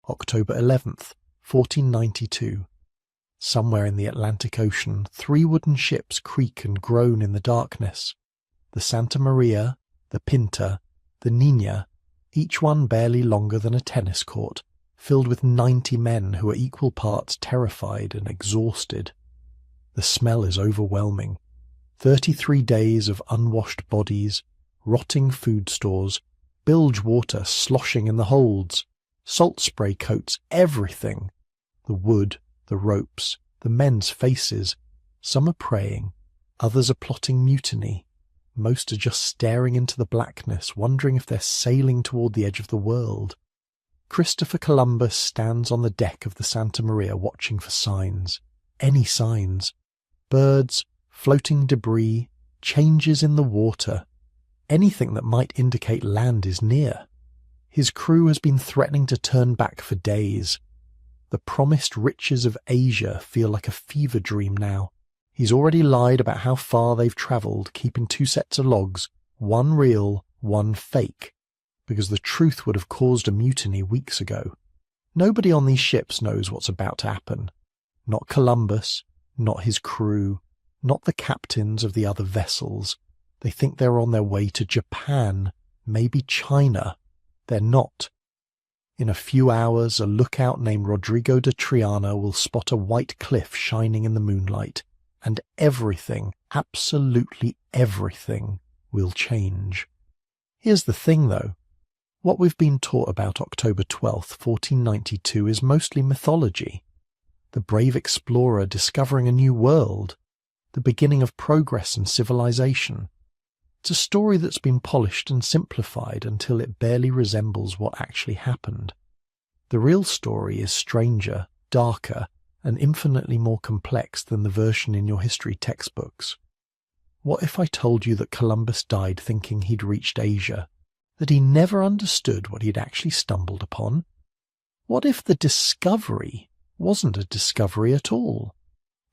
October 11th, 1492. Somewhere in the Atlantic Ocean, 3 wooden ships creak and groan in the darkness. The Santa Maria, the Pinta, the Nina, each one barely longer than a tennis court, filled with 90 men who are equal parts terrified and exhausted. The smell is overwhelming. 33 days of unwashed bodies, rotting food stores, bilge water sloshing in the holds, salt spray coats everything. The wood, the ropes, the men's faces. Some are praying, others are plotting mutiny. Most are just staring into the blackness, wondering if they're sailing toward the edge of the world. Christopher Columbus stands on the deck of the Santa Maria watching for signs. Any signs. Birds, floating debris, changes in the water. Anything that might indicate land is near. His crew has been threatening to turn back for days. The promised riches of Asia feel like a fever dream now. He's already lied about how far they've travelled, keeping 2 sets of logs, one real, one fake, because the truth would have caused a mutiny weeks ago. Nobody on these ships knows what's about to happen. Not Columbus, not his crew, not the captains of the other vessels. They think they're on their way to Japan, maybe China. They're not. In a few hours, a lookout named Rodrigo de Triana will spot a white cliff shining in the moonlight, and everything, absolutely everything, will change. Here's the thing, though. What we've been taught about October 12th, 1492 is mostly mythology. The brave explorer discovering a new world, the beginning of progress and civilization. It's a story that's been polished and simplified until it barely resembles what actually happened. The real story is stranger, darker, and infinitely more complex than the version in your history textbooks. What if I told you that Columbus died thinking he'd reached Asia, that he never understood what he'd actually stumbled upon? What if the discovery wasn't a discovery at all,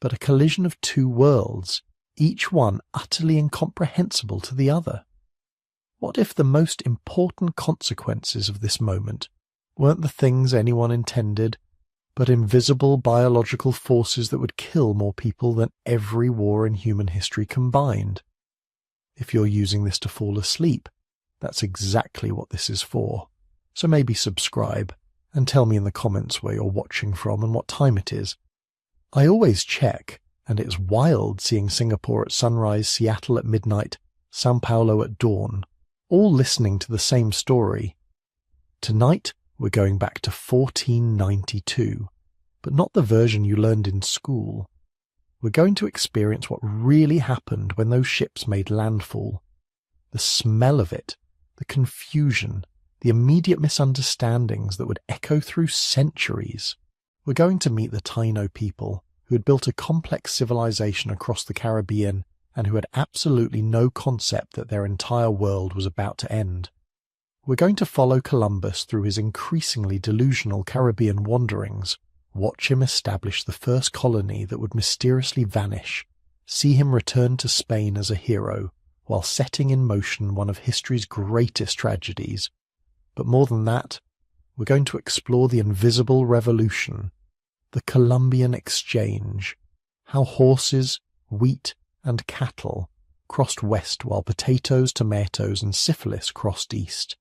but a collision of 2 worlds, each one utterly incomprehensible to the other? What if the most important consequences of this moment weren't the things anyone intended, but invisible biological forces that would kill more people than every war in human history combined? If you're using this to fall asleep, that's exactly what this is for. So maybe subscribe, and tell me in the comments where you're watching from and what time it is. I always check, and it's wild seeing Singapore at sunrise, Seattle at midnight, Sao Paulo at dawn, all listening to the same story. Tonight, we're going back to 1492, but not the version you learned in school. We're going to experience what really happened when those ships made landfall. The smell of it, the confusion, the immediate misunderstandings that would echo through centuries. We're going to meet the Taino people, who had built a complex civilization across the Caribbean and who had absolutely no concept that their entire world was about to end. We're going to follow Columbus through his increasingly delusional Caribbean wanderings, watch him establish the first colony that would mysteriously vanish, see him return to Spain as a hero, while setting in motion one of history's greatest tragedies. But more than that, we're going to explore the invisible revolution, the Columbian Exchange, how horses, wheat, and cattle crossed west while potatoes, tomatoes, and syphilis crossed east,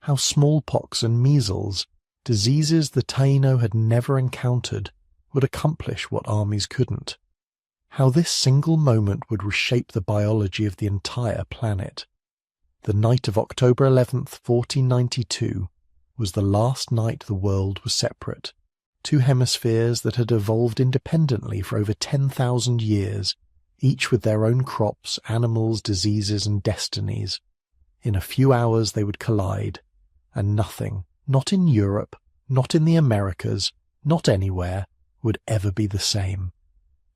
how smallpox and measles, diseases the Taino had never encountered, would accomplish what armies couldn't, how this single moment would reshape the biology of the entire planet. The night of October 11th, 1492, was the last night the world was separate. 2 hemispheres that had evolved independently for over 10,000 years, each with their own crops, animals, diseases, and destinies. In a few hours they would collide, and nothing, not in Europe, not in the Americas, not anywhere, would ever be the same.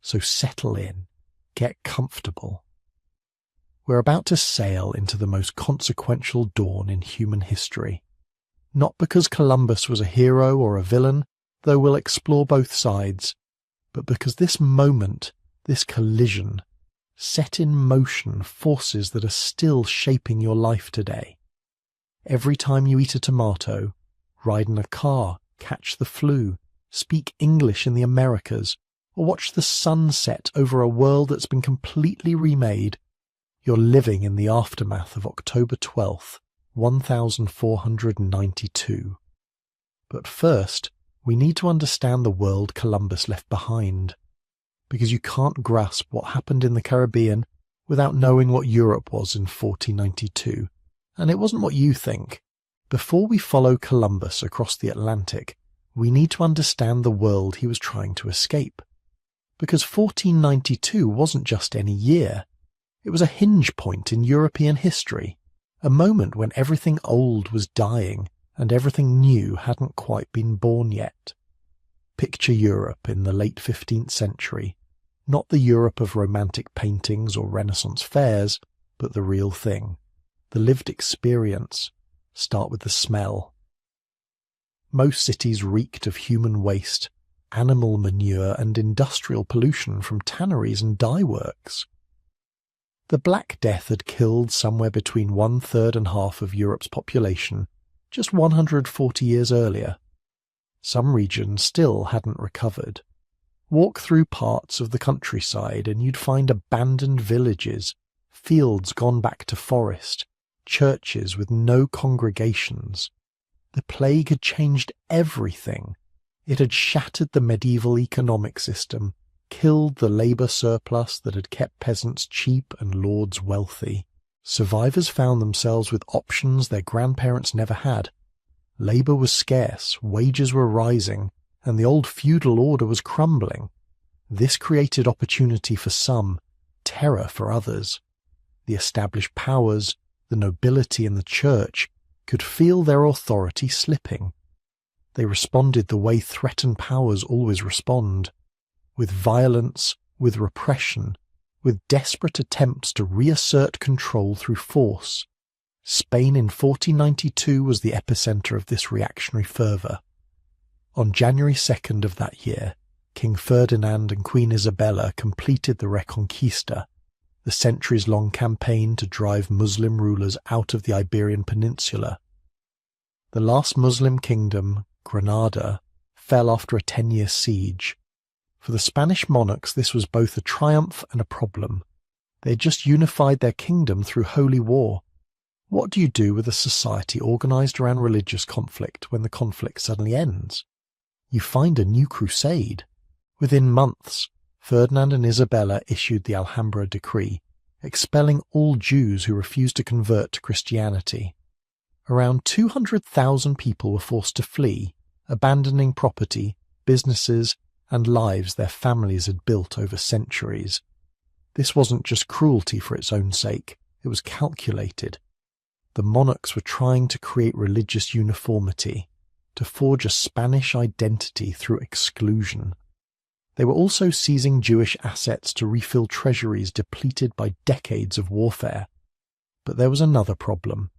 So settle in, get comfortable. We're about to sail into the most consequential dawn in human history. Not because Columbus was a hero or a villain, though we'll explore both sides, but because this moment, this collision, set in motion forces that are still shaping your life today. Every time you eat a tomato, ride in a car, catch the flu, speak English in the Americas, or watch the sun set over a world that's been completely remade, you're living in the aftermath of October 12th, 1492. But first, we need to understand the world Columbus left behind, because you can't grasp what happened in the Caribbean without knowing what Europe was in 1492. And it wasn't what you think. Before we follow Columbus across the Atlantic, we need to understand the world he was trying to escape. Because 1492 wasn't just any year. It was a hinge point in European history, a moment when everything old was dying and everything new hadn't quite been born yet. Picture Europe in the late 15th century, not the Europe of romantic paintings or Renaissance fairs, but the real thing, the lived experience. Start with the smell. Most cities reeked of human waste, animal manure and industrial pollution from tanneries and dye works. The Black Death had killed somewhere between 1/3 and half of Europe's population just 140 years earlier. Some regions still hadn't recovered. Walk through parts of the countryside and you'd find abandoned villages, fields gone back to forest, churches with no congregations. The plague had changed everything. It had shattered the medieval economic system, killed the labour surplus that had kept peasants cheap and lords wealthy. Survivors found themselves with options their grandparents never had. Labour was scarce, wages were rising, and the old feudal order was crumbling. This created opportunity for some, terror for others. The established powers, the nobility and the church, could feel their authority slipping. They responded the way threatened powers always respond, with violence, with repression, with desperate attempts to reassert control through force. Spain in 1492 was the epicenter of this reactionary fervour. On January 2nd of that year, King Ferdinand and Queen Isabella completed the Reconquista, the centuries-long campaign to drive Muslim rulers out of the Iberian Peninsula. The last Muslim kingdom, Granada, fell after a 10-year siege. For the Spanish monarchs this was both a triumph and a problem. They had just unified their kingdom through holy war. What do you do with a society organised around religious conflict when the conflict suddenly ends? You find a new crusade. Within months, Ferdinand and Isabella issued the Alhambra decree, expelling all Jews who refused to convert to Christianity. Around 200,000 people were forced to flee, abandoning property, businesses, and lives their families had built over centuries. This wasn't just cruelty for its own sake, it was calculated. The monarchs were trying to create religious uniformity, to forge a Spanish identity through exclusion. They were also seizing Jewish assets to refill treasuries depleted by decades of warfare. But there was another problem.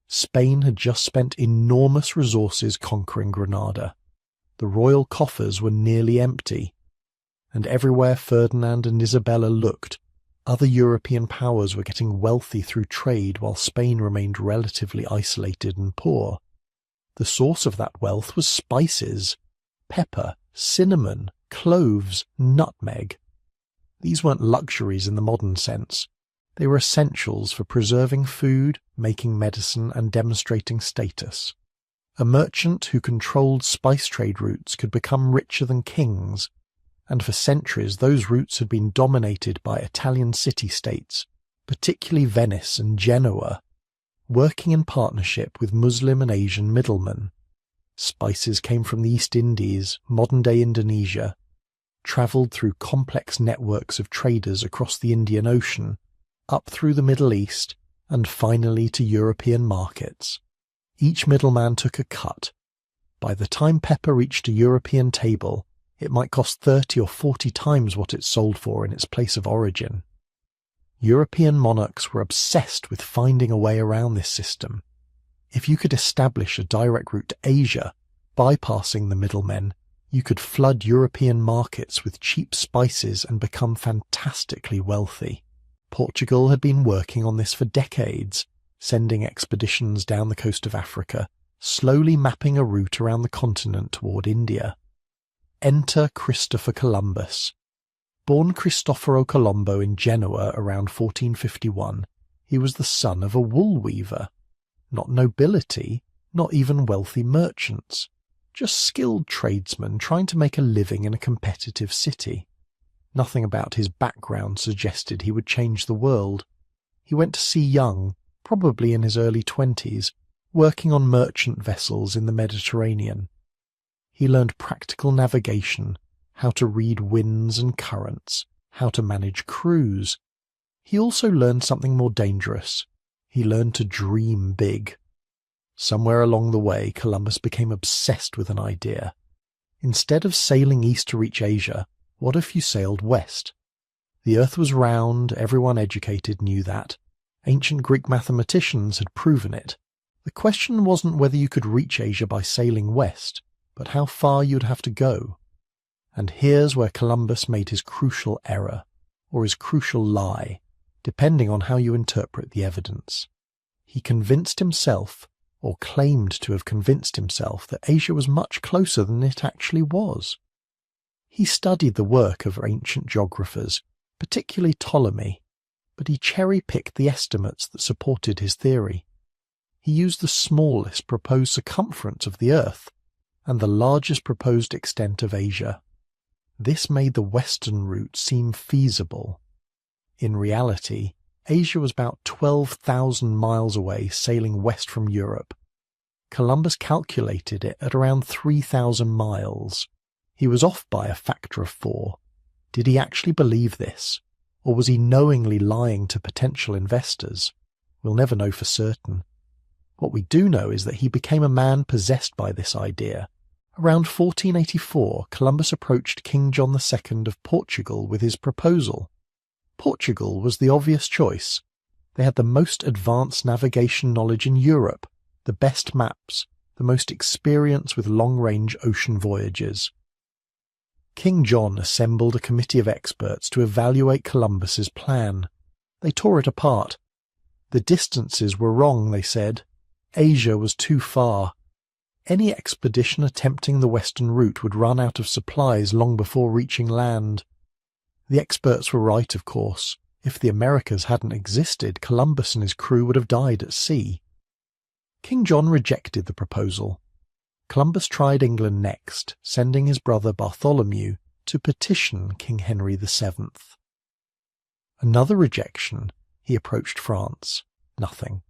Spain had just spent enormous resources conquering Granada. The royal coffers were nearly empty, and everywhere Ferdinand and Isabella looked, other European powers were getting wealthy through trade while Spain remained relatively isolated and poor. The source of that wealth was spices, pepper, cinnamon, cloves, nutmeg. These weren't luxuries in the modern sense. They were essentials for preserving food, making medicine, and demonstrating status. A merchant who controlled spice trade routes could become richer than kings, and for centuries those routes had been dominated by Italian city-states, particularly Venice and Genoa, working in partnership with Muslim and Asian middlemen. Spices came from the East Indies, modern-day Indonesia, travelled through complex networks of traders across the Indian Ocean, up through the Middle East, and finally to European markets. Each middleman took a cut. By the time pepper reached a European table, it might cost 30 or 40 times what it sold for in its place of origin. European monarchs were obsessed with finding a way around this system. If you could establish a direct route to Asia, bypassing the middlemen, you could flood European markets with cheap spices and become fantastically wealthy. Portugal had been working on this for decades, sending expeditions down the coast of Africa, slowly mapping a route around the continent toward India. Enter Christopher Columbus. Born Cristoforo Colombo in Genoa around 1451, he was the son of a wool weaver. Not nobility, not even wealthy merchants, just skilled tradesmen trying to make a living in a competitive city. Nothing about his background suggested he would change the world. He went to sea young, probably in his early 20s, working on merchant vessels in the Mediterranean. He learned practical navigation, how to read winds and currents, how to manage crews. He also learned something more dangerous. He learned to dream big. Somewhere along the way, Columbus became obsessed with an idea. Instead of sailing east to reach Asia, what if you sailed west? The earth was round, everyone educated knew that. Ancient Greek mathematicians had proven it. The question wasn't whether you could reach Asia by sailing west, but how far you'd have to go. And here's where Columbus made his crucial error, or his crucial lie, depending on how you interpret the evidence. He convinced himself, or claimed to have convinced himself, that Asia was much closer than it actually was. He studied the work of ancient geographers, particularly Ptolemy, but he cherry-picked the estimates that supported his theory. He used the smallest proposed circumference of the Earth and the largest proposed extent of Asia. This made the western route seem feasible. In reality, Asia was about 12,000 miles away sailing west from Europe. Columbus calculated it at around 3,000 miles. He was off by a factor of 4. Did he actually believe this? Or was he knowingly lying to potential investors? We'll never know for certain. What we do know is that he became a man possessed by this idea. Around 1484, Columbus approached King John II of Portugal with his proposal. Portugal was the obvious choice. They had the most advanced navigation knowledge in Europe, the best maps, the most experience with long-range ocean voyages. King John assembled a committee of experts to evaluate Columbus's plan. They tore it apart. The distances were wrong, they said. Asia was too far. Any expedition attempting the western route would run out of supplies long before reaching land. The experts were right, of course. If the Americas hadn't existed, Columbus and his crew would have died at sea. King John rejected the proposal. Columbus tried England next, sending his brother Bartholomew to petition King Henry VII. Another rejection. He approached France. Nothing.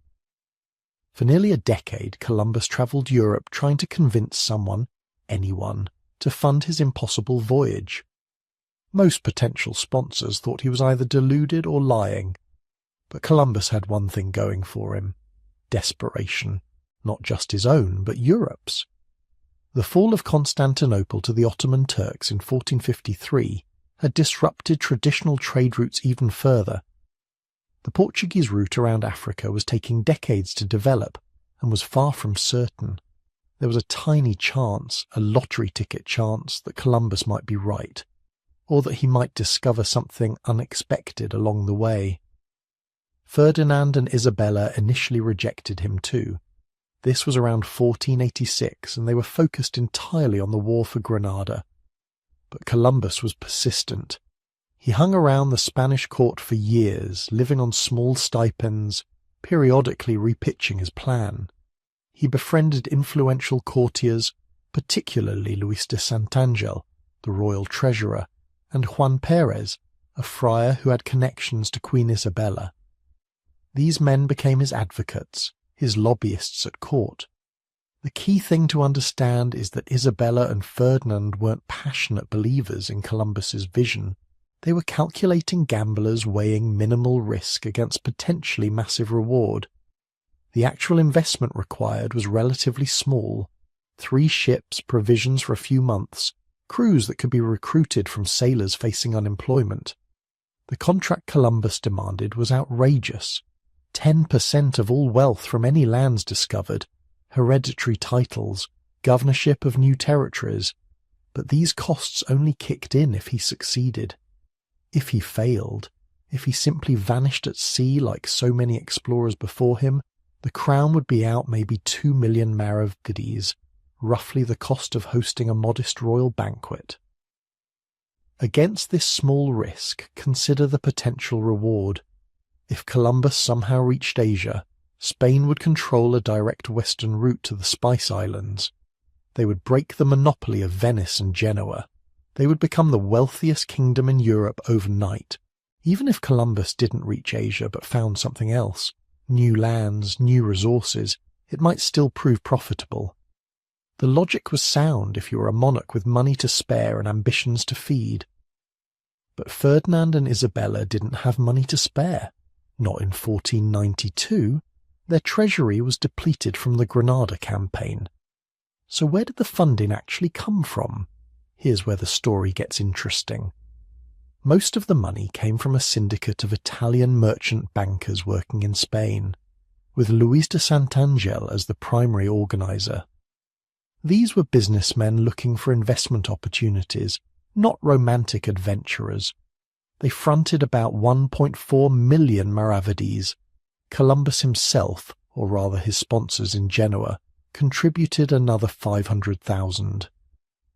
For nearly a decade, Columbus travelled Europe trying to convince someone, anyone, to fund his impossible voyage. Most potential sponsors thought he was either deluded or lying. But Columbus had one thing going for him: desperation, not just his own, but Europe's. The fall of Constantinople to the Ottoman Turks in 1453 had disrupted traditional trade routes even further. The Portuguese route around Africa was taking decades to develop and was far from certain. There was a tiny chance, a lottery ticket chance, that Columbus might be right, or that he might discover something unexpected along the way. Ferdinand and Isabella initially rejected him too. This was around 1486, and they were focused entirely on the war for Granada. But Columbus was persistent. He hung around the Spanish court for years, living on small stipends, periodically repitching his plan. He befriended influential courtiers, particularly Luis de Santangel, the royal treasurer, and Juan Perez, a friar who had connections to Queen Isabella. These men became his advocates, his lobbyists at court. The key thing to understand is that Isabella and Ferdinand weren't passionate believers in Columbus's vision. They were calculating gamblers weighing minimal risk against potentially massive reward. The actual investment required was relatively small: 3 ships, provisions for a few months, crews that could be recruited from sailors facing unemployment. The contract Columbus demanded was outrageous. 10% of all wealth from any lands discovered, hereditary titles, governorship of new territories. But these costs only kicked in if he succeeded. If he failed, if he simply vanished at sea like so many explorers before him, The crown would be out maybe 2 million maravedis, roughly the cost of hosting a modest royal banquet. Against this small risk, consider the potential reward. If Columbus somehow reached Asia, Spain would control a direct western route to the Spice Islands. They would break the monopoly of Venice and Genoa. They would become the wealthiest kingdom in Europe overnight. Even if Columbus didn't reach Asia but found something else, new lands, new resources, it might still prove profitable. The logic was sound if you were a monarch with money to spare and ambitions to feed. But Ferdinand and Isabella didn't have money to spare. Not in 1492. Their treasury was depleted from the Granada campaign. So where did the funding actually come from? Here's where the story gets interesting. Most of the money came from a syndicate of Italian merchant bankers working in Spain, with Luis de Santangel as the primary organizer. These were businessmen looking for investment opportunities, not romantic adventurers. They fronted about 1.4 million maravedis. Columbus himself, or rather his sponsors in Genoa, contributed another 500,000.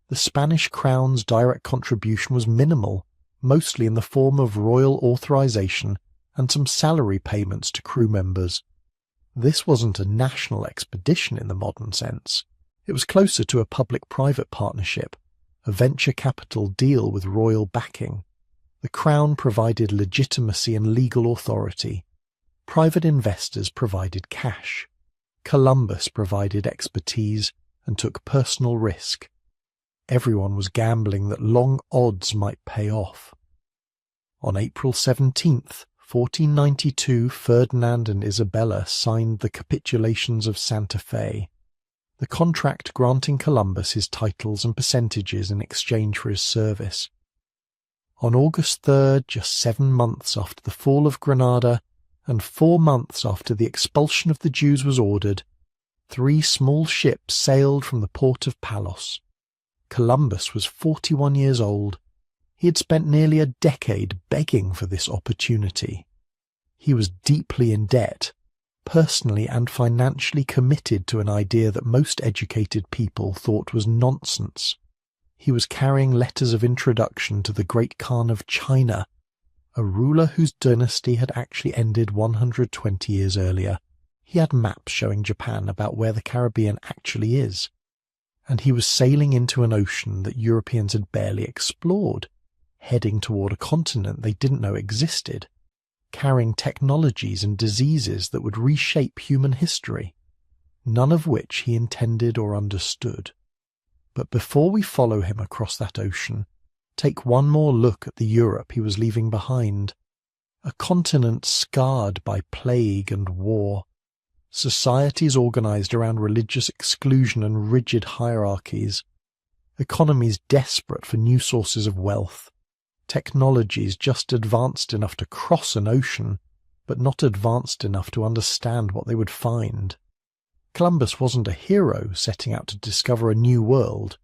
The Spanish crown's direct contribution was minimal, mostly in the form of royal authorization and some salary payments to crew members. This wasn't a national expedition in the modern sense. It was closer to a public-private partnership, a venture capital deal with royal backing. The crown provided legitimacy and legal authority. Private investors provided cash. Columbus provided expertise and took personal risk. Everyone was gambling that long odds might pay off. On April 17th, 1492, Ferdinand and Isabella signed the capitulations of Santa Fe, the contract granting Columbus his titles and percentages in exchange for his service. On August 3rd, just 7 months after the fall of Granada, and 4 months after the expulsion of the Jews was ordered, 3 small ships sailed from the port of Palos. Columbus was 41 years old. He had spent nearly a decade begging for this opportunity. He was deeply in debt, personally and financially committed to an idea that most educated people thought was nonsense. He was carrying letters of introduction to the great Khan of China, a ruler whose dynasty had actually ended 120 years earlier. He had maps showing Japan about where the Caribbean actually is. And he was sailing into an ocean that Europeans had barely explored, heading toward a continent they didn't know existed, carrying technologies and diseases that would reshape human history, none of which he intended or understood. But before we follow him across that ocean, take one more look at the Europe he was leaving behind, a continent scarred by plague and war, societies organized around religious exclusion and rigid hierarchies, economies desperate for new sources of wealth, technologies just advanced enough to cross an ocean, but not advanced enough to understand what they would find. Columbus wasn't a hero setting out to discover a new world.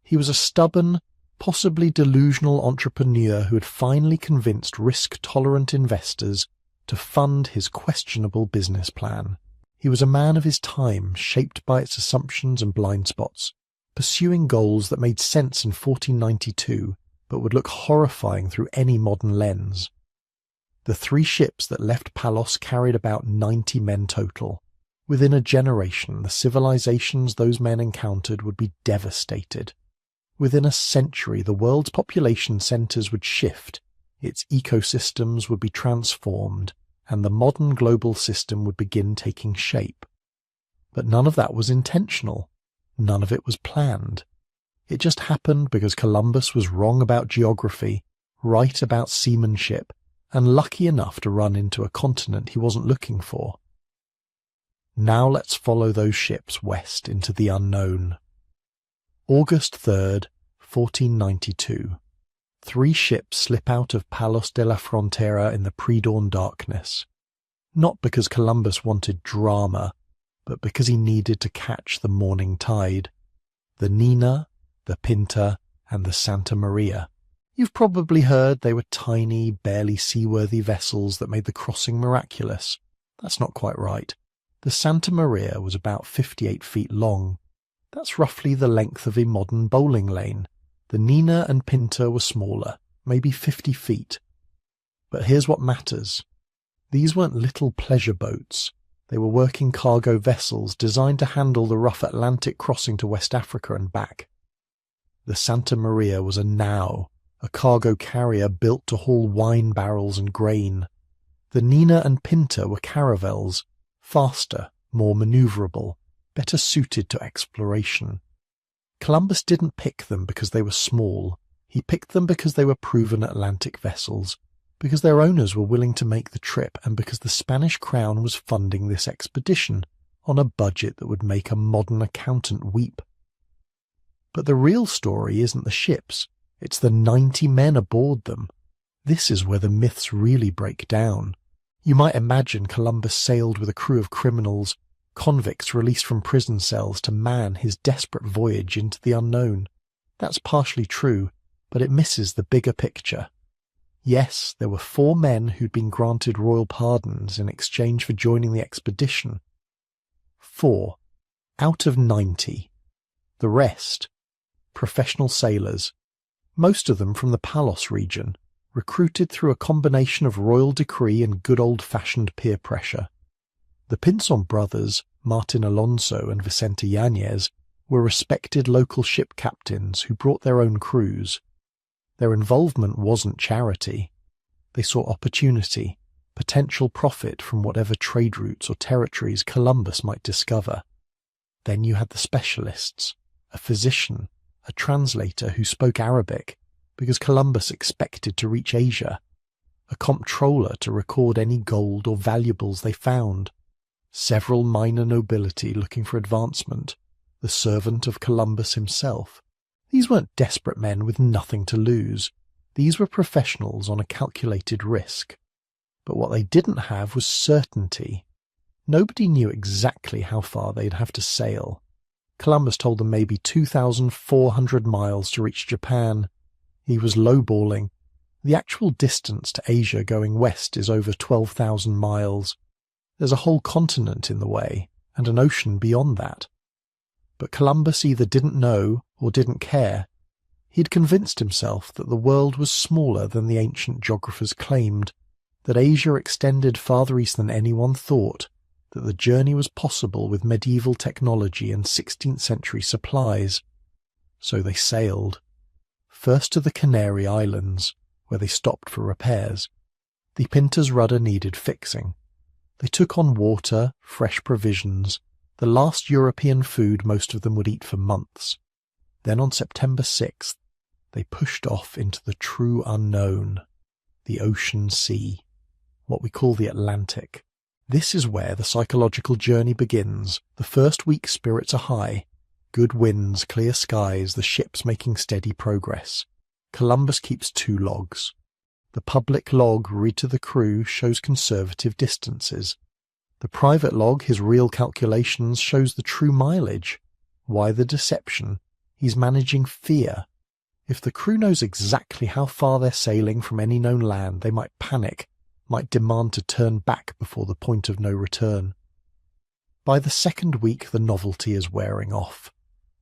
He was a stubborn, possibly delusional entrepreneur who had finally convinced risk-tolerant investors to fund his questionable business plan. He was a man of his time, shaped by its assumptions and blind spots, pursuing goals that made sense in 1492 but would look horrifying through any modern lens. The 3 ships that left Palos carried about 90 men total. Within a generation, the civilizations those men encountered would be devastated. Within a century, the world's population centers would shift, its ecosystems would be transformed, and the modern global system would begin taking shape. But none of that was intentional. None of it was planned. It just happened because Columbus was wrong about geography, right about seamanship, and lucky enough to run into a continent he wasn't looking for. Now let's follow those ships west into the unknown. August 3rd, 1492. 3 ships slip out of Palos de la Frontera in the pre-dawn darkness. Not because Columbus wanted drama, but because he needed to catch the morning tide. The Nina, the Pinta, and the Santa Maria. You've probably heard they were tiny, barely seaworthy vessels that made the crossing miraculous. That's not quite right. The Santa Maria was about 58 feet long. That's roughly the length of a modern bowling lane. The Nina and Pinta were smaller, maybe 50 feet. But here's what matters. These weren't little pleasure boats. They were working cargo vessels designed to handle the rough Atlantic crossing to West Africa and back. The Santa Maria was a nau, a cargo carrier built to haul wine barrels and grain. The Nina and Pinta were caravels, faster, more manoeuvrable, better suited to exploration. Columbus didn't pick them because they were small. He picked them because they were proven Atlantic vessels, because their owners were willing to make the trip, and because the Spanish crown was funding this expedition on a budget that would make a modern accountant weep. But the real story isn't the ships, it's the 90 men aboard them. This is where the myths really break down. You might imagine Columbus sailed with a crew of criminals, convicts released from prison cells to man his desperate voyage into the unknown. That's partially true, but it misses the bigger picture. Yes, there were 4 men who'd been granted royal pardons in exchange for joining the expedition. 4 out of 90. The rest, professional sailors, most of them from the Palos region, recruited through a combination of royal decree and good old-fashioned peer pressure. The Pinzon brothers, Martin Alonso and Vicente Yanez, were respected local ship captains who brought their own crews. Their involvement wasn't charity. They saw opportunity, potential profit from whatever trade routes or territories Columbus might discover. Then you had the specialists, a physician, a translator who spoke Arabic, because Columbus expected to reach Asia, a comptroller to record any gold or valuables they found, several minor nobility looking for advancement, the servant of Columbus himself. These weren't desperate men with nothing to lose. These were professionals on a calculated risk. But what they didn't have was certainty. Nobody knew exactly how far they'd have to sail. Columbus told them maybe 2,400 miles to reach Japan. He was lowballing. The actual distance to Asia going west is over 12,000 miles. There's a whole continent in the way, and an ocean beyond that. But Columbus either didn't know or didn't care. He'd convinced himself that the world was smaller than the ancient geographers claimed, that Asia extended farther east than anyone thought, that the journey was possible with medieval technology and 16th century supplies. So they sailed. First to the Canary Islands, where they stopped for repairs. The Pinta's rudder needed fixing. They took on water, fresh provisions, the last European food most of them would eat for months. Then on September 6th, they pushed off into the true unknown, the ocean sea, what we call the Atlantic. This is where the psychological journey begins. The first week spirits are high. Good winds, clear skies, the ship's making steady progress. Columbus keeps 2 logs. The public log read to the crew shows conservative distances. The private log, his real calculations, shows the true mileage. Why the deception? He's managing fear. If the crew knows exactly how far they're sailing from any known land, they might panic, might demand to turn back before the point of no return. By the second week, the novelty is wearing off.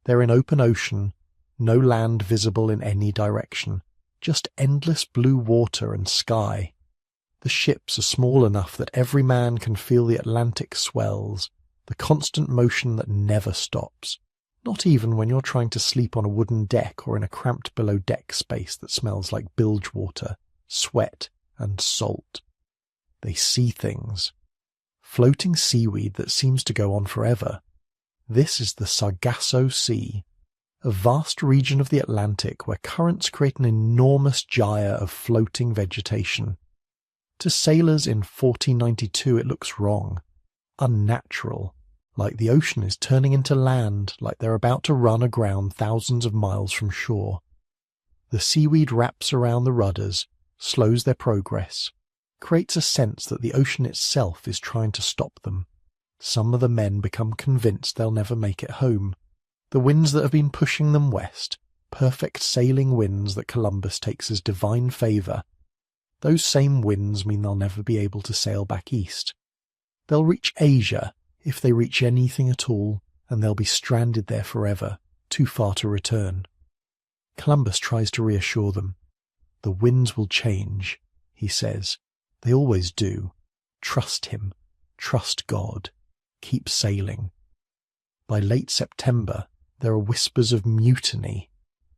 They're in open ocean, no land visible in any direction, just endless blue water and sky. The ships are small enough that every man can feel the Atlantic swells, the constant motion that never stops, not even when you're trying to sleep on a wooden deck or in a cramped below-deck space that smells like bilge water, sweat, and salt. They see things. Floating seaweed that seems to go on forever. This is the Sargasso Sea, a vast region of the Atlantic where currents create an enormous gyre of floating vegetation. To sailors in 1492 it looks wrong, unnatural, like the ocean is turning into land, like they're about to run aground thousands of miles from shore. The seaweed wraps around the rudders, slows their progress, creates a sense that the ocean itself is trying to stop them. Some of the men become convinced they'll never make it home. The winds that have been pushing them west, perfect sailing winds that Columbus takes as divine favour, those same winds mean they'll never be able to sail back east. They'll reach Asia, If they reach anything at all, and they'll be stranded there forever, too far to return. Columbus tries to reassure them. The winds will change, he says. They always do. Trust him. Trust God. Keep sailing. By late September, there are whispers of mutiny.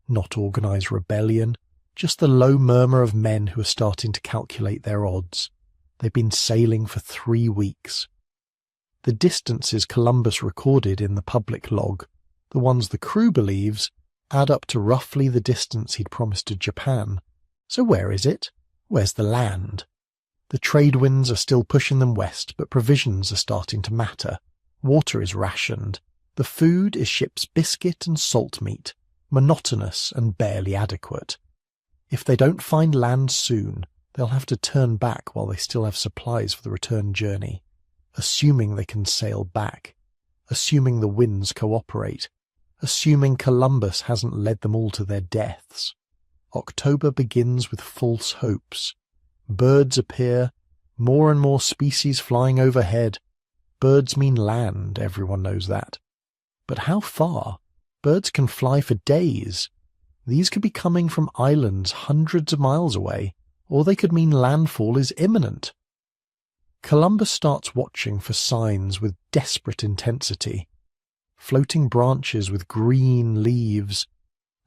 Not organised rebellion, just the low murmur of men who are starting to calculate their odds. They've been sailing for 3 weeks. The distances Columbus recorded in the public log, the ones the crew believes, add up to roughly the distance he'd promised to Japan. So where is it? Where's the land? The trade winds are still pushing them west, but provisions are starting to matter. Water is rationed. The food is ship's biscuit and salt meat, monotonous and barely adequate. If they don't find land soon, they'll have to turn back while they still have supplies for the return journey, assuming they can sail back, assuming the winds cooperate, assuming Columbus hasn't led them all to their deaths. October begins with false hopes. Birds appear, more and more species flying overhead. Birds mean land, everyone knows that. But how far? Birds can fly for days. These could be coming from islands hundreds of miles away, or they could mean landfall is imminent. Columbus starts watching for signs with desperate intensity. Floating branches with green leaves,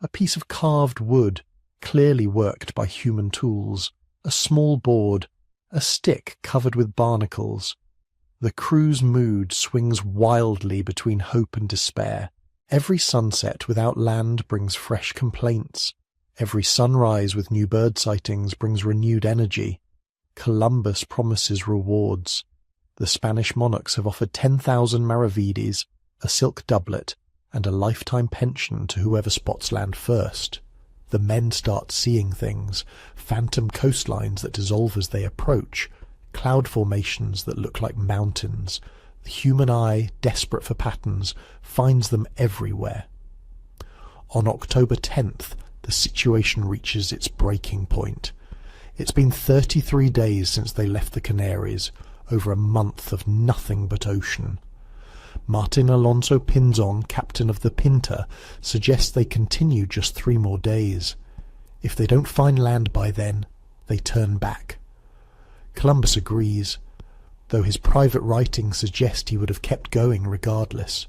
a piece of carved wood, clearly worked by human tools, a small board, a stick covered with barnacles. The crew's mood swings wildly between hope and despair. Every sunset without land brings fresh complaints. Every sunrise with new bird sightings brings renewed energy. Columbus promises rewards. The Spanish monarchs have offered 10,000 maravedis, a silk doublet, and a lifetime pension to whoever spots land first. The men start seeing things, phantom coastlines that dissolve as they approach, cloud formations that look like mountains. The human eye, desperate for patterns, finds them everywhere. On October 10th, the situation reaches its breaking point. It's been 33 days since they left the Canaries, over a month of nothing but ocean. Martin Alonso Pinzon, captain of the Pinta, suggests they continue just 3 more days. If they don't find land by then, they turn back. Columbus agrees, though his private writings suggest he would have kept going regardless.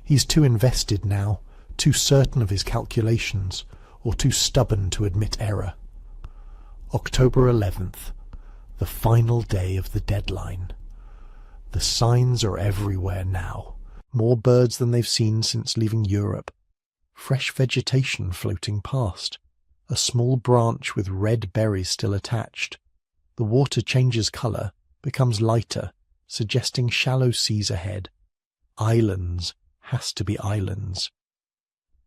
He's too invested now, too certain of his calculations, or too stubborn to admit error. October 11th, the final day of the deadline. The signs are everywhere now. More birds than they've seen since leaving Europe. Fresh vegetation floating past. A small branch with red berries still attached. The water changes colour, becomes lighter, suggesting shallow seas ahead. Islands. Has to be islands.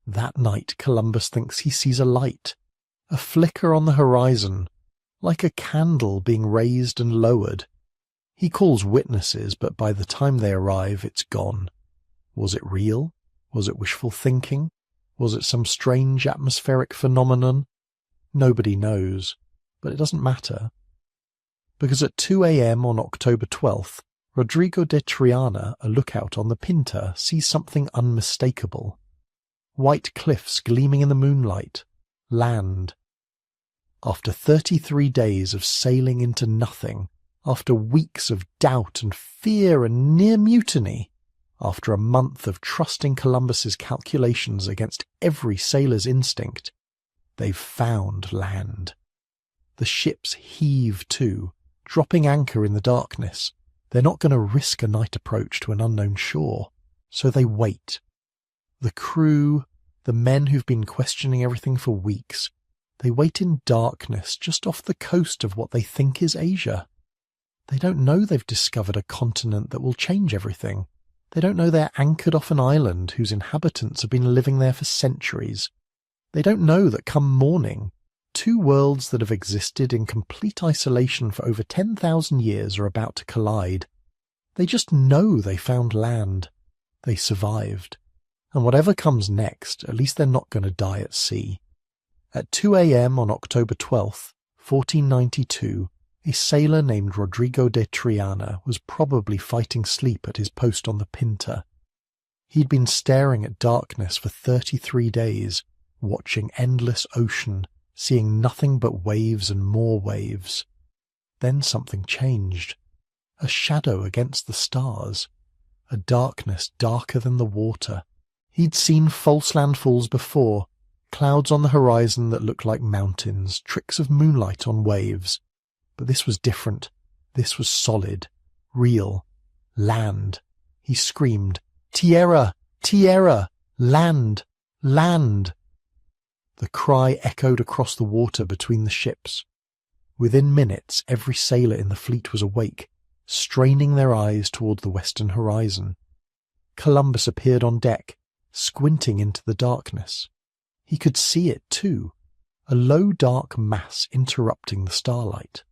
That night Columbus thinks he sees a light. A flicker on the horizon, like a candle being raised and lowered. He calls witnesses, but by the time they arrive, it's gone. Was it real? Was it wishful thinking? Was it some strange atmospheric phenomenon? Nobody knows, but it doesn't matter. Because at 2 a.m. on October 12th, Rodrigo de Triana, a lookout on the Pinta, sees something unmistakable. White cliffs gleaming in the moonlight. Land. After 33 days of sailing into nothing, after weeks of doubt and fear and near mutiny, after a month of trusting Columbus's calculations against every sailor's instinct, they've found land. The ships heave to, dropping anchor in the darkness. They're not going to risk a night approach to an unknown shore, so they wait. The crew, the men who've been questioning everything for weeks, they wait in darkness just off the coast of what they think is Asia. They don't know they've discovered a continent that will change everything. They don't know they're anchored off an island whose inhabitants have been living there for centuries. They don't know that come morning, 2 worlds that have existed in complete isolation for over 10,000 years are about to collide. They just know they found land. They survived. And whatever comes next, at least they're not going to die at sea. At 2 a.m. on October 12th, 1492, A sailor named Rodrigo de Triana was probably fighting sleep at his post on the Pinta. He'd been staring at darkness for 33 days, watching endless ocean, seeing nothing but waves and more waves. Then something changed. A shadow against the stars. A darkness darker than the water. He'd seen false landfalls before, clouds on the horizon that looked like mountains, tricks of moonlight on waves. But this was different. This was solid, real, land. He screamed, "Tierra! Tierra! Land! Land!" The cry echoed across the water between the ships. Within minutes, every sailor in the fleet was awake, straining their eyes toward the western horizon. Columbus appeared on deck, squinting into the darkness. He could see it too, a low dark mass interrupting the starlight.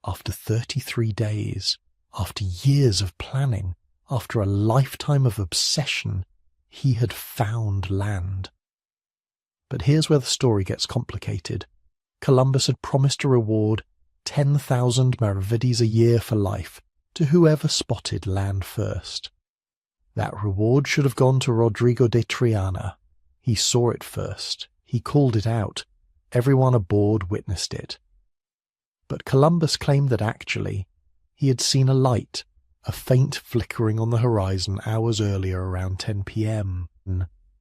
After 33 days, after years of planning, after a lifetime of obsession, he had found land. But here's where the story gets complicated. Columbus had promised a reward, 10,000 maravedis a year for life, to whoever spotted land first. That reward should have gone to Rodrigo de Triana. He saw it first. He called it out. Everyone aboard witnessed it. But Columbus claimed that actually he had seen a light, a faint flickering on the horizon hours earlier around 10 p.m.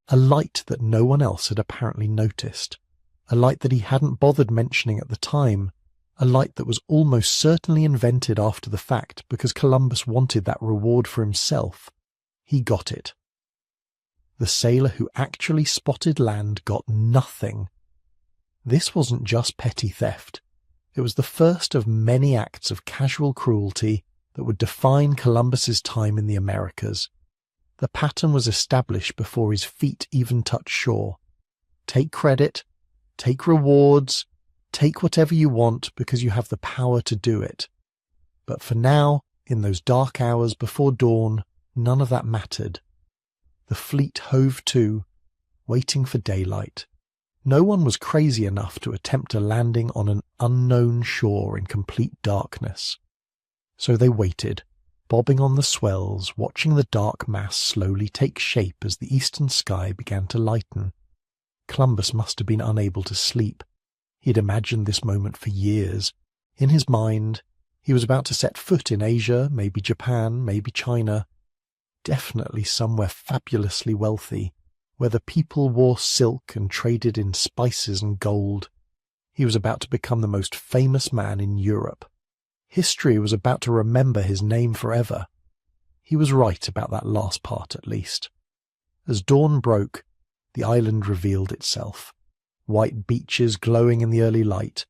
A light that no one else had apparently noticed. A light that he hadn't bothered mentioning at the time. A light that was almost certainly invented after the fact because Columbus wanted that reward for himself. He got it. The sailor who actually spotted land got nothing. This wasn't just petty theft. It was the first of many acts of casual cruelty that would define Columbus's time in the Americas. The pattern was established before his feet even touched shore. Take credit, take rewards, take whatever you want because you have the power to do it. But for now, in those dark hours before dawn, none of that mattered. The fleet hove to, waiting for daylight. No one was crazy enough to attempt a landing on an unknown shore in complete darkness. So they waited, bobbing on the swells, watching the dark mass slowly take shape as the eastern sky began to lighten. Columbus must have been unable to sleep. He had imagined this moment for years. In his mind, he was about to set foot in Asia, maybe Japan, maybe China. Definitely somewhere fabulously wealthy, where the people wore silk and traded in spices and gold. He was about to become the most famous man in Europe. History was about to remember his name forever. He was right about that last part, at least. As dawn broke, the island revealed itself. White beaches glowing in the early light,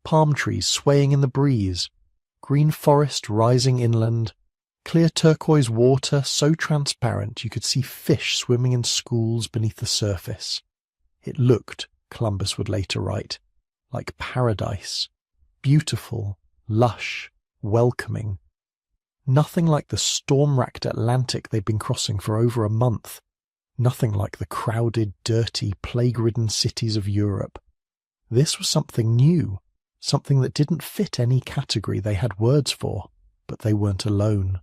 palm trees swaying in the breeze, green forest rising inland, clear turquoise water so transparent you could see fish swimming in schools beneath the surface. It looked, Columbus would later write, like paradise, beautiful, lush, welcoming. Nothing like the storm-racked Atlantic they'd been crossing for over a month. Nothing like the crowded, dirty, plague-ridden cities of Europe. This was something new, something that didn't fit any category they had words for, but they weren't alone.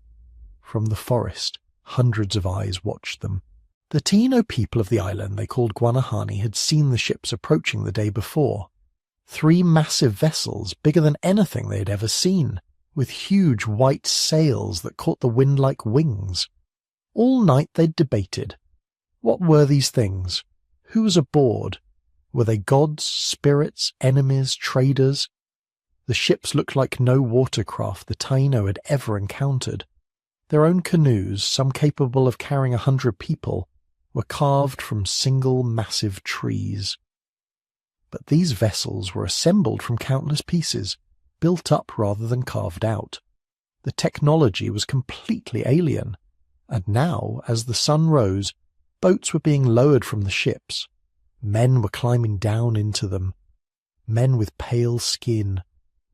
From the forest, hundreds of eyes watched them. The Taino people of the island they called Guanahani had seen the ships approaching the day before. 3 massive vessels, bigger than anything they had ever seen, with huge white sails that caught the wind like wings. All night they'd debated. What were these things? Who was aboard? Were they gods, spirits, enemies, traders? The ships looked like no watercraft the Taino had ever encountered. Their own canoes, some capable of carrying 100 people, were carved from single massive trees. But these vessels were assembled from countless pieces, built up rather than carved out. The technology was completely alien, and now, as the sun rose, boats were being lowered from the ships. Men were climbing down into them. Men with pale skin.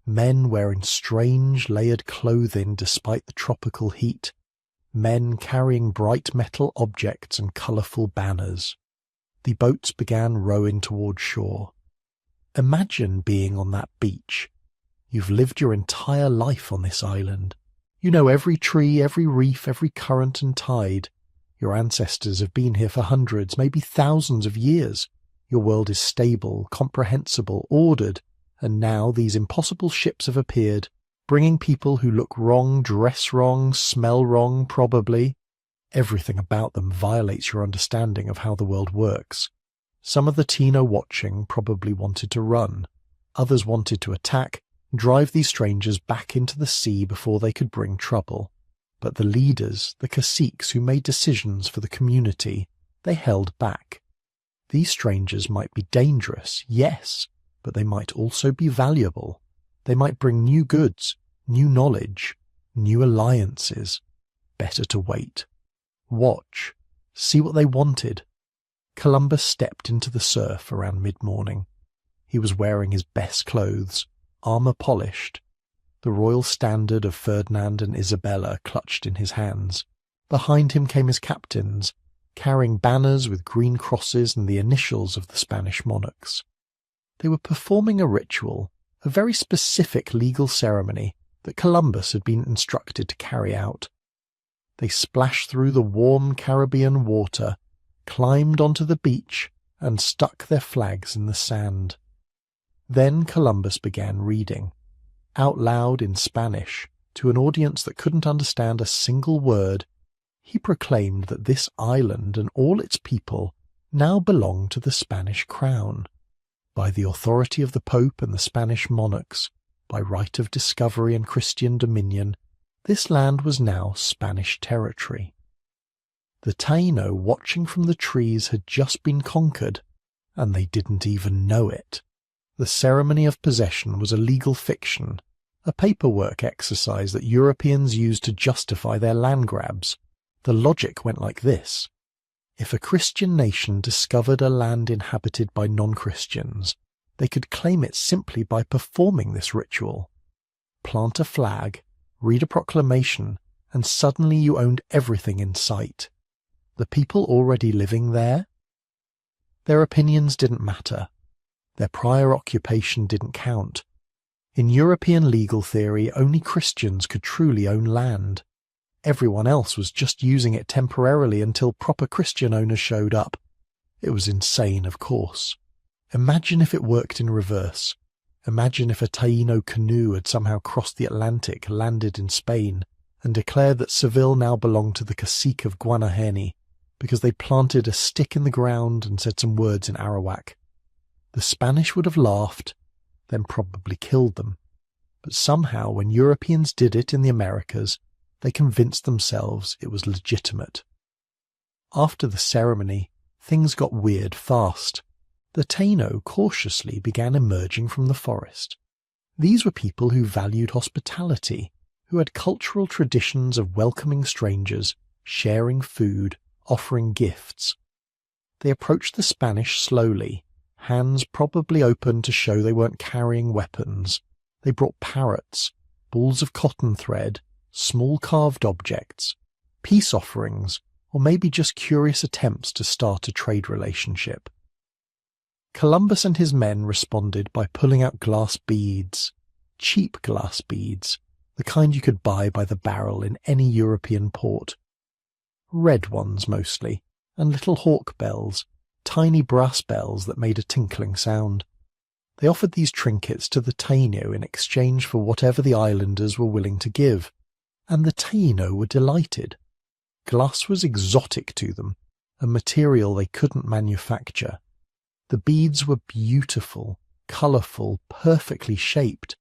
Men wearing strange, layered clothing despite the tropical heat. Men carrying bright metal objects and colourful banners. The boats began rowing toward shore. Imagine being on that beach. You've lived your entire life on this island. You know every tree, every reef, every current and tide. Your ancestors have been here for hundreds, maybe thousands of years. Your world is stable, comprehensible, ordered, and now these impossible ships have appeared, bringing people who look wrong, dress wrong, smell wrong, probably. Everything about them violates your understanding of how the world works. Some of the Taino watching probably wanted to run. Others wanted to attack, drive these strangers back into the sea before they could bring trouble. But the leaders, the caciques who made decisions for the community, they held back. These strangers might be dangerous, yes, but they might also be valuable. They might bring new goods, new knowledge, new alliances. Better to wait. Watch. See what they wanted. Columbus stepped into the surf around mid-morning. He was wearing his best clothes, armour polished, the royal standard of Ferdinand and Isabella clutched in his hands. Behind him came his captains, carrying banners with green crosses and the initials of the Spanish monarchs. They were performing a ritual, a very specific legal ceremony that Columbus had been instructed to carry out. They splashed through the warm Caribbean water, climbed onto the beach, and stuck their flags in the sand. Then Columbus began reading, out loud in Spanish, to an audience that couldn't understand a single word. He proclaimed that this island and all its people now belonged to the Spanish crown. By the authority of the Pope and the Spanish monarchs, by right of discovery and Christian dominion, this land was now Spanish territory. The Taino watching from the trees had just been conquered, and they didn't even know it. The ceremony of possession was a legal fiction, a paperwork exercise that Europeans used to justify their land grabs. The logic went like this. If a Christian nation discovered a land inhabited by non-Christians, they could claim it simply by performing this ritual. Plant a flag, read a proclamation, and suddenly you owned everything in sight. The people already living there? Their opinions didn't matter. Their prior occupation didn't count. In European legal theory, only Christians could truly own land. Everyone else was just using it temporarily until proper Christian owners showed up. It was insane, of course. Imagine if it worked in reverse. Imagine if a Taino canoe had somehow crossed the Atlantic, landed in Spain, and declared that Seville now belonged to the cacique of Guanahani, because they planted a stick in the ground and said some words in Arawak. The Spanish would have laughed, then probably killed them. But somehow, when Europeans did it in the Americas, they convinced themselves it was legitimate. After the ceremony, things got weird fast. The Taino cautiously began emerging from the forest. These were people who valued hospitality, who had cultural traditions of welcoming strangers, sharing food, offering gifts. They approached the Spanish slowly, hands probably open to show they weren't carrying weapons. They brought parrots, balls of cotton thread, small carved objects, peace offerings, or maybe just curious attempts to start a trade relationship. Columbus and his men responded by pulling out glass beads, cheap glass beads, the kind you could buy by the barrel in any European port. Red ones mostly, and little hawk bells, tiny brass bells that made a tinkling sound. They offered these trinkets to the Taino in exchange for whatever the islanders were willing to give, and the Taino were delighted. Glass was exotic to them, a material they couldn't manufacture. The beads were beautiful, colourful, perfectly shaped.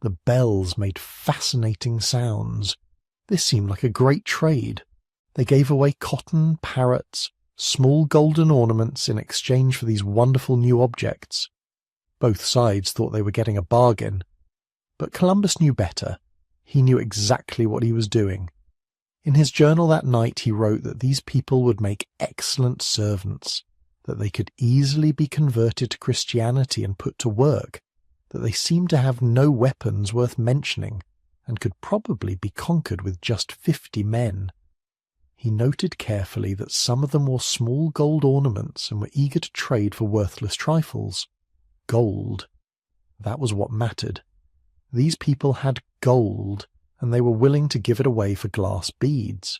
The bells made fascinating sounds. This seemed like a great trade. They gave away cotton, parrots, small golden ornaments in exchange for these wonderful new objects. Both sides thought they were getting a bargain. But Columbus knew better. He knew exactly what he was doing. In his journal that night he wrote that these people would make excellent servants, that they could easily be converted to Christianity and put to work, that they seemed to have no weapons worth mentioning, and could probably be conquered with just 50 men. He noted carefully that some of them wore small gold ornaments and were eager to trade for worthless trifles. Gold. That was what mattered. These people had gold, and they were willing to give it away for glass beads.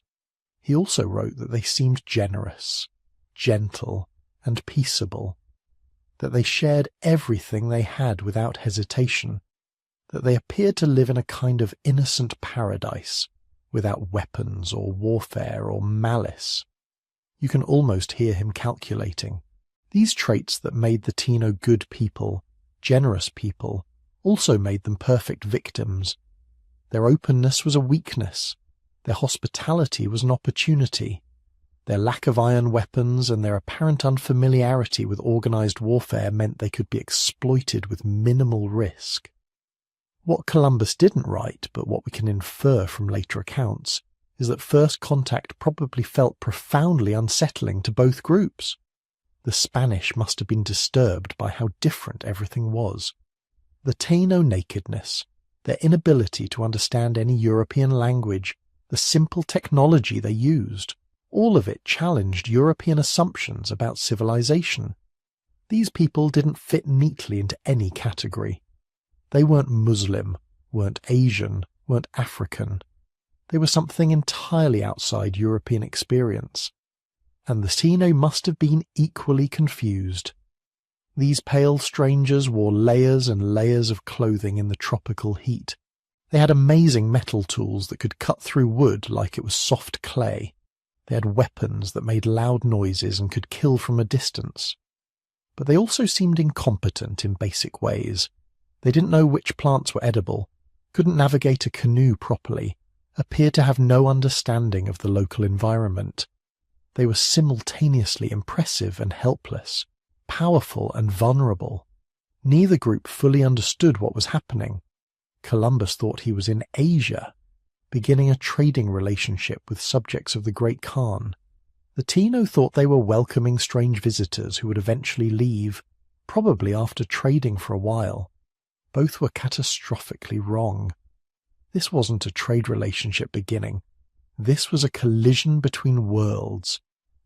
He also wrote that they seemed generous, gentle, and peaceable, that they shared everything they had without hesitation, that they appeared to live in a kind of innocent paradise, without weapons or warfare or malice. You can almost hear him calculating. These traits that made the Taino good people, generous people, also made them perfect victims. Their openness was a weakness. Their hospitality was an opportunity. Their lack of iron weapons and their apparent unfamiliarity with organized warfare meant they could be exploited with minimal risk. What Columbus didn't write, but what we can infer from later accounts, is that first contact probably felt profoundly unsettling to both groups. The Spanish must have been disturbed by how different everything was. The Taino nakedness, their inability to understand any European language, the simple technology they used, all of it challenged European assumptions about civilization. These people didn't fit neatly into any category. They weren't Muslim, weren't Asian, weren't African. They were something entirely outside European experience. And the Taino must have been equally confused. These pale strangers wore layers and layers of clothing in the tropical heat. They had amazing metal tools that could cut through wood like it was soft clay. They had weapons that made loud noises and could kill from a distance. But they also seemed incompetent in basic ways. They didn't know which plants were edible, couldn't navigate a canoe properly, appeared to have no understanding of the local environment. They were simultaneously impressive and helpless, powerful and vulnerable. Neither group fully understood what was happening. Columbus thought he was in Asia, beginning a trading relationship with subjects of the Great Khan. The Taino thought they were welcoming strange visitors who would eventually leave, probably after trading for a while. Both were catastrophically wrong. This wasn't a trade relationship beginning. This was a collision between worlds,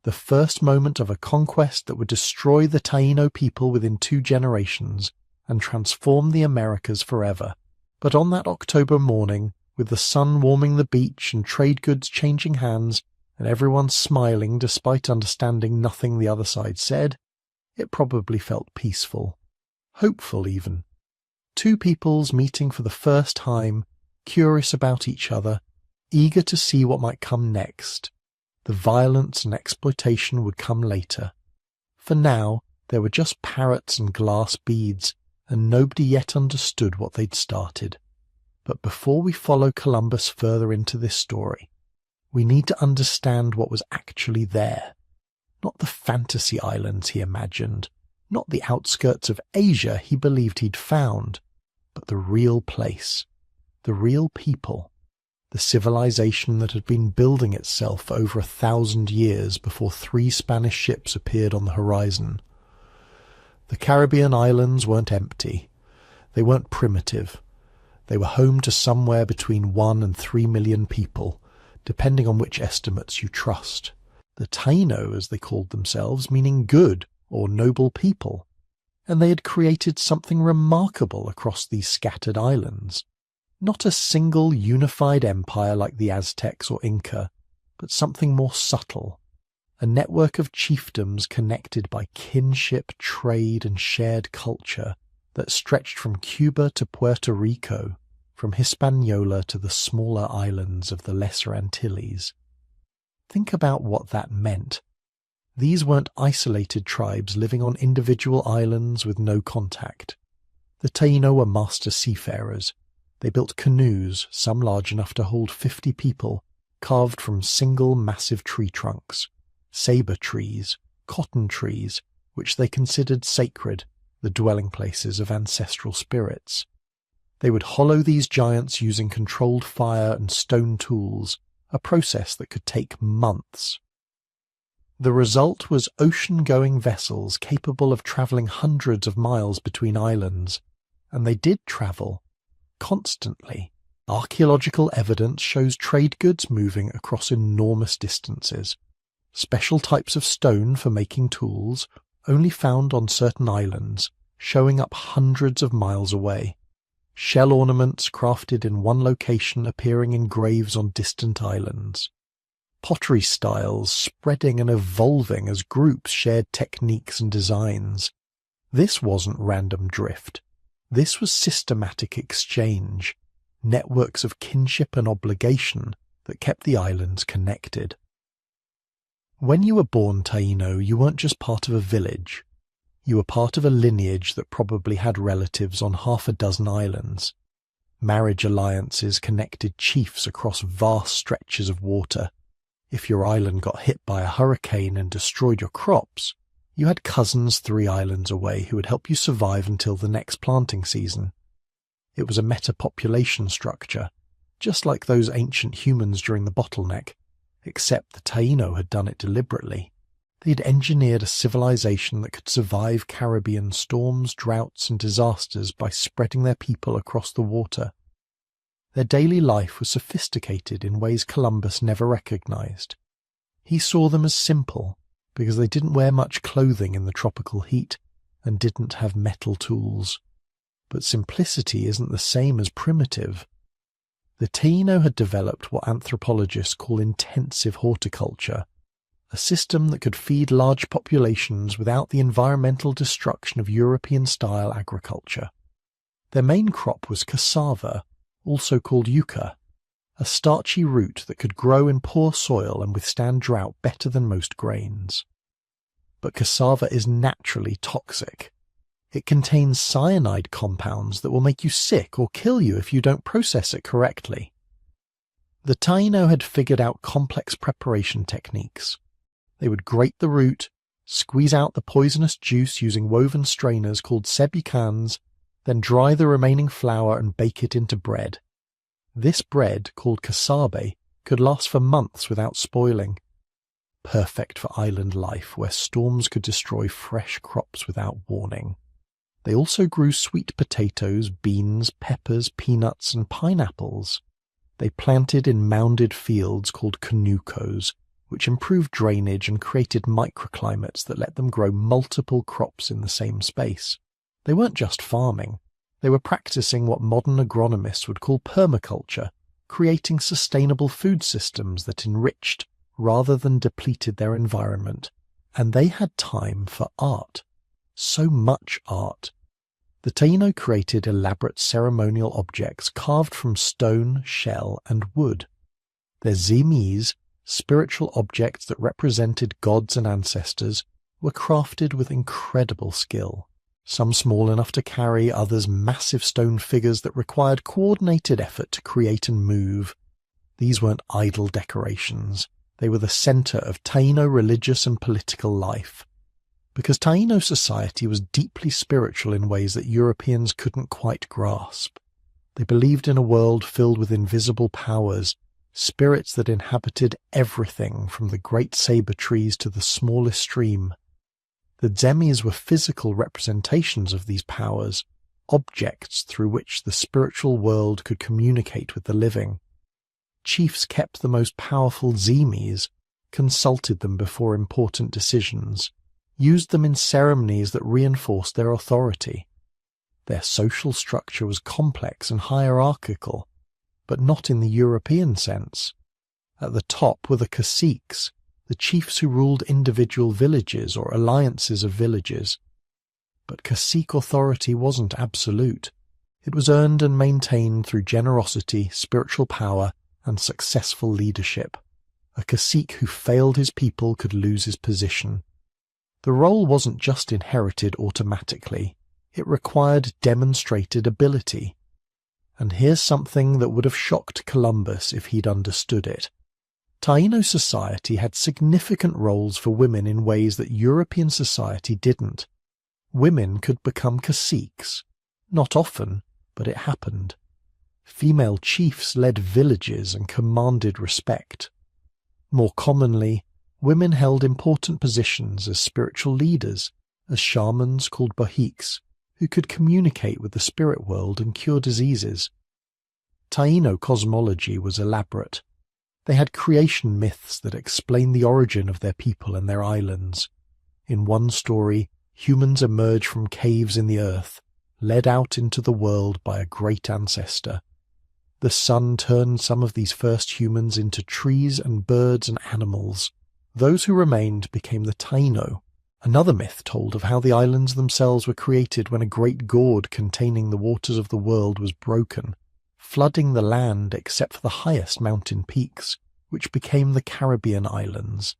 the first moment of a conquest that would destroy the Taino people within 2 generations and transform the Americas forever. But on that October morning, with the sun warming the beach and trade goods changing hands, and everyone smiling despite understanding nothing the other side said, it probably felt peaceful, hopeful even. 2 peoples meeting for the first time, curious about each other, eager to see what might come next. The violence and exploitation would come later. For now, there were just parrots and glass beads, and nobody yet understood what they'd started. But before we follow Columbus further into this story, we need to understand what was actually there. Not the fantasy islands he imagined, not the outskirts of Asia he believed he'd found, but the real place, the real people, the civilization that had been building itself over 1,000 years before 3 Spanish ships appeared on the horizon. The Caribbean islands weren't empty. They weren't primitive. They were home to somewhere between 1 and 3 million people, depending on which estimates you trust. The Taino, as they called themselves, meaning good or noble people. And they had created something remarkable across these scattered islands. Not a single unified empire like the Aztecs or Inca, but something more subtle. A network of chiefdoms connected by kinship, trade, and shared culture that stretched from Cuba to Puerto Rico, from Hispaniola to the smaller islands of the Lesser Antilles. Think about what that meant. These weren't isolated tribes living on individual islands with no contact. The Taino were master seafarers. They built canoes, some large enough to hold 50 people, carved from single massive tree trunks, saber trees, cotton trees, which they considered sacred, the dwelling places of ancestral spirits. They would hollow these giants using controlled fire and stone tools, a process that could take months. The result was ocean-going vessels capable of travelling hundreds of miles between islands, and they did travel, constantly. Archaeological evidence shows trade goods moving across enormous distances. Special types of stone for making tools, only found on certain islands, showing up hundreds of miles away. shell ornaments crafted in one location appearing in graves on distant islands, pottery styles spreading and evolving as groups shared techniques and designs. This wasn't random drift. This was systematic exchange, networks of kinship and obligation that kept the islands connected. When you were born Taino, you weren't just part of a village. You were part of a lineage that probably had relatives on half a dozen islands. Marriage alliances connected chiefs across vast stretches of water. If your island got hit by a hurricane and destroyed your crops, you had cousins 3 islands away who would help you survive until the next planting season. It was a meta-population structure, just like those ancient humans during the bottleneck, except the Taino had done it deliberately. They'd engineered a civilization that could survive Caribbean storms, droughts, and disasters by spreading their people across the water. Their daily life was sophisticated in ways Columbus never recognized. He saw them as simple because they didn't wear much clothing in the tropical heat and didn't have metal tools. But simplicity isn't the same as primitive. The Taino had developed what anthropologists call intensive horticulture, a system that could feed large populations without the environmental destruction of European-style agriculture. Their main crop was cassava, also called yucca, a starchy root that could grow in poor soil and withstand drought better than most grains. But cassava is naturally toxic. It contains cyanide compounds that will make you sick or kill you if you don't process it correctly. The Taino had figured out complex preparation techniques. They would grate the root, squeeze out the poisonous juice using woven strainers called sebukans, then dry the remaining flour and bake it into bread. This bread, called casabe, could last for months without spoiling. Perfect for island life where storms could destroy fresh crops without warning. They also grew sweet potatoes, beans, peppers, peanuts, and pineapples. They planted in mounded fields called canucos, which improved drainage and created microclimates that let them grow multiple crops in the same space. They weren't just farming. They were practicing what modern agronomists would call permaculture, creating sustainable food systems that enriched rather than depleted their environment. And they had time for art. So much art. The Taino created elaborate ceremonial objects carved from stone, shell, and wood. Their zemis, spiritual objects that represented gods and ancestors, were crafted with incredible skill. Some small enough to carry, others massive stone figures that required coordinated effort to create and move. These weren't idle decorations. They were the center of Taino religious and political life. Because Taino society was deeply spiritual in ways that Europeans couldn't quite grasp. They believed in a world filled with invisible powers, spirits that inhabited everything from the great saber trees to the smallest stream. The zemis were physical representations of these powers, objects through which the spiritual world could communicate with the living. Chiefs kept the most powerful zemis, consulted them before important decisions, used them in ceremonies that reinforced their authority. Their social structure was complex and hierarchical, but not in the European sense. At the top were the caciques, the chiefs who ruled individual villages or alliances of villages. But cacique authority wasn't absolute. It was earned and maintained through generosity, spiritual power, and successful leadership. A cacique who failed his people could lose his position. The role wasn't just inherited automatically. It required demonstrated ability. And here's something that would have shocked Columbus if he'd understood it. Taino society had significant roles for women in ways that European society didn't. Women could become caciques. Not often, but it happened. Female chiefs led villages and commanded respect. More commonly, women held important positions as spiritual leaders, as shamans called bohiques, who could communicate with the spirit world and cure diseases. Taino cosmology was elaborate. They had creation myths that explained the origin of their people and their islands. In one story, humans emerge from caves in the earth, led out into the world by a great ancestor. The sun turned some of these first humans into trees and birds and animals. Those who remained became the Taino. Another myth told of how the islands themselves were created when a great gourd containing the waters of the world was broken, flooding the land except for the highest mountain peaks, which became the Caribbean islands.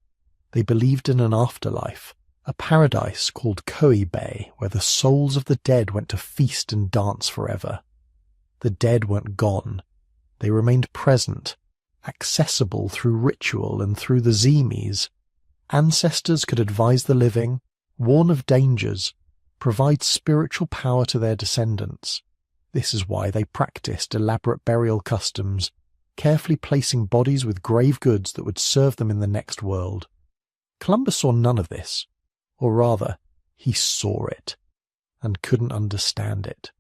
They believed in an afterlife, a paradise called Coibe, where the souls of the dead went to feast and dance forever. The dead weren't gone. They remained present, accessible through ritual and through the Zemies. Ancestors could advise the living, warn of dangers, provide spiritual power to their descendants. This is why they practiced elaborate burial customs, carefully placing bodies with grave goods that would serve them in the next world. Columbus saw none of this, or rather, he saw it, and couldn't understand it.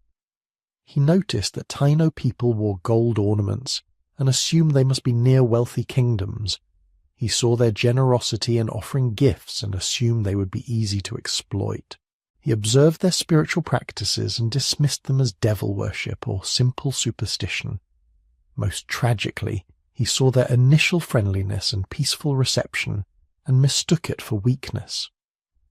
He noticed that Taino people wore gold ornaments and assumed they must be near wealthy kingdoms. He saw their generosity in offering gifts and assumed they would be easy to exploit. He observed their spiritual practices and dismissed them as devil worship or simple superstition. Most tragically, he saw their initial friendliness and peaceful reception and mistook it for weakness.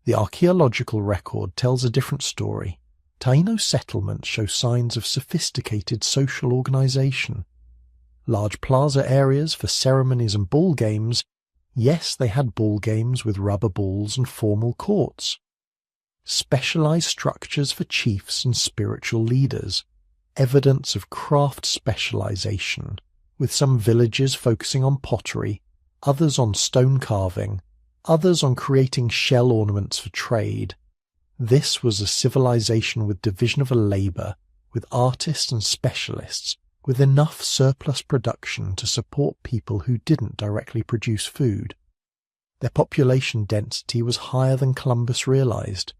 The archaeological record tells a different story. Taino settlements show signs of sophisticated social organization. Large plaza areas for ceremonies and ball games. Yes, they had ball games with rubber balls and formal courts. Specialized structures for chiefs and spiritual leaders. Evidence of craft specialization, with some villages focusing on pottery, others on stone carving, others on creating shell ornaments for trade. This was a civilization with division of labor, with artists and specialists, with enough surplus production to support people who didn't directly produce food. Their population density was higher than Columbus realized.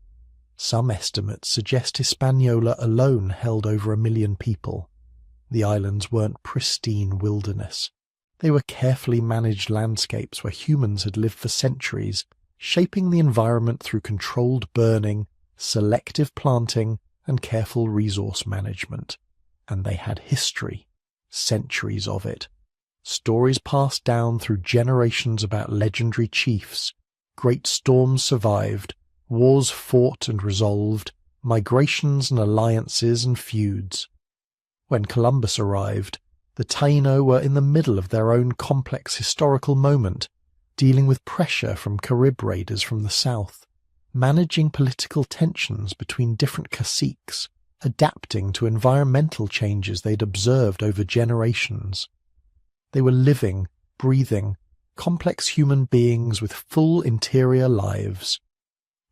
Some estimates suggest Hispaniola alone held over 1 million people. The islands weren't pristine wilderness. They were carefully managed landscapes where humans had lived for centuries, shaping the environment through controlled burning, selective planting, and careful resource management. And they had history, centuries of it. Stories passed down through generations about legendary chiefs. Great storms survived, wars fought and resolved, migrations and alliances and feuds. When Columbus arrived, the Taino were in the middle of their own complex historical moment, dealing with pressure from Carib raiders from the south, managing political tensions between different caciques, adapting to environmental changes they'd observed over generations. They were living, breathing, complex human beings with full interior lives.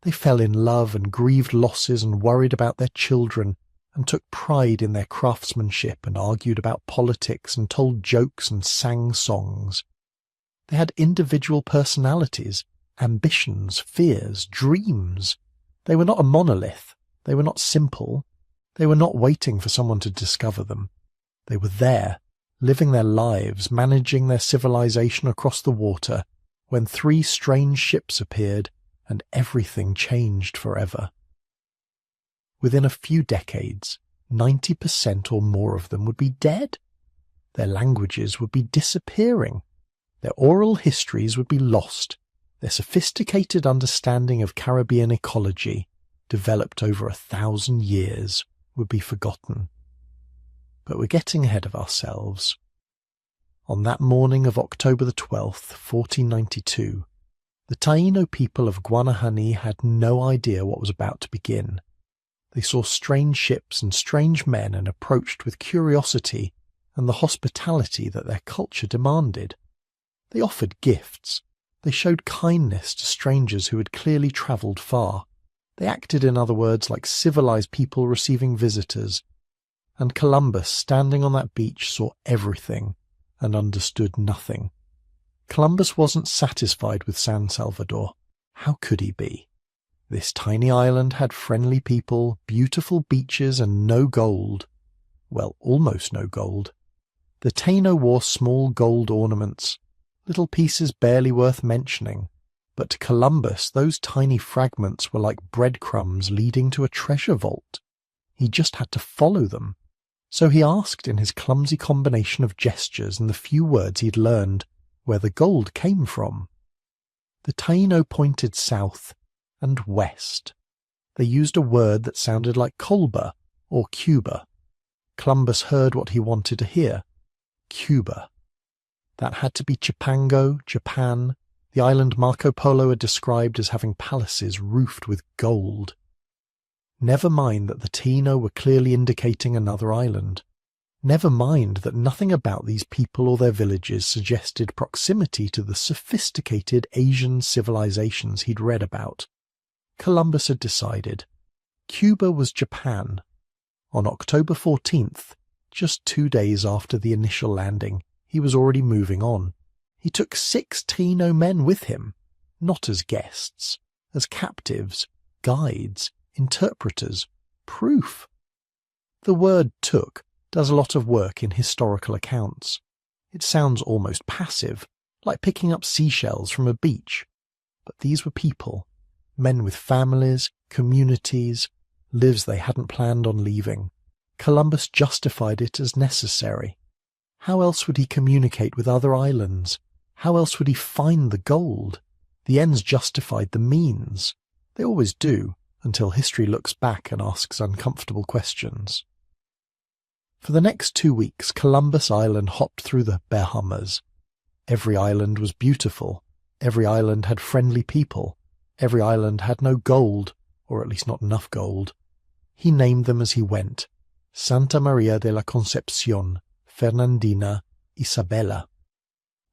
They fell in love and grieved losses and worried about their children, and took pride in their craftsmanship and argued about politics and told jokes and sang songs. They had individual personalities, ambitions, fears, dreams. They were not a monolith. They were not simple. They were not waiting for someone to discover them. They were there, living their lives, managing their civilization across the water, when 3 strange ships appeared and everything changed forever. Within a few decades, 90% or more of them would be dead. Their languages would be disappearing. Their oral histories would be lost. Their sophisticated understanding of Caribbean ecology, developed over 1,000 years, would be forgotten. But we're getting ahead of ourselves. On that morning of October the 12th, 1492, the Taino people of Guanahani had no idea what was about to begin. They saw strange ships and strange men and approached with curiosity and the hospitality that their culture demanded. They offered gifts. They showed kindness to strangers who had clearly travelled far. They acted, in other words, like civilized people receiving visitors. And Columbus, standing on that beach, saw everything and understood nothing. Columbus wasn't satisfied with San Salvador. How could he be? This tiny island had friendly people, beautiful beaches, and no gold. Well, almost no gold. The Taino wore small gold ornaments, little pieces barely worth mentioning, but to Columbus those tiny fragments were like breadcrumbs leading to a treasure vault. He just had to follow them. So he asked in his clumsy combination of gestures and the few words he'd learned where the gold came from. The Taino pointed south and west. They used a word that sounded like Kolba or Cuba. Columbus heard what he wanted to hear. Cuba. That had to be Chipango, Japan, the island Marco Polo had described as having palaces roofed with gold. Never mind that the Taino were clearly indicating another island. Never mind that nothing about these people or their villages suggested proximity to the sophisticated Asian civilizations he'd read about. Columbus had decided. Cuba was Japan. On October 14th, just 2 days after the initial landing, he was already moving on. He took 6 Taino men with him, not as guests, as captives, guides, interpreters, proof. The word took does a lot of work in historical accounts. It sounds almost passive, like picking up seashells from a beach. But these were people, men with families, communities, lives they hadn't planned on leaving. Columbus justified it as necessary. How else would he communicate with other islands? How else would he find the gold? The ends justified the means. They always do, until history looks back and asks uncomfortable questions. For the next 2 weeks, Columbus Island hopped through the Bahamas. Every island was beautiful. Every island had friendly people. Every island had no gold, or at least not enough gold. He named them as he went. Santa Maria de la Concepcion, Fernandina, Isabella.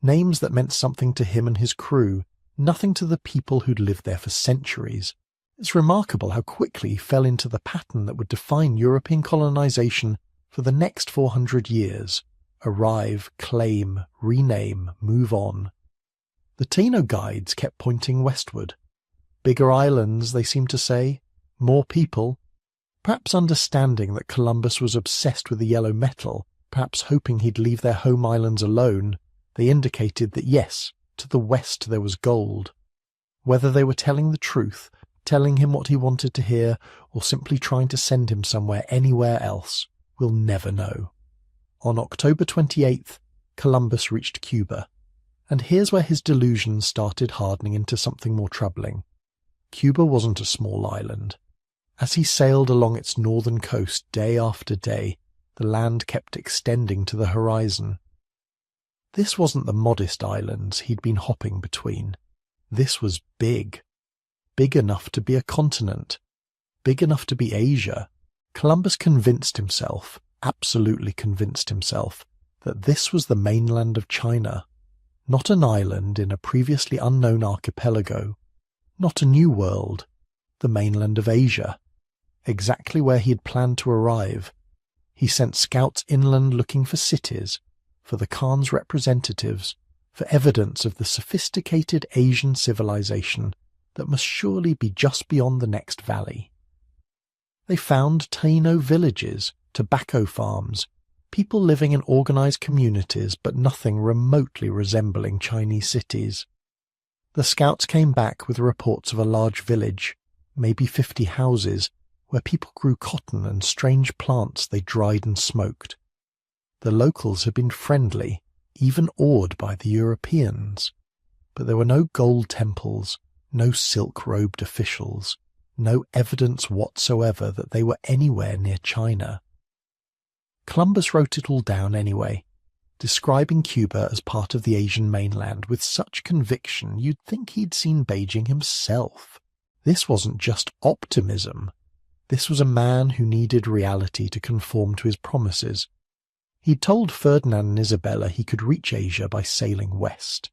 Names that meant something to him and his crew, nothing to the people who'd lived there for centuries. It's remarkable how quickly he fell into the pattern that would define European colonization for the next 400 years. Arrive, claim, rename, move on. The Taino guides kept pointing westward. Bigger islands, they seemed to say. More people. Perhaps understanding that Columbus was obsessed with the yellow metal, perhaps hoping he'd leave their home islands alone, they indicated that yes, to the west there was gold. Whether they were telling the truth, telling him what he wanted to hear, or simply trying to send him somewhere anywhere else, we'll never know. On October 28th, Columbus reached Cuba. And here's where his delusions started hardening into something more troubling. Cuba wasn't a small island. As he sailed along its northern coast day after day, the land kept extending to the horizon. This wasn't the modest islands he'd been hopping between. This was big. Big enough to be a continent. Big enough to be Asia. Columbus convinced himself, absolutely convinced himself, that this was the mainland of China. Not an island in a previously unknown archipelago. Not a new world. The mainland of Asia. Exactly where he had planned to arrive. He sent scouts inland looking for cities, for the Khan's representatives, for evidence of the sophisticated Asian civilization that must surely be just beyond the next valley. They found Taino villages, tobacco farms, people living in organized communities but nothing remotely resembling Chinese cities. The scouts came back with reports of a large village, maybe 50 houses, where people grew cotton and strange plants they dried and smoked. The locals had been friendly, even awed by the Europeans. But there were no gold temples, no silk-robed officials, no evidence whatsoever that they were anywhere near China. Columbus wrote it all down anyway, describing Cuba as part of the Asian mainland with such conviction you'd think he'd seen Beijing himself. This wasn't just optimism. This was a man who needed reality to conform to his promises. He'd told Ferdinand and Isabella he could reach Asia by sailing west.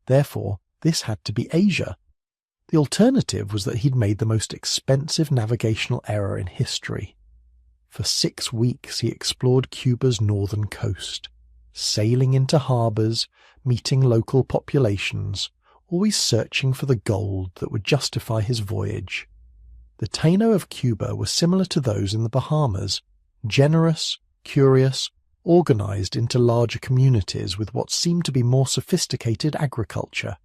Therefore, this had to be Asia. The alternative was that he'd made the most expensive navigational error in history. For 6 weeks he explored Cuba's northern coast, sailing into harbours, meeting local populations, always searching for the gold that would justify his voyage. The Taino of Cuba were similar to those in the Bahamas, generous, curious, organized into larger communities with what seemed to be more sophisticated agriculture.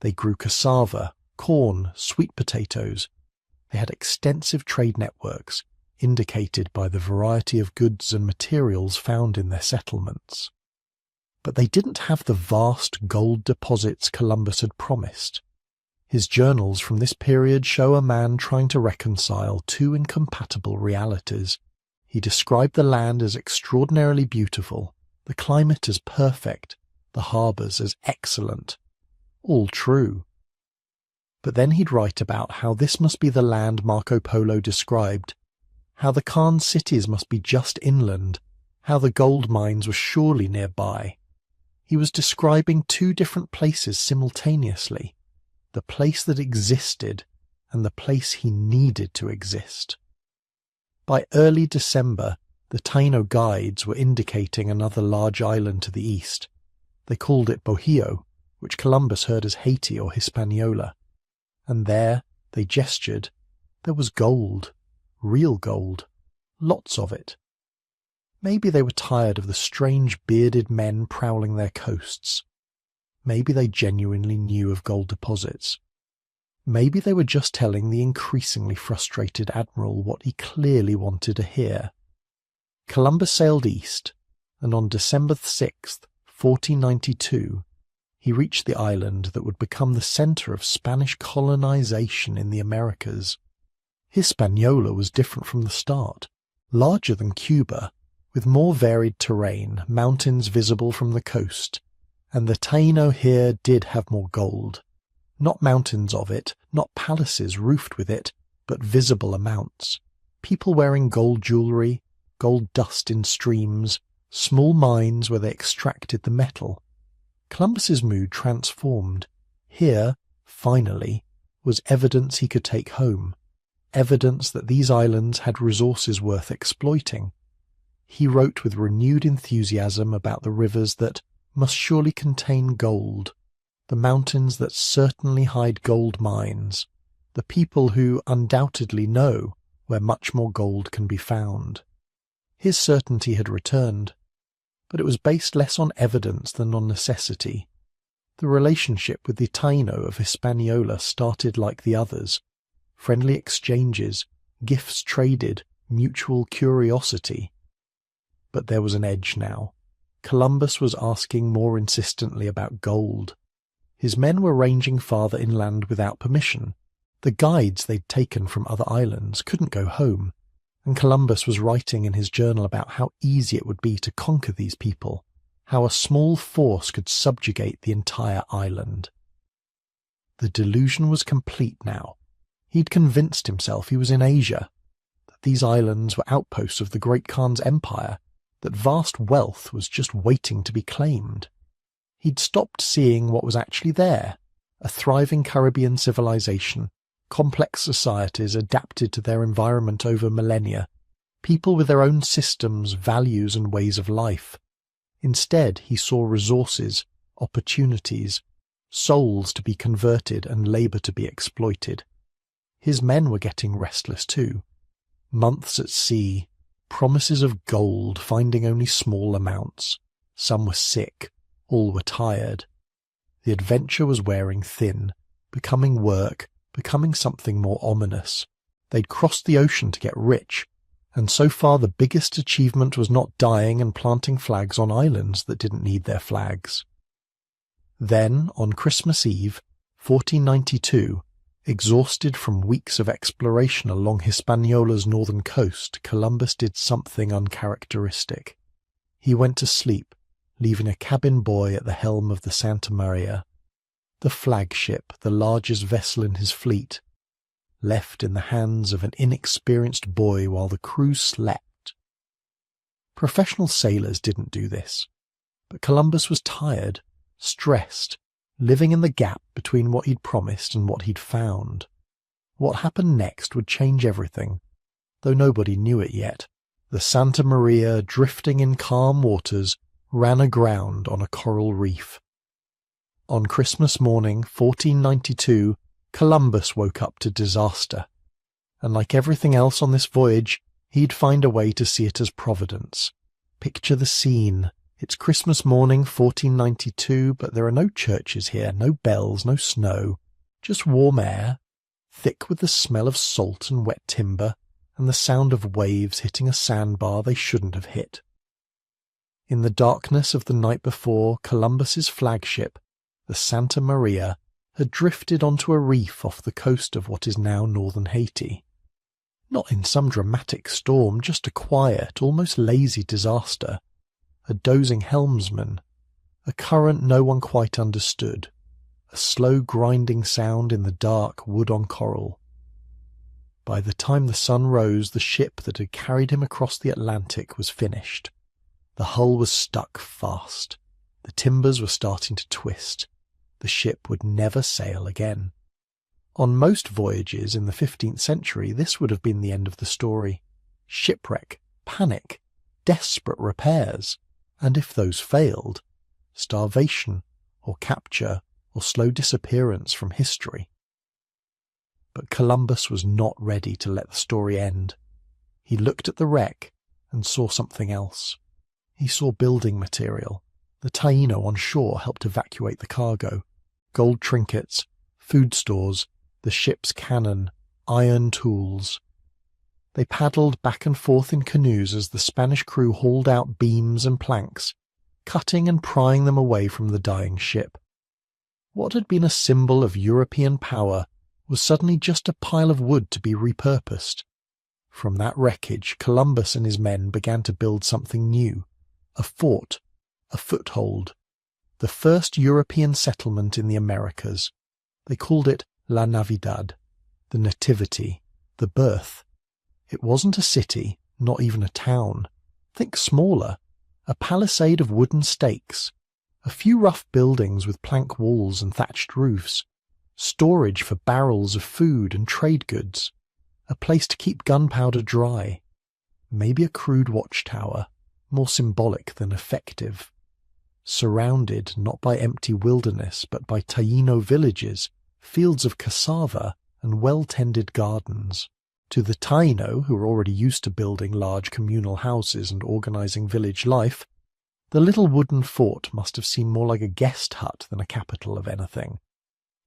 They grew cassava, corn, sweet potatoes. They had extensive trade networks, indicated by the variety of goods and materials found in their settlements. But they didn't have the vast gold deposits Columbus had promised. His journals from this period show a man trying to reconcile two incompatible realities. He described the land as extraordinarily beautiful, the climate as perfect, the harbours as excellent. All true. But then he'd write about how this must be the land Marco Polo described, how the Khan's cities must be just inland, how the gold mines were surely nearby. He was describing two different places simultaneously, the place that existed and the place he needed to exist. By early December, the Taino guides were indicating another large island to the east. They called it Bohio, which Columbus heard as Haiti or Hispaniola. And there, they gestured, there was gold, real gold, lots of it. Maybe they were tired of the strange bearded men prowling their coasts. Maybe they genuinely knew of gold deposits. Maybe they were just telling the increasingly frustrated admiral what he clearly wanted to hear. Columbus sailed east, and on December 6th, 1492, he reached the island that would become the centre of Spanish colonization in the Americas. Hispaniola was different from the start, larger than Cuba, with more varied terrain, mountains visible from the coast, and the Taino here did have more gold. Not mountains of it, not palaces roofed with it, but visible amounts. People wearing gold jewellery, gold dust in streams, small mines where they extracted the metal. Columbus's mood transformed. Here, finally, was evidence he could take home, evidence that these islands had resources worth exploiting. He wrote with renewed enthusiasm about the rivers that must surely contain gold, the mountains that certainly hide gold mines, the people who undoubtedly know where much more gold can be found. His certainty had returned, but it was based less on evidence than on necessity. The relationship with the Taino of Hispaniola started like the others: friendly exchanges, gifts traded, mutual curiosity. But there was an edge now. Columbus was asking more insistently about gold. His men were ranging farther inland without permission. The guides they'd taken from other islands couldn't go home, and Columbus was writing in his journal about how easy it would be to conquer these people, how a small force could subjugate the entire island. The delusion was complete now. He'd convinced himself he was in Asia, that these islands were outposts of the Great Khan's empire, that vast wealth was just waiting to be claimed. He'd stopped seeing what was actually there: a thriving Caribbean civilization, complex societies adapted to their environment over millennia, people with their own systems, values, and ways of life. Instead, he saw resources, opportunities, souls to be converted and labour to be exploited. His men were getting restless too. Months at sea, promises of gold finding only small amounts. Some were sick, all were tired. The adventure was wearing thin, becoming work, becoming something more ominous. They'd crossed the ocean to get rich, and so far the biggest achievement was not dying and planting flags on islands that didn't need their flags. Then, on Christmas Eve, 1492, exhausted from weeks of exploration along Hispaniola's northern coast, Columbus did something uncharacteristic. He went to sleep, leaving a cabin boy at the helm of the Santa Maria, the flagship, the largest vessel in his fleet, left in the hands of an inexperienced boy while the crew slept. Professional sailors didn't do this, but Columbus was tired, stressed, living in the gap between what he'd promised and what he'd found. What happened next would change everything, though nobody knew it yet. The Santa Maria, drifting in calm waters, ran aground on a coral reef. On Christmas morning, 1492, Columbus woke up to disaster, and like everything else on this voyage, he'd find a way to see it as providence. Picture the scene. It's Christmas morning, 1492, but there are no churches here, no bells, no snow, just warm air, thick with the smell of salt and wet timber, and the sound of waves hitting a sandbar they shouldn't have hit. In the darkness of the night before, Columbus's flagship, the Santa Maria, had drifted onto a reef off the coast of what is now northern Haiti. Not in some dramatic storm, just a quiet, almost lazy disaster. A dozing helmsman, a current no one quite understood, a slow grinding sound in the dark wood on coral. By the time the sun rose, the ship that had carried him across the Atlantic was finished. The hull was stuck fast. The timbers were starting to twist. The ship would never sail again. On most voyages in the 15th century, this would have been the end of the story. Shipwreck, panic, desperate repairs, and if those failed, starvation or capture or slow disappearance from history. But Columbus was not ready to let the story end. He looked at the wreck and saw something else. He saw building material. The Taino on shore helped evacuate the cargo. Gold trinkets, food stores, the ship's cannon, iron tools. They paddled back and forth in canoes as the Spanish crew hauled out beams and planks, cutting and prying them away from the dying ship. What had been a symbol of European power was suddenly just a pile of wood to be repurposed. From that wreckage, Columbus and his men began to build something new. A fort, a foothold, the first European settlement in the Americas. They called it La Navidad, the Nativity, the birth. It wasn't a city, not even a town. Think smaller, a palisade of wooden stakes, a few rough buildings with plank walls and thatched roofs, storage for barrels of food and trade goods, a place to keep gunpowder dry, maybe a crude watchtower, more symbolic than effective, surrounded not by empty wilderness but by Taino villages, fields of cassava and well-tended gardens. To the Taino, who were already used to building large communal houses and organizing village life, the little wooden fort must have seemed more like a guest hut than a capital of anything.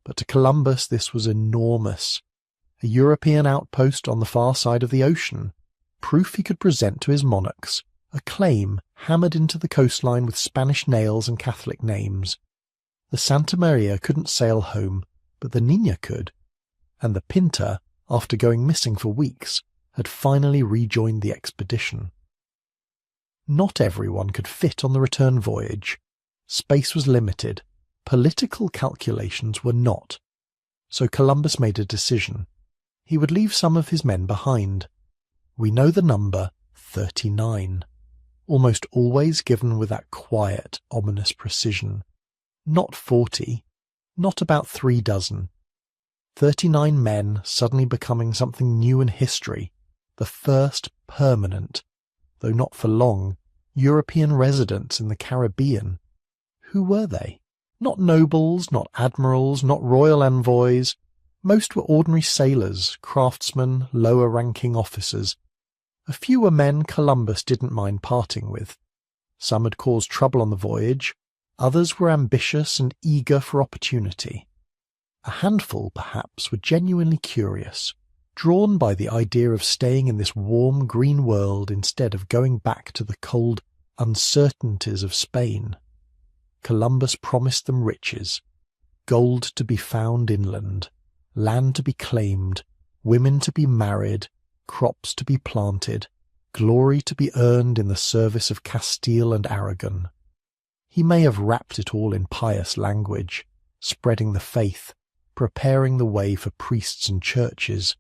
But to Columbus this was enormous, a European outpost on the far side of the ocean, proof he could present to his monarchs, a claim hammered into the coastline with Spanish nails and Catholic names. The Santa Maria couldn't sail home, but the Niña could, and the Pinta, after going missing for weeks, had finally rejoined the expedition. Not everyone could fit on the return voyage. Space was limited. Political calculations were not. So Columbus made a decision. He would leave some of his men behind. We know the number 39. Almost always given with that quiet, ominous precision. Not 40, not about 36. 39 men suddenly becoming something new in history, the first permanent, though not for long, European residents in the Caribbean. Who were they? Not nobles, not admirals, not royal envoys. Most were ordinary sailors, craftsmen, lower-ranking officers. A few were men Columbus didn't mind parting with. Some had caused trouble on the voyage, others were ambitious and eager for opportunity. A handful, perhaps, were genuinely curious, drawn by the idea of staying in this warm green world instead of going back to the cold uncertainties of Spain. Columbus promised them riches, gold to be found inland, land to be claimed, women to be married, crops to be planted, glory to be earned in the service of Castile and Aragon. He may have wrapped it all in pious language, spreading the faith, preparing the way for priests and churches,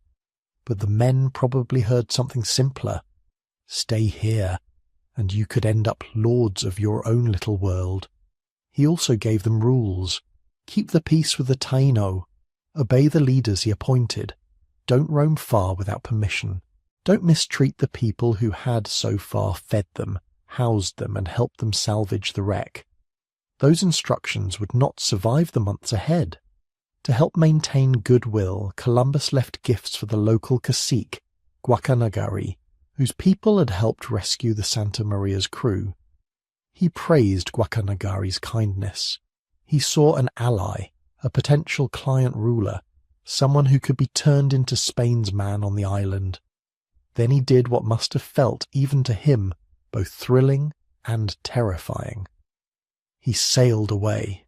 but the men probably heard something simpler. Stay here, and you could end up lords of your own little world. He also gave them rules. Keep the peace with the Taino. Obey the leaders he appointed. Don't roam far without permission. Don't mistreat the people who had so far fed them, housed them, and helped them salvage the wreck. Those instructions would not survive the months ahead. To help maintain goodwill, Columbus left gifts for the local cacique, Guacanagari, whose people had helped rescue the Santa Maria's crew. He praised Guacanagari's kindness. He saw an ally, a potential client ruler, someone who could be turned into Spain's man on the island. Then he did what must have felt, even to him, both thrilling and terrifying. He sailed away.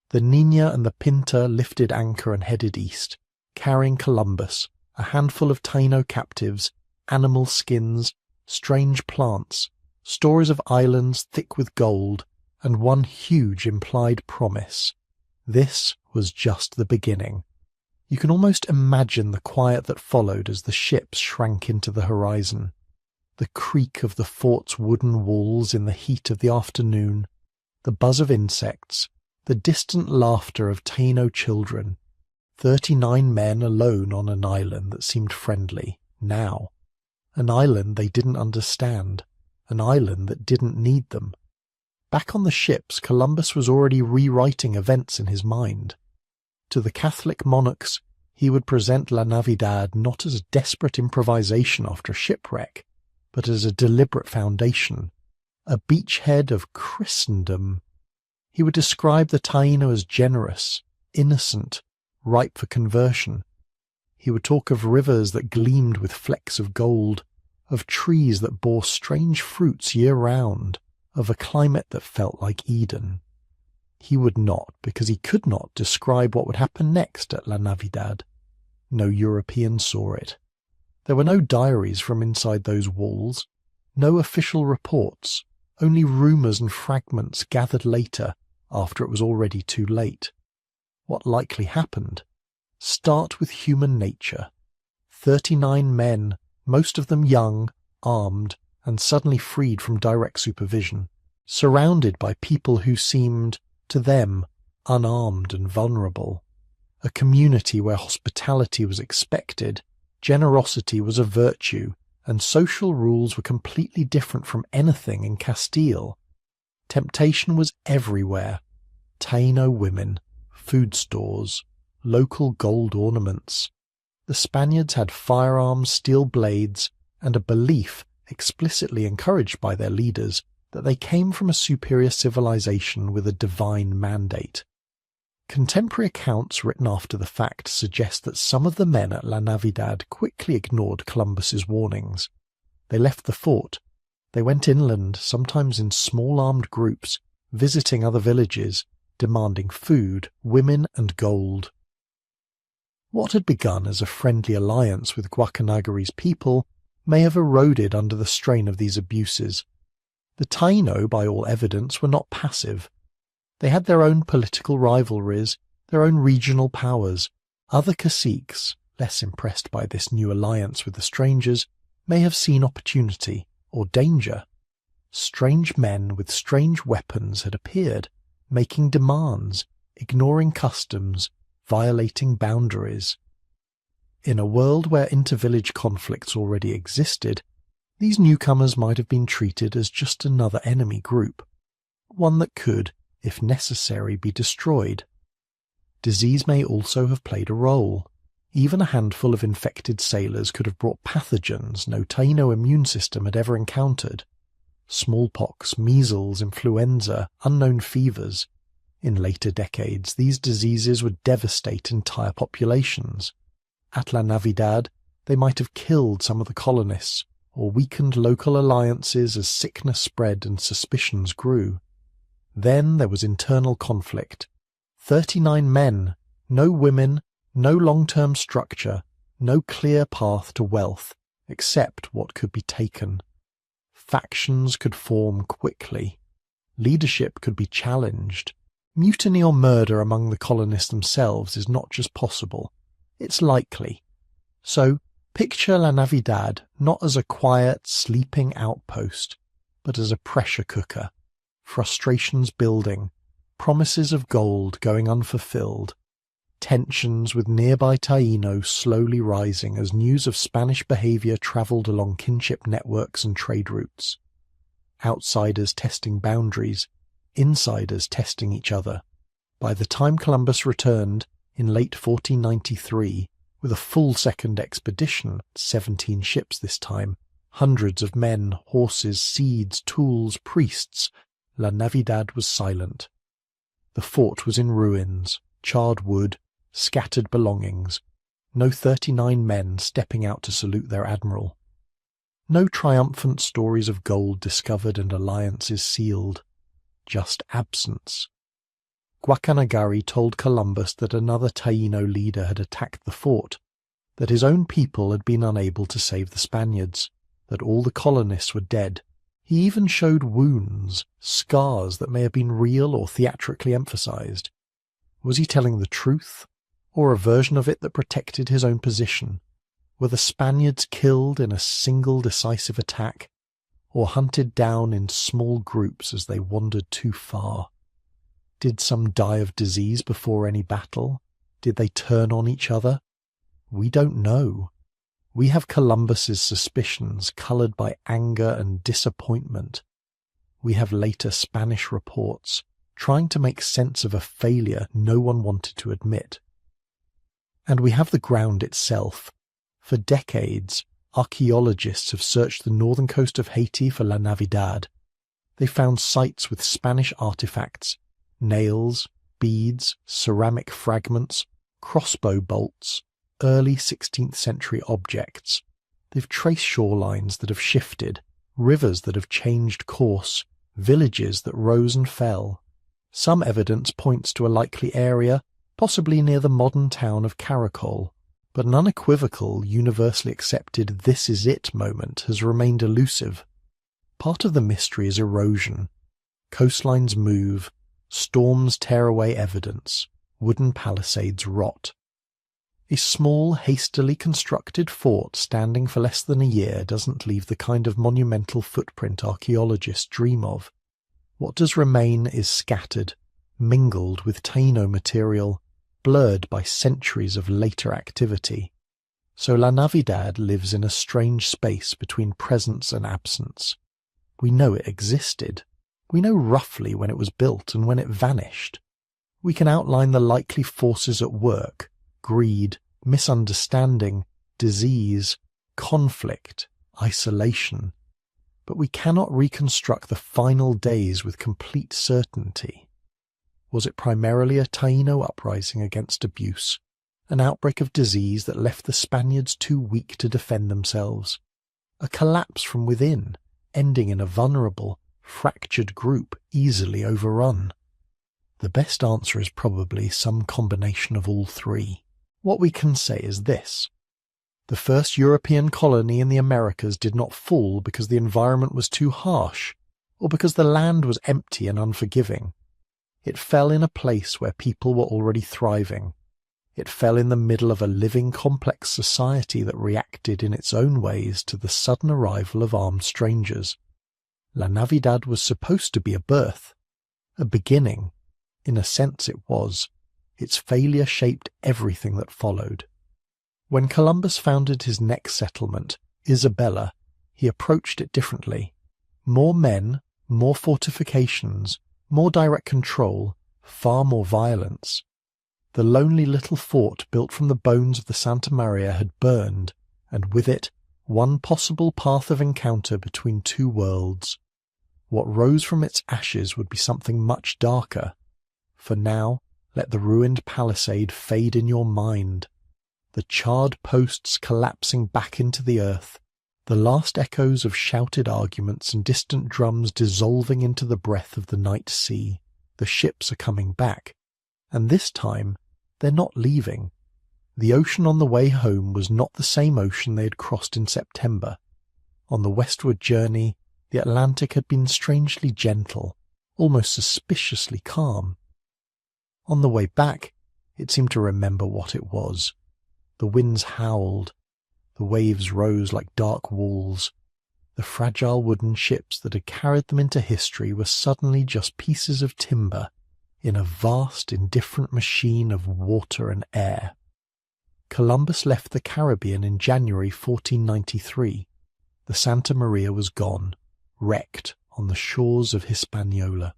The Nina and the Pinta lifted anchor and headed east, carrying Columbus, a handful of Taino captives, animal skins, strange plants, stories of islands thick with gold, and one huge implied promise. This was just the beginning. You can almost imagine the quiet that followed as the ships shrank into the horizon. The creak of the fort's wooden walls in the heat of the afternoon, the buzz of insects, the distant laughter of Taino children. 39 men alone on an island that seemed friendly, now. An island they didn't understand, an island that didn't need them. Back on the ships, Columbus was already rewriting events in his mind. To the Catholic monarchs, he would present La Navidad not as a desperate improvisation after a shipwreck, but as a deliberate foundation, a beachhead of Christendom. He would describe the Taino as generous, innocent, ripe for conversion. He would talk of rivers that gleamed with flecks of gold, of trees that bore strange fruits year-round, of a climate that felt like Eden. He would not, because he could not, describe what would happen next at La Navidad. No European saw it. There were no diaries from inside those walls, no official reports, only rumours and fragments gathered later, after it was already too late. What likely happened? Start with human nature. 39 men, most of them young, armed, and suddenly freed from direct supervision, surrounded by people who seemed, to them, unarmed and vulnerable. A community where hospitality was expected, generosity was a virtue, and social rules were completely different from anything in Castile. Temptation was everywhere. Taino women, food stores, local gold ornaments. The Spaniards had firearms, steel blades, and a belief, explicitly encouraged by their leaders, that they came from a superior civilization with a divine mandate. Contemporary accounts written after the fact suggest that some of the men at La Navidad quickly ignored Columbus's warnings. They left the fort. They went inland, sometimes in small armed groups, visiting other villages, demanding food, women, and gold. What had begun as a friendly alliance with Guacanagari's people may have eroded under the strain of these abuses. The Taino, by all evidence, were not passive. They had their own political rivalries, their own regional powers. Other caciques, less impressed by this new alliance with the strangers, may have seen opportunity or danger. Strange men with strange weapons had appeared, making demands, ignoring customs, violating boundaries. In a world where inter-village conflicts already existed, these newcomers might have been treated as just another enemy group, one that could, if necessary, be destroyed. Disease may also have played a role. Even a handful of infected sailors could have brought pathogens no Taino immune system had ever encountered. Smallpox, measles, influenza, unknown fevers. In later decades, these diseases would devastate entire populations. At La Navidad, they might have killed some of the colonists, or weakened local alliances as sickness spread and suspicions grew. Then there was internal conflict. 39 men, no women, no long-term structure, no clear path to wealth, except what could be taken. Factions could form quickly. Leadership could be challenged. Mutiny or murder among the colonists themselves is not just possible, it's likely. So, picture La Navidad not as a quiet, sleeping outpost, but as a pressure cooker. Frustrations building, promises of gold going unfulfilled, tensions with nearby Taino slowly rising as news of Spanish behaviour travelled along kinship networks and trade routes. Outsiders testing boundaries, insiders testing each other. By the time Columbus returned, in late 1493, with a full second expedition, 17 ships this time, hundreds of men, horses, seeds, tools, priests, La Navidad was silent. The fort was in ruins, charred wood, scattered belongings, no 39 men stepping out to salute their admiral. No triumphant stories of gold discovered and alliances sealed. Just absence. Guacanagari told Columbus that another Taino leader had attacked the fort, that his own people had been unable to save the Spaniards, that all the colonists were dead. He even showed wounds, scars that may have been real or theatrically emphasized. Was he telling the truth, or a version of it that protected his own position? Were the Spaniards killed in a single decisive attack, or hunted down in small groups as they wandered too far? Did some die of disease before any battle? Did they turn on each other? We don't know. We have Columbus's suspicions coloured by anger and disappointment. We have later Spanish reports trying to make sense of a failure no one wanted to admit. And we have the ground itself. For decades, archaeologists have searched the northern coast of Haiti for La Navidad. They found sites with Spanish artifacts, nails, beads, ceramic fragments, crossbow bolts, early 16th century objects. They've traced shorelines that have shifted, rivers that have changed course, villages that rose and fell. Some evidence points to a likely area, possibly near the modern town of Caracol, but an unequivocal, universally accepted "this is it" moment has remained elusive. Part of the mystery is erosion. Coastlines move, storms tear away evidence, wooden palisades rot. A small, hastily constructed fort standing for less than a year doesn't leave the kind of monumental footprint archaeologists dream of. What does remain is scattered, mingled with Taino material, blurred by centuries of later activity. So La Navidad lives in a strange space between presence and absence. We know it existed. We know roughly when it was built and when it vanished. We can outline the likely forces at work: greed, misunderstanding, disease, conflict, isolation. But we cannot reconstruct the final days with complete certainty. Was it primarily a Taino uprising against abuse, an outbreak of disease that left the Spaniards too weak to defend themselves, a collapse from within, ending in a vulnerable, fractured group easily overrun? The best answer is probably some combination of all three. What we can say is this: the first European colony in the Americas did not fall because the environment was too harsh, or because the land was empty and unforgiving. It fell in a place where people were already thriving. It fell in the middle of a living, complex society that reacted in its own ways to the sudden arrival of armed strangers. La Navidad was supposed to be a birth, a beginning. In a sense it was. Its failure shaped everything that followed. When Columbus founded his next settlement, Isabella, he approached it differently. More men, more fortifications, more direct control, far more violence. The lonely little fort built from the bones of the Santa Maria had burned, and with it, one possible path of encounter between two worlds. What rose from its ashes would be something much darker. For now, let the ruined palisade fade in your mind, the charred posts collapsing back into the earth, the last echoes of shouted arguments and distant drums dissolving into the breath of the night sea. The ships are coming back, and this time they're not leaving. The ocean on the way home was not the same ocean they had crossed in September. On the westward journey, the Atlantic had been strangely gentle, almost suspiciously calm. On the way back, it seemed to remember what it was. The winds howled. The waves rose like dark walls. The fragile wooden ships that had carried them into history were suddenly just pieces of timber in a vast, indifferent machine of water and air. Columbus left the Caribbean in January 1493. The Santa Maria was gone, wrecked on the shores of Hispaniola.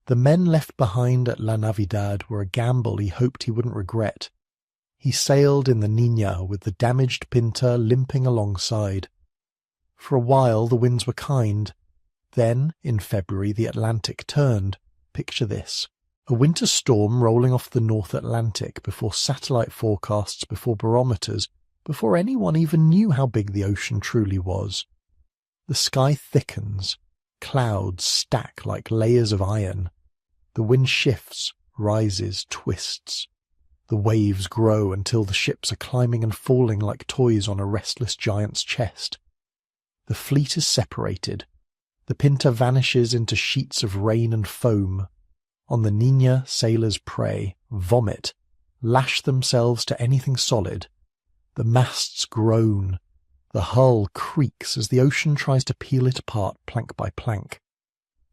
The men left behind at La Navidad were a gamble he hoped he wouldn't regret. He sailed in the Niña with the damaged Pinta limping alongside. For a while the winds were kind. Then, in February, the Atlantic turned. Picture this: a winter storm rolling off the North Atlantic before satellite forecasts, before barometers, before anyone even knew how big the ocean truly was. The sky thickens, clouds stack like layers of iron. The wind shifts, rises, twists. The waves grow until the ships are climbing and falling like toys on a restless giant's chest. The fleet is separated. The Pinta vanishes into sheets of rain and foam. On the Nina, sailors prey, vomit, lash themselves to anything solid. The masts groan. The hull creaks as the ocean tries to peel it apart plank by plank.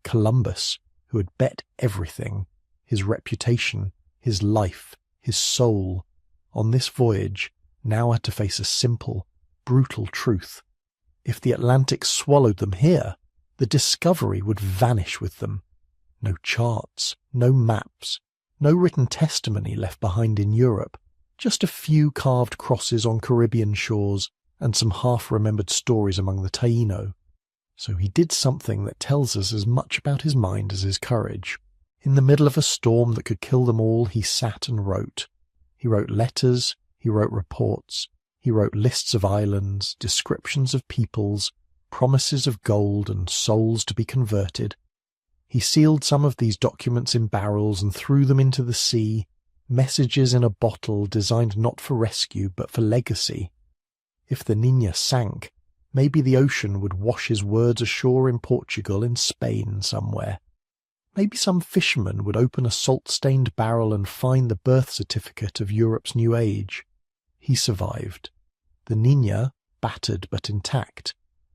Columbus, who had bet everything, his reputation, his life, his soul, on this voyage, now had to face a simple, brutal truth. If the Atlantic swallowed them here, the Discovery would vanish with them. No charts, no maps, no written testimony left behind in Europe, just a few carved crosses on Caribbean shores and some half-remembered stories among the Taino. So he did something that tells us as much about his mind as his courage. In the middle of a storm that could kill them all, he sat and wrote. He wrote letters, he wrote reports, he wrote lists of islands, descriptions of peoples, promises of gold and souls to be converted. He sealed some of these documents in barrels and threw them into the sea, messages in a bottle designed not for rescue but for legacy. If the Nina sank, maybe the ocean would wash his words ashore in Portugal, in Spain somewhere. Maybe some fisherman would open a salt-stained barrel and find the birth certificate of Europe's new age. He survived. The Nina, battered but intact,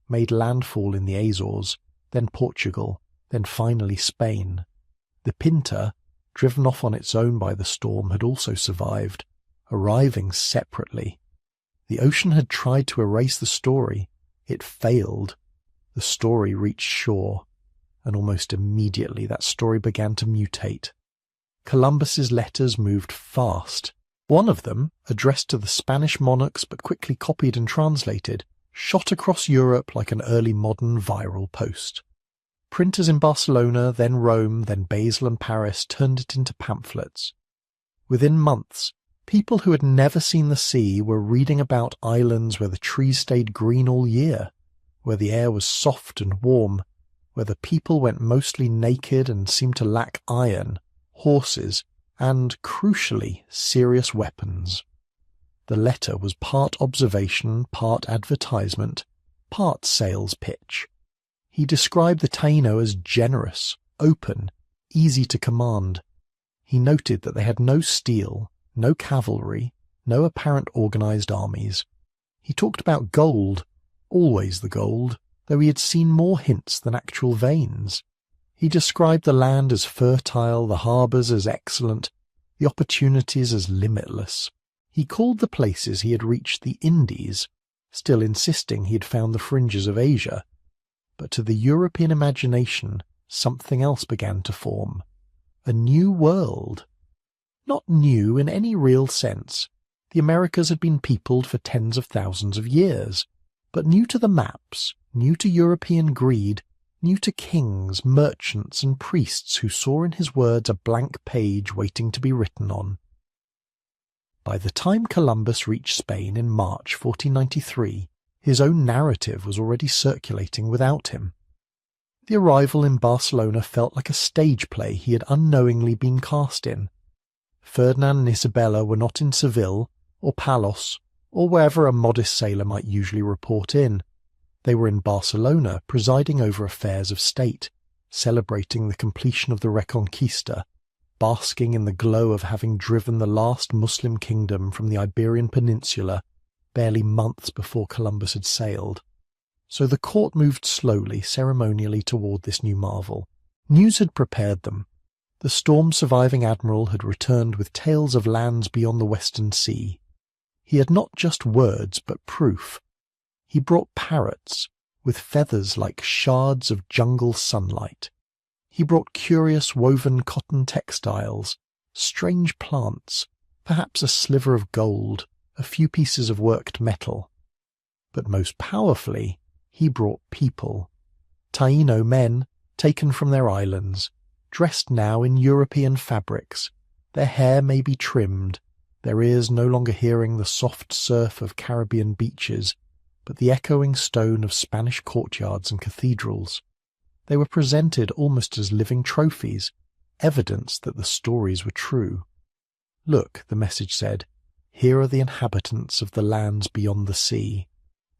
made landfall in the Azores, then Portugal, then finally Spain. The Pinta, driven off on its own by the storm, had also survived, arriving separately. The ocean had tried to erase the story. It failed. The story reached shore, and almost immediately that story began to mutate. Columbus's letters moved fast. One of them, addressed to the Spanish monarchs but quickly copied and translated, shot across Europe like an early modern viral post. Printers in Barcelona, then Rome, then Basel and Paris turned it into pamphlets. Within months, people who had never seen the sea were reading about islands where the trees stayed green all year, where the air was soft and warm, where the people went mostly naked and seemed to lack iron, horses, and, crucially, serious weapons. The letter was part observation, part advertisement, part sales pitch. He described the Taino as generous, open, easy to command. He noted that they had no steel, no cavalry, no apparent organized armies. He talked about gold, always the gold, though he had seen more hints than actual veins. He described the land as fertile, the harbours as excellent, the opportunities as limitless. He called the places he had reached the Indies, still insisting he had found the fringes of Asia. But to the European imagination, something else began to form. A new world. Not new in any real sense. The Americas had been peopled for tens of thousands of years, but new to the maps, new to European greed, new to kings, merchants, and priests who saw in his words a blank page waiting to be written on. By the time Columbus reached Spain in March 1493, his own narrative was already circulating without him. The arrival in Barcelona felt like a stage play he had unknowingly been cast in. Ferdinand and Isabella were not in Seville, or Palos, or wherever a modest sailor might usually report in. They were in Barcelona, presiding over affairs of state, celebrating the completion of the Reconquista, basking in the glow of having driven the last Muslim kingdom from the Iberian Peninsula barely months before Columbus had sailed. So the court moved slowly, ceremonially toward this new marvel. News had prepared them. The storm-surviving admiral had returned with tales of lands beyond the Western Sea. He had not just words, but proof. He brought parrots, with feathers like shards of jungle sunlight. He brought curious woven cotton textiles, strange plants, perhaps a sliver of gold, a few pieces of worked metal. But most powerfully, he brought people. Taino men, taken from their islands, dressed now in European fabrics, their hair may be trimmed, their ears no longer hearing the soft surf of Caribbean beaches, but the echoing stone of Spanish courtyards and cathedrals. They were presented almost as living trophies, evidence that the stories were true. "Look," the message said, "here are the inhabitants of the lands beyond the sea.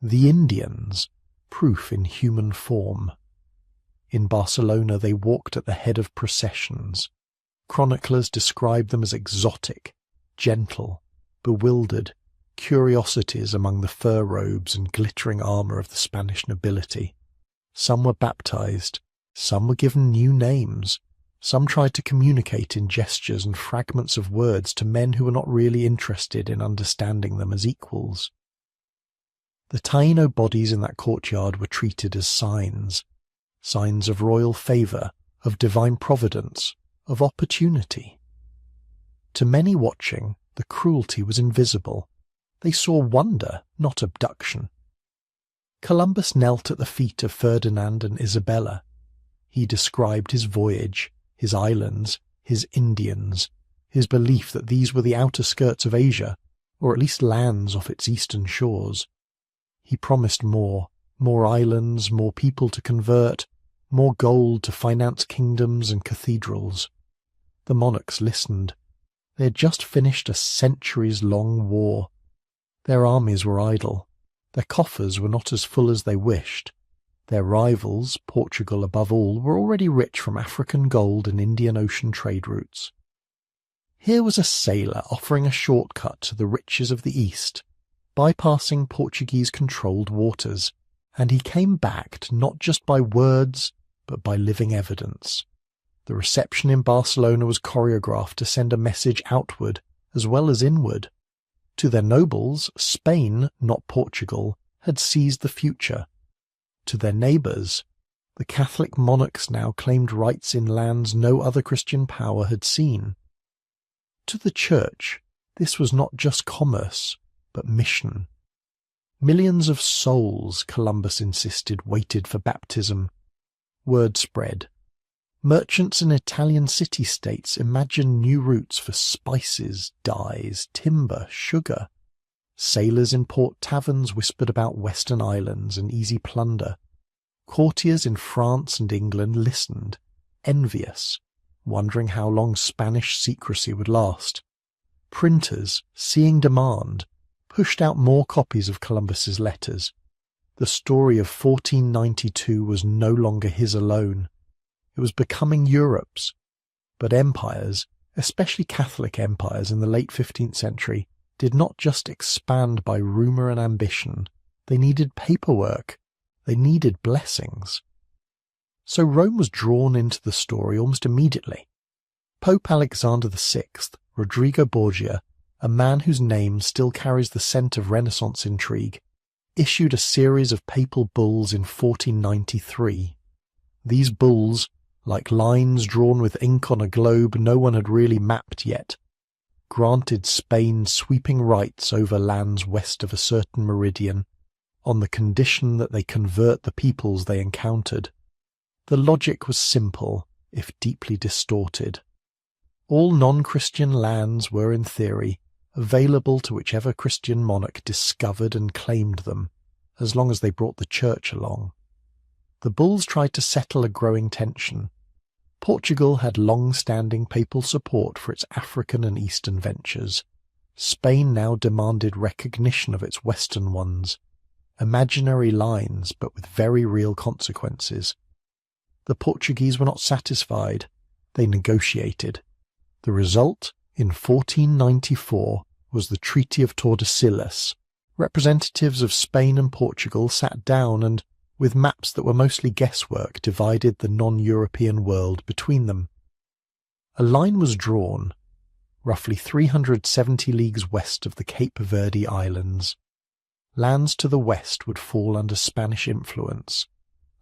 The Indians, proof in human form." In Barcelona they walked at the head of processions. Chroniclers described them as exotic, gentle, bewildered, curiosities among the fur robes and glittering armour of the Spanish nobility. Some were baptized, some were given new names, some tried to communicate in gestures and fragments of words to men who were not really interested in understanding them as equals. The Taino bodies in that courtyard were treated as signs of royal favour, of divine providence, of opportunity. To many watching, the cruelty was invisible. They saw wonder, not abduction. Columbus knelt at the feet of Ferdinand and Isabella. He described his voyage, his islands, his Indians, his belief that these were the outer skirts of Asia, or at least lands off its eastern shores. He promised more islands, more people to convert, more gold to finance kingdoms and cathedrals. The monarchs listened. They had just finished a centuries-long war. Their armies were idle. Their coffers were not as full as they wished. Their rivals, Portugal above all, were already rich from African gold and Indian Ocean trade routes. Here was a sailor offering a shortcut to the riches of the East, bypassing Portuguese-controlled waters, and he came backed not just by words, but by living evidence. The reception in Barcelona was choreographed to send a message outward as well as inward. To their nobles, Spain, not Portugal, had seized the future. To their neighbours, the Catholic monarchs now claimed rights in lands no other Christian power had seen. To the Church, this was not just commerce, but mission. Millions of souls, Columbus insisted, waited for baptism. Word spread. Merchants in Italian city-states imagined new routes for spices, dyes, timber, sugar. Sailors in port taverns whispered about western islands and easy plunder. Courtiers in France and England listened, envious, wondering how long Spanish secrecy would last. Printers, seeing demand, pushed out more copies of Columbus's letters. The story of 1492 was no longer his alone. It was becoming Europe's. But empires, especially Catholic empires in the late 15th century, did not just expand by rumour and ambition. They needed paperwork. They needed blessings. So Rome was drawn into the story almost immediately. Pope Alexander VI, Rodrigo Borgia, a man whose name still carries the scent of Renaissance intrigue, issued a series of papal bulls in 1493. These bulls, like lines drawn with ink on a globe no one had really mapped yet, granted Spain sweeping rights over lands west of a certain meridian, on the condition that they convert the peoples they encountered. The logic was simple, if deeply distorted. All non-Christian lands were, in theory, available to whichever Christian monarch discovered and claimed them, as long as they brought the church along. The bulls tried to settle a growing tension. Portugal had long-standing papal support for its African and Eastern ventures. Spain now demanded recognition of its Western ones, imaginary lines but with very real consequences. The Portuguese were not satisfied. They negotiated. The result, in 1494, was the Treaty of Tordesillas. Representatives of Spain and Portugal sat down and, with maps that were mostly guesswork, divided the non-European world between them. A line was drawn, roughly 370 leagues west of the Cape Verde Islands. Lands to the west would fall under Spanish influence.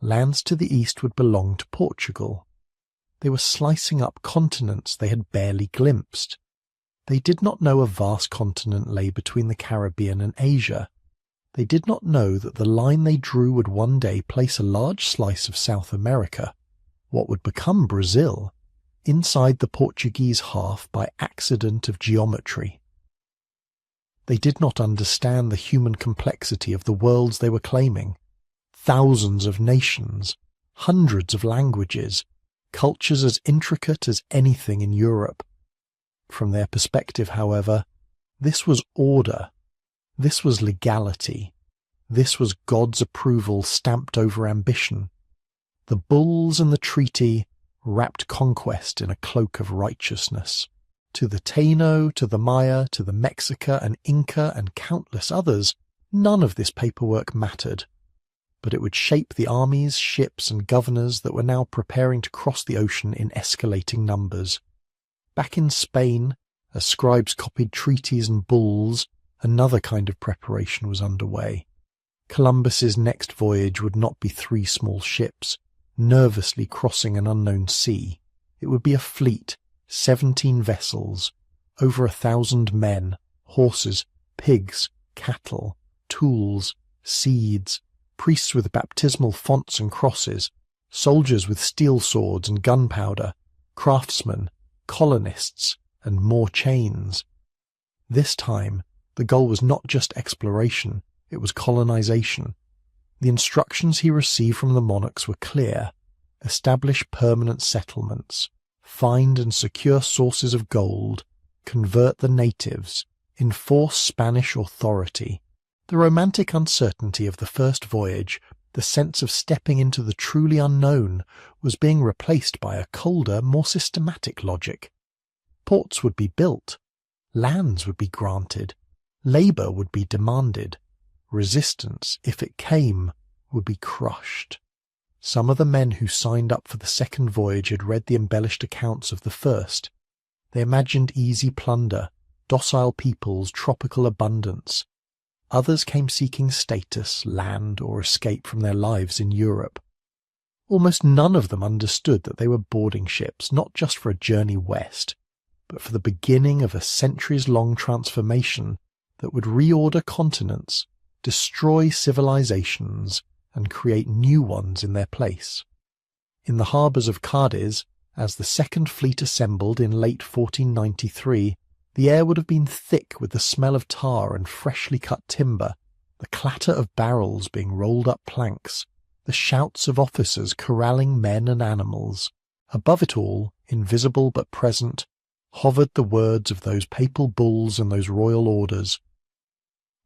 Lands to the east would belong to Portugal. They were slicing up continents they had barely glimpsed. They did not know a vast continent lay between the Caribbean and Asia. They did not know that the line they drew would one day place a large slice of South America, what would become Brazil, inside the Portuguese half by accident of geometry. They did not understand the human complexity of the worlds they were claiming. Thousands of nations, hundreds of languages, cultures as intricate as anything in Europe. From their perspective, however, this was order. This was legality. This was God's approval stamped over ambition. The bulls and the treaty wrapped conquest in a cloak of righteousness. To the Taino, to the Maya, to the Mexica and Inca and countless others, none of this paperwork mattered. But it would shape the armies, ships and governors that were now preparing to cross the ocean in escalating numbers. Back in Spain, as scribes copied treaties and bulls, another kind of preparation was underway. Columbus's next voyage would not be 3 small ships, nervously crossing an unknown sea. It would be a fleet, 17 vessels, over 1,000 men, horses, pigs, cattle, tools, seeds, priests with baptismal fonts and crosses, soldiers with steel swords and gunpowder, craftsmen, colonists, and more chains. This time, the goal was not just exploration, it was colonization. The instructions he received from the monarchs were clear: establish permanent settlements, find and secure sources of gold, convert the natives, enforce Spanish authority. The romantic uncertainty of the first voyage, the sense of stepping into the truly unknown, was being replaced by a colder, more systematic logic. Ports would be built, lands would be granted, labour would be demanded. Resistance, if it came, would be crushed. Some of the men who signed up for the second voyage had read the embellished accounts of the first. They imagined easy plunder, docile peoples, tropical abundance. Others came seeking status, land, or escape from their lives in Europe. Almost none of them understood that they were boarding ships, not just for a journey west, but for the beginning of a centuries-long transformation that would reorder continents, destroy civilizations, and create new ones in their place. In the harbours of Cadiz, as the Second Fleet assembled in late 1493, the air would have been thick with the smell of tar and freshly cut timber, the clatter of barrels being rolled up planks, the shouts of officers corralling men and animals. Above it all, invisible but present, hovered the words of those papal bulls and those royal orders.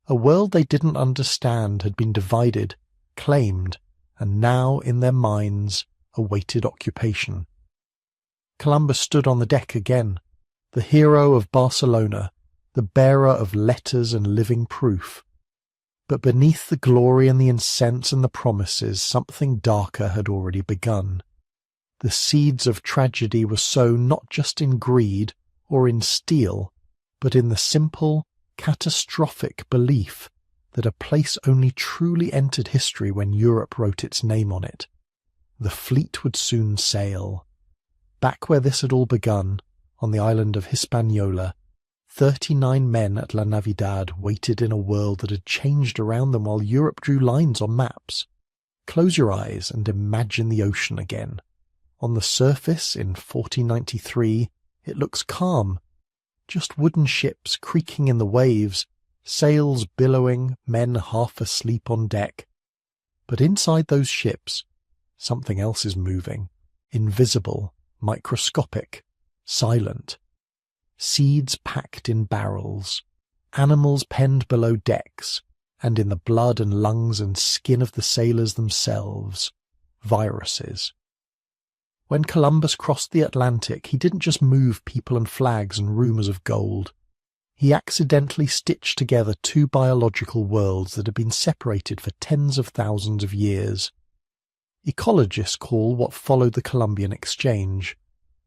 A world they didn't understand had been divided, claimed, and now, in their minds, awaited occupation. Columbus stood on the deck again, the hero of Barcelona, the bearer of letters and living proof. But beneath the glory and the incense and the promises, something darker had already begun. The seeds of tragedy were sown not just in greed or in steel, but in the simple, catastrophic belief that a place only truly entered history when Europe wrote its name on it. The fleet would soon sail. Back where this had all begun, on the island of Hispaniola, 39 men at La Navidad waited in a world that had changed around them while Europe drew lines on maps. Close your eyes and imagine the ocean again. On the surface, in 1493, it looks calm. Just wooden ships creaking in the waves, sails billowing, men half asleep on deck. But inside those ships, something else is moving, invisible, microscopic, silent. Seeds packed in barrels, animals penned below decks, and in the blood and lungs and skin of the sailors themselves, viruses. When Columbus crossed the Atlantic, he didn't just move people and flags and rumours of gold. He accidentally stitched together 2 biological worlds that had been separated for tens of thousands of years. Ecologists call what followed the Columbian Exchange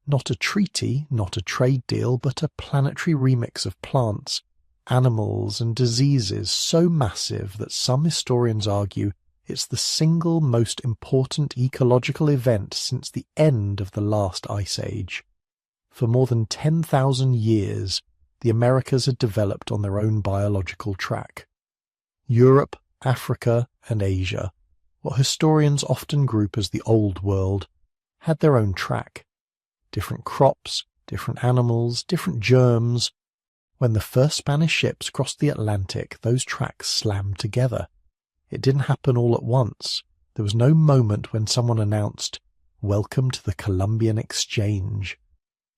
not a treaty, not a trade deal, but a planetary remix of plants, animals and diseases so massive that some historians argue it's the single most important ecological event since the end of the last ice age. For more than 10,000 years, the Americas had developed on their own biological track. Europe, Africa, and Asia, what historians often group as the Old World, had their own track. Different crops, different animals, different germs, When the first Spanish ships crossed the Atlantic, those tracks slammed together. It didn't happen all at once. There was no moment when someone announced, "Welcome to the Columbian Exchange."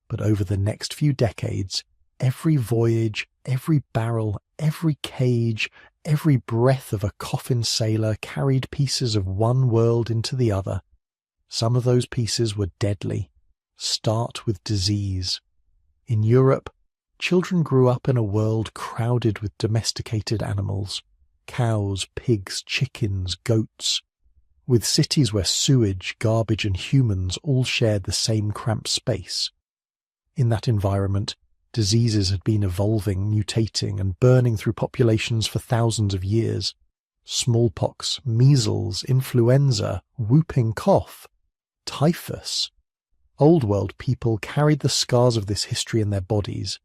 But over the next few decades, every voyage, every barrel, every cage, every breath of a coffin sailor carried pieces of one world into the other. Some of those pieces were deadly. Start with disease. In Europe, children grew up in a world crowded with domesticated animals, cows, pigs, chickens, goats, with cities where sewage, garbage and humans all shared the same cramped space. In that environment, diseases had been evolving, mutating and burning through populations for thousands of years. Smallpox, measles, influenza, whooping cough, typhus. Old world people carried the scars of this history in their bodies.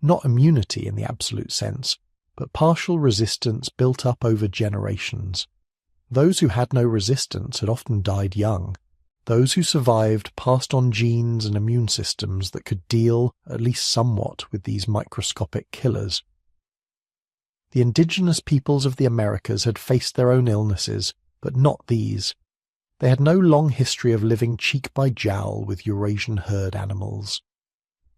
Not immunity in the absolute sense, but partial resistance built up over generations. Those who had no resistance had often died young. Those who survived passed on genes and immune systems that could deal, at least somewhat, with these microscopic killers. The indigenous peoples of the Americas had faced their own illnesses, but not these. They had no long history of living cheek by jowl with Eurasian herd animals.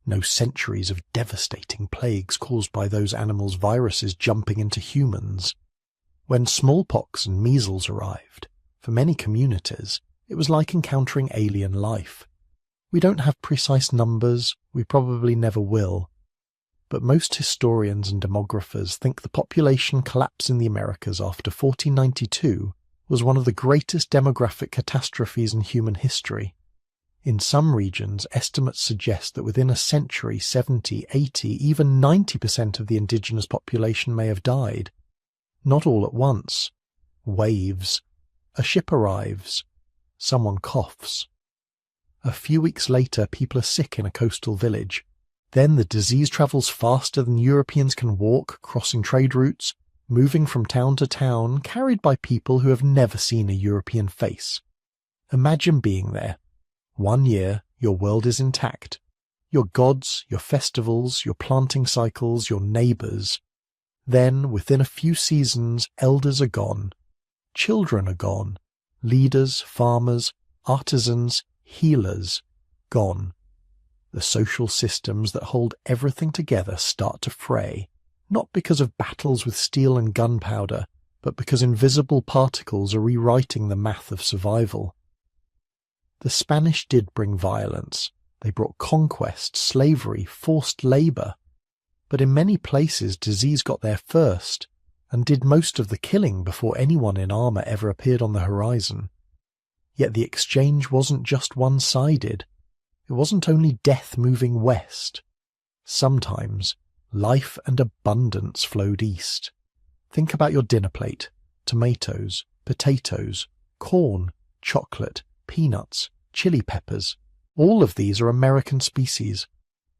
No centuries of devastating plagues caused by those animals' viruses jumping into humans. When smallpox and measles arrived, for many communities, it was like encountering alien life. We don't have precise numbers, we probably never will. But most historians and demographers think the population collapse in the Americas after 1492 was one of the greatest demographic catastrophes in human history. In some regions, estimates suggest that within a century 70, 80, even 90% of the indigenous population may have died. Not all at once. Waves. A ship arrives. Someone coughs. A few weeks later, people are sick in a coastal village. Then the disease travels faster than Europeans can walk, crossing trade routes, moving from town to town, carried by people who have never seen a European face. Imagine being there. 1 year, your world is intact. Your gods, your festivals, your planting cycles, your neighbours. Then, within a few seasons, elders are gone. Children are gone. Leaders, farmers, artisans, healers, gone. The social systems that hold everything together start to fray, not because of battles with steel and gunpowder, but because invisible particles are rewriting the math of survival. The Spanish did bring violence. They brought conquest, slavery, forced labour. But in many places disease got there first, and did most of the killing before anyone in armour ever appeared on the horizon. Yet the exchange wasn't just one-sided. It wasn't only death moving west. Sometimes life and abundance flowed east. Think about your dinner plate. Tomatoes, potatoes, corn, chocolate, peanuts, chili peppers. All of these are American species.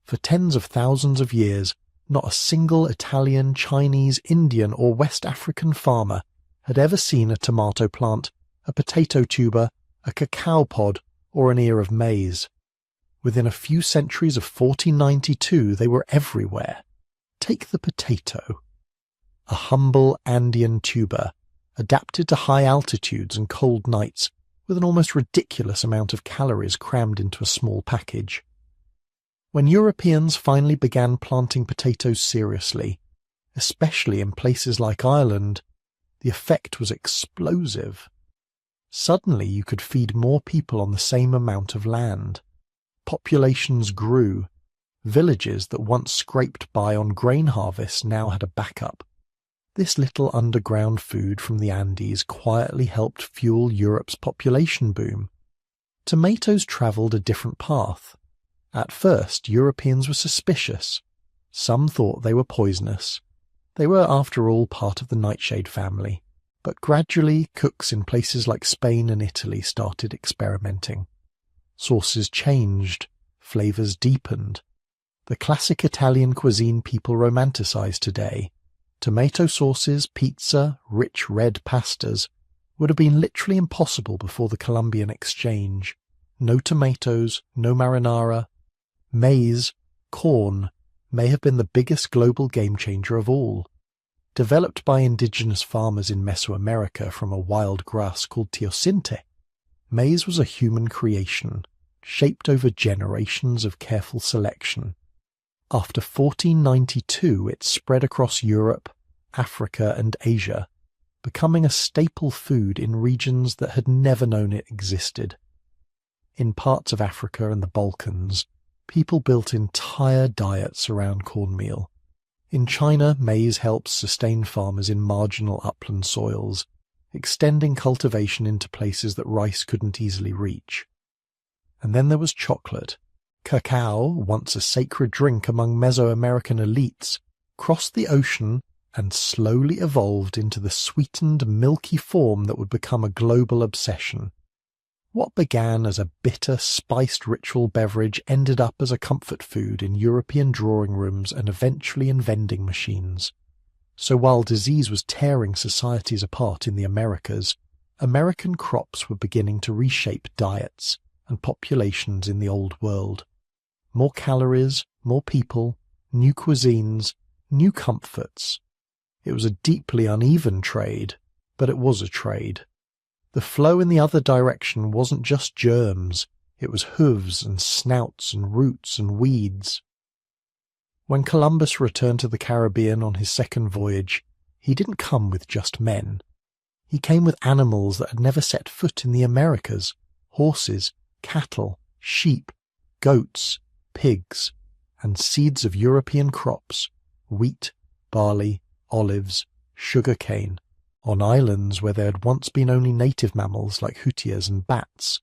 For tens of thousands of years, not a single Italian, Chinese, Indian or West African farmer had ever seen a tomato plant, a potato tuber, a cacao pod, or an ear of maize. Within a few centuries of 1492, they were everywhere. Take the potato. A humble Andean tuber, adapted to high altitudes and cold nights, with an almost ridiculous amount of calories crammed into a small package. When Europeans finally began planting potatoes seriously, especially in places like Ireland, the effect was explosive. Suddenly you could feed more people on the same amount of land. Populations grew. Villages that once scraped by on grain harvests now had a backup. This little underground food from the Andes quietly helped fuel Europe's population boom. Tomatoes travelled a different path. At first, Europeans were suspicious. Some thought they were poisonous. They were, after all, part of the nightshade family. But gradually, cooks in places like Spain and Italy started experimenting. Sauces changed. Flavours deepened. The classic Italian cuisine people romanticize today, tomato sauces, pizza, rich red pastas, would have been literally impossible before the Columbian Exchange. No tomatoes, no marinara. Maize, corn, may have been the biggest global game-changer of all. Developed by indigenous farmers in Mesoamerica from a wild grass called teosinte, maize was a human creation, shaped over generations of careful selection. After 1492, it spread across Europe, Africa, and Asia, becoming a staple food in regions that had never known it existed. In parts of Africa and the Balkans, people built entire diets around cornmeal. In China, maize helps sustain farmers in marginal upland soils, extending cultivation into places that rice couldn't easily reach. And then there was chocolate. Cacao, once a sacred drink among Mesoamerican elites, crossed the ocean and slowly evolved into the sweetened, milky form that would become a global obsession. What began as a bitter, spiced ritual beverage ended up as a comfort food in European drawing rooms and eventually in vending machines. So while disease was tearing societies apart in the Americas, American crops were beginning to reshape diets and populations in the Old World. More calories, more people, new cuisines, new comforts. It was a deeply uneven trade, but it was a trade. The flow in the other direction wasn't just germs, it was hooves and snouts and roots and weeds. When Columbus returned to the Caribbean on his second voyage, he didn't come with just men. He came with animals that had never set foot in the Americas: horses, cattle, sheep, goats, pigs, and seeds of European crops: wheat, barley, olives, sugar cane, on islands where there had once been only native mammals like hutias and bats.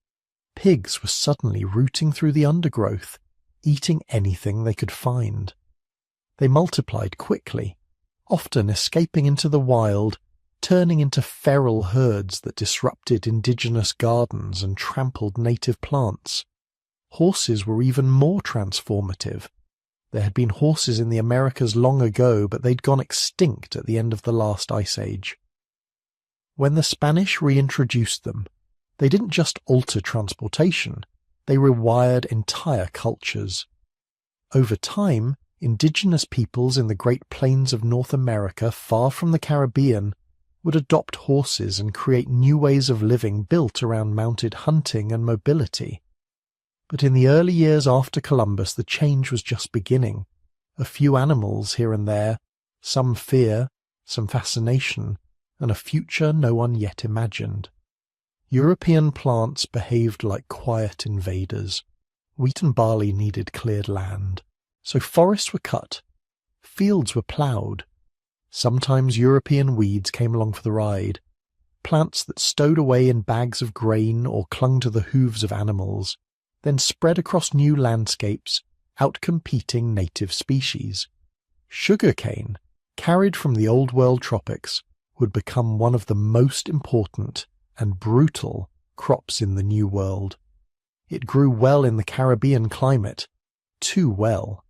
Pigs were suddenly rooting through the undergrowth, eating anything they could find. They multiplied quickly, often escaping into the wild, turning into feral herds that disrupted indigenous gardens and trampled native plants. Horses were even more transformative. There had been horses in the Americas long ago, but they'd gone extinct at the end of the last ice age. When the Spanish reintroduced them, they didn't just alter transportation, they rewired entire cultures. Over time, indigenous peoples in the Great Plains of North America, far from the Caribbean, would adopt horses and create new ways of living built around mounted hunting and mobility. But in the early years after Columbus, the change was just beginning. A few animals here and there, some fear, some fascination, and a future no one yet imagined. European plants behaved like quiet invaders. Wheat and barley needed cleared land, so forests were cut, fields were ploughed. Sometimes European weeds came along for the ride, plants that stowed away in bags of grain or clung to the hooves of animals, then spread across new landscapes, outcompeting native species. Sugar cane, carried from the Old World tropics, would become one of the most important and brutal crops in the New World. It grew well in the Caribbean climate, too well.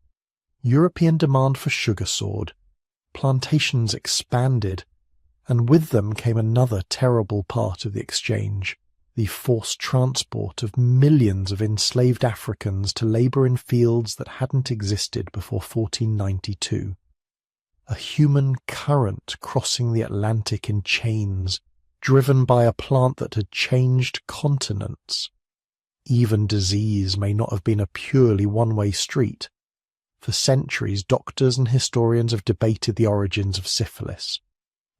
European demand for sugar soared, plantations expanded, and with them came another terrible part of the exchange: the forced transport of millions of enslaved Africans to labour in fields that hadn't existed before 1492. A human current crossing the Atlantic in chains, driven by a plant that had changed continents. Even disease may not have been a purely one-way street. For centuries, doctors and historians have debated the origins of syphilis.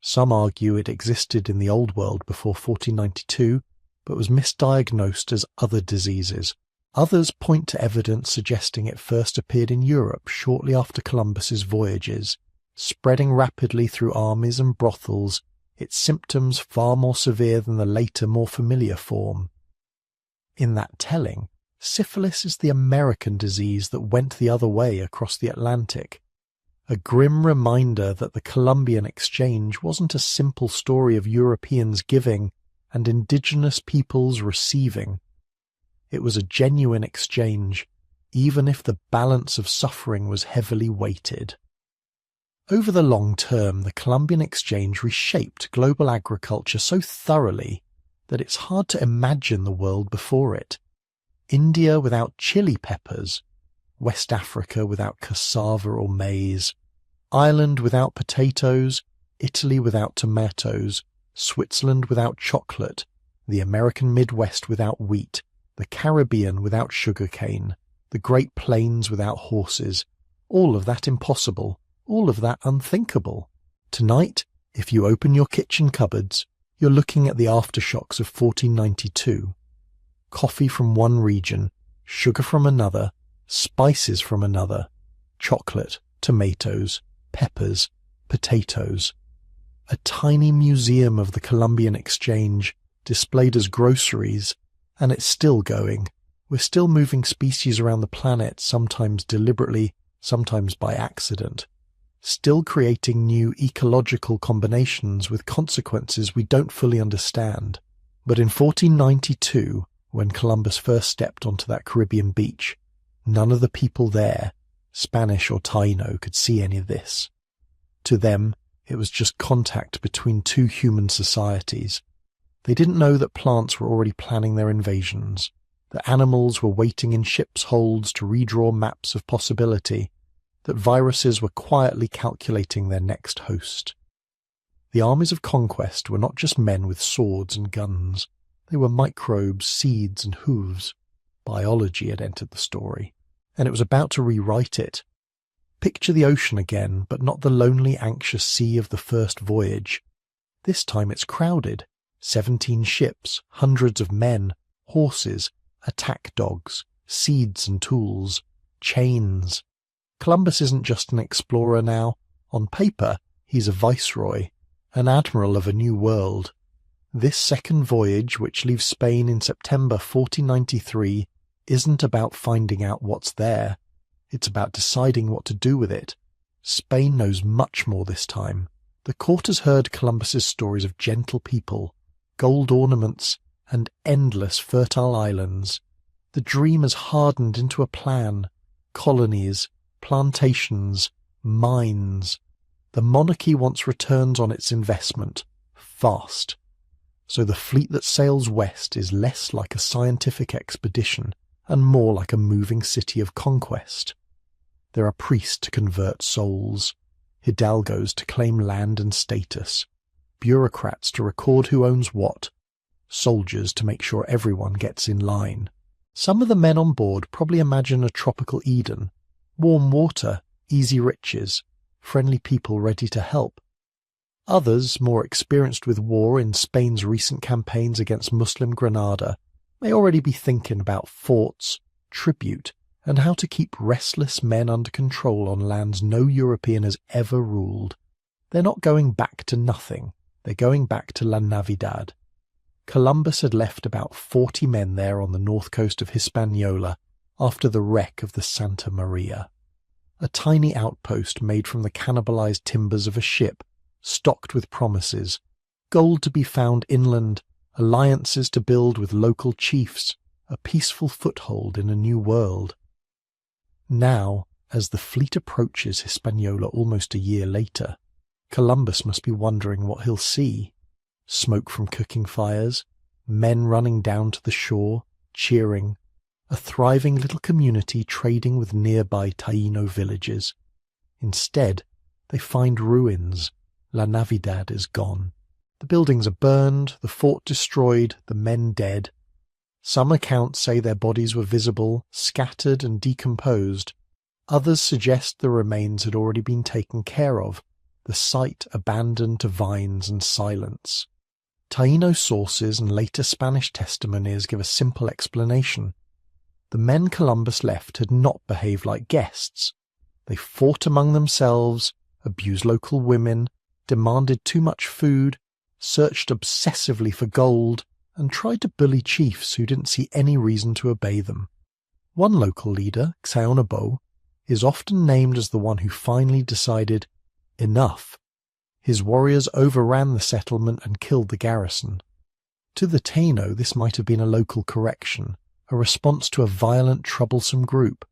Some argue it existed in the Old World before 1492, but was misdiagnosed as other diseases. Others point to evidence suggesting it first appeared in Europe shortly after Columbus's voyages, spreading rapidly through armies and brothels, its symptoms far more severe than the later, more familiar form. In that telling, syphilis is the American disease that went the other way across the Atlantic, a grim reminder that the Columbian exchange wasn't a simple story of Europeans giving and indigenous peoples receiving. It was a genuine exchange, even if the balance of suffering was heavily weighted. Over the long term, the Columbian exchange reshaped global agriculture so thoroughly that it's hard to imagine the world before it. India without chili peppers, West Africa without cassava or maize, Ireland without potatoes, Italy without tomatoes, Switzerland without chocolate, the American Midwest without wheat, the Caribbean without sugarcane, the Great Plains without horses, all of that impossible, all of that unthinkable. Tonight, if you open your kitchen cupboards, you're looking at the aftershocks of 1492. Coffee from one region, sugar from another, spices from another, chocolate, tomatoes, peppers, potatoes. A tiny museum of the Columbian Exchange displayed as groceries, and it's still going. We're still moving species around the planet, sometimes deliberately, sometimes by accident. Still creating new ecological combinations with consequences we don't fully understand. But in 1492, when Columbus first stepped onto that Caribbean beach, none of the people there, Spanish or Taino, could see any of this. To them, it was just contact between two human societies. They didn't know that plants were already planning their invasions, that animals were waiting in ships' holds to redraw maps of possibility, that viruses were quietly calculating their next host. The armies of conquest were not just men with swords and guns. They were microbes, seeds, and hooves. Biology had entered the story, and it was about to rewrite it. Picture the ocean again, but not the lonely, anxious sea of the first voyage. This time it's crowded. 17 ships, hundreds of men, horses, attack dogs, seeds and tools, chains. Columbus isn't just an explorer now. On paper, he's a viceroy, an admiral of a new world. This second voyage, which leaves Spain in September 1493, isn't about finding out what's there. It's about deciding what to do with it. Spain knows much more this time. The court has heard Columbus's stories of gentle people, gold ornaments, and endless fertile islands. The dream has hardened into a plan. Colonies, plantations, mines. The monarchy wants returns on its investment, fast. So the fleet that sails west is less like a scientific expedition and more like a moving city of conquest. There are priests to convert souls, hidalgos to claim land and status, bureaucrats to record who owns what, soldiers to make sure everyone gets in line. Some of the men on board probably imagine a tropical Eden, warm water, easy riches, friendly people ready to help. Others, more experienced with war in Spain's recent campaigns against Muslim Granada, may already be thinking about forts, tribute, and how to keep restless men under control on lands no European has ever ruled. They're not going back to nothing. They're going back to La Navidad. Columbus had left about 40 men there on the north coast of Hispaniola after the wreck of the Santa Maria. A tiny outpost made from the cannibalized timbers of a ship, stocked with promises, gold to be found inland, alliances to build with local chiefs, a peaceful foothold in a new world. Now, as the fleet approaches Hispaniola almost a year later, Columbus must be wondering what he'll see. Smoke from cooking fires, men running down to the shore, cheering, a thriving little community trading with nearby Taino villages. Instead, they find ruins. La Navidad is gone. The buildings are burned, the fort destroyed, the men dead. Some accounts say their bodies were visible, scattered and decomposed. Others suggest the remains had already been taken care of, the site abandoned to vines and silence. Taino sources and later Spanish testimonies give a simple explanation. The men Columbus left had not behaved like guests. They fought among themselves, abused local women, demanded too much food, searched obsessively for gold, and tried to bully chiefs who didn't see any reason to obey them. One local leader, Xaonabo, is often named as the one who finally decided, enough. His warriors overran the settlement and killed the garrison. To the Taino, this might have been a local correction, a response to a violent, troublesome group.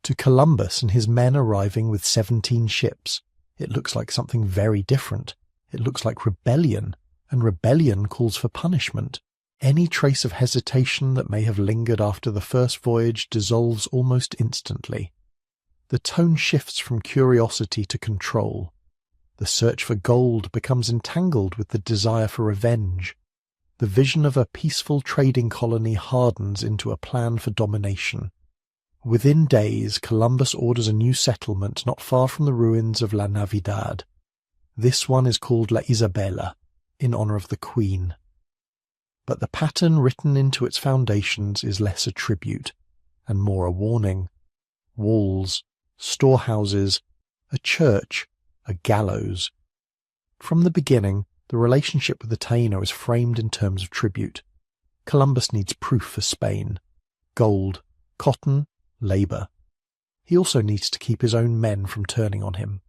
To Columbus and his men arriving with 17 ships, it looks like something very different. It looks like rebellion, and rebellion calls for punishment. Any trace of hesitation that may have lingered after the first voyage dissolves almost instantly. The tone shifts from curiosity to control. The search for gold becomes entangled with the desire for revenge. The vision of a peaceful trading colony hardens into a plan for domination. Within days, Columbus orders a new settlement not far from the ruins of La Navidad. This one is called La Isabela, in honor of the Queen. But the pattern written into its foundations is less a tribute, and more a warning. Walls, storehouses, a church, a gallows. From the beginning, the relationship with the Taino is framed in terms of tribute. Columbus needs proof for Spain. Gold, cotton, labour. He also needs to keep his own men from turning on him.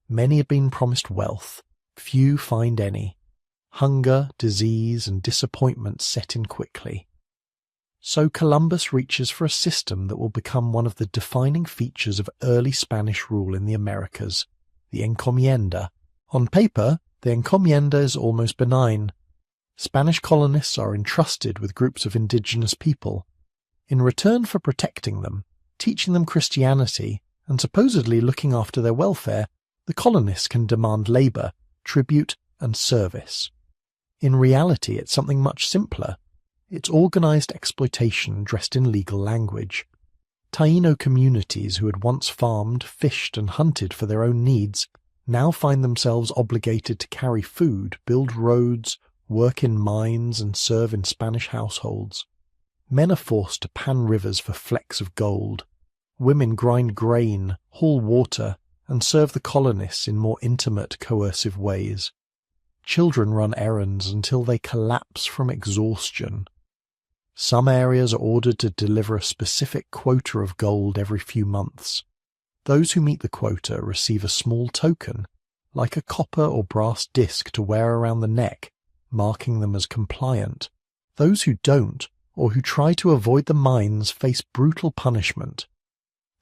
Many had been promised wealth, few find any. Hunger, disease, and disappointment set in quickly. So Columbus reaches for a system that will become one of the defining features of early Spanish rule in the Americas, the encomienda. On paper, the encomienda is almost benign. Spanish colonists are entrusted with groups of indigenous people. In return for protecting them, teaching them Christianity, and supposedly looking after their welfare, the colonists can demand labour, tribute, and service. In reality, it's something much simpler. It's organised exploitation dressed in legal language. Taino communities who had once farmed, fished and hunted for their own needs now find themselves obligated to carry food, build roads, work in mines and serve in Spanish households. Men are forced to pan rivers for flecks of gold. Women grind grain, haul water, and serve the colonists in more intimate, coercive ways. Children run errands until they collapse from exhaustion. Some areas are ordered to deliver a specific quota of gold every few months. Those who meet the quota receive a small token, like a copper or brass disc to wear around the neck, marking them as compliant. Those who don't, or who try to avoid the mines, face brutal punishment.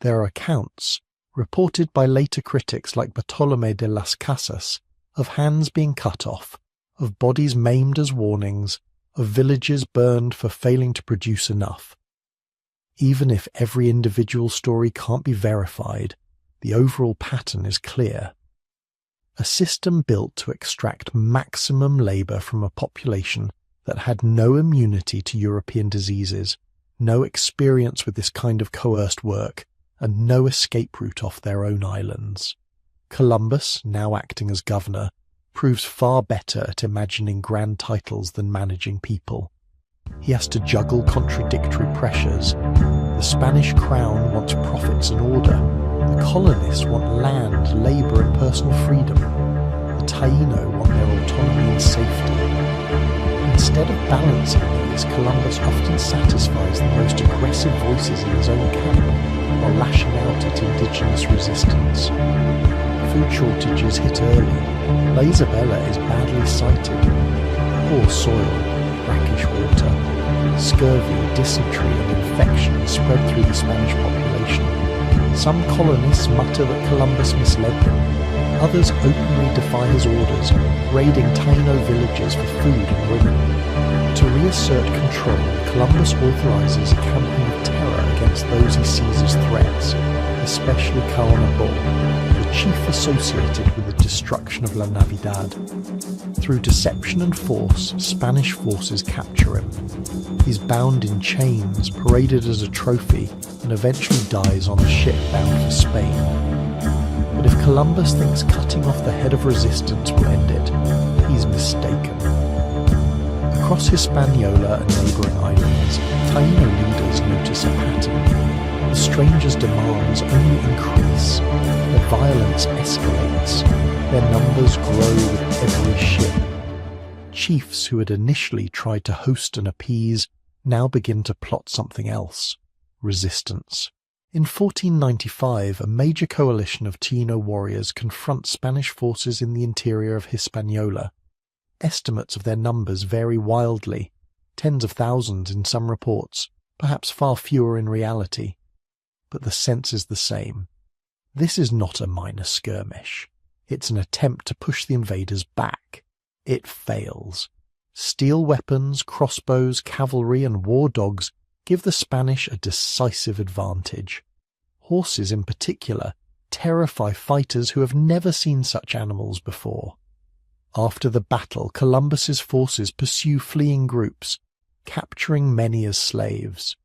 There are accounts, reported by later critics like Bartolomé de las Casas, of hands being cut off, of bodies maimed as warnings, of villages burned for failing to produce enough. Even if every individual story can't be verified, the overall pattern is clear. A system built to extract maximum labour from a population that had no immunity to European diseases, no experience with this kind of coerced work, and no escape route off their own islands. Columbus, now acting as governor, proves far better at imagining grand titles than managing people. He has to juggle contradictory pressures. The Spanish crown wants profits and order. The colonists want land, labour and personal freedom. The Taino want their autonomy and safety. Instead of balancing these, Columbus often satisfies the most aggressive voices in his own camp while lashing out at indigenous resistance. Food shortages hit early. La Isabela is badly sited. Poor soil, brackish water, scurvy, dysentery and infections spread through the Spanish population. Some colonists mutter that Columbus misled them. Others openly defy his orders, raiding Taino villages for food and women. To reassert control, Columbus authorises a campaign of terror against those he sees as threats, especially Caonabó, the chief associated with the destruction of La Navidad. Through deception and force, Spanish forces capture him. He's bound in chains, paraded as a trophy, and eventually dies on a ship bound for Spain. But if Columbus thinks cutting off the head of resistance will end it, he's mistaken. Across Hispaniola and neighbouring islands, Taino leaders notice a pattern. The strangers' demands only increase. Their violence escalates. Their numbers grow with every ship. Chiefs who had initially tried to host and appease now begin to plot something else: resistance. In 1495, a major coalition of Taino warriors confronts Spanish forces in the interior of Hispaniola. Estimates of their numbers vary wildly, tens of thousands in some reports, perhaps far fewer in reality. But the sense is the same. This is not a minor skirmish. It's an attempt to push the invaders back. It fails. Steel weapons, crossbows, cavalry and war dogs give the Spanish a decisive advantage. Horses in particular terrify fighters who have never seen such animals before. After the battle, Columbus's forces pursue fleeing groups, capturing many as slaves.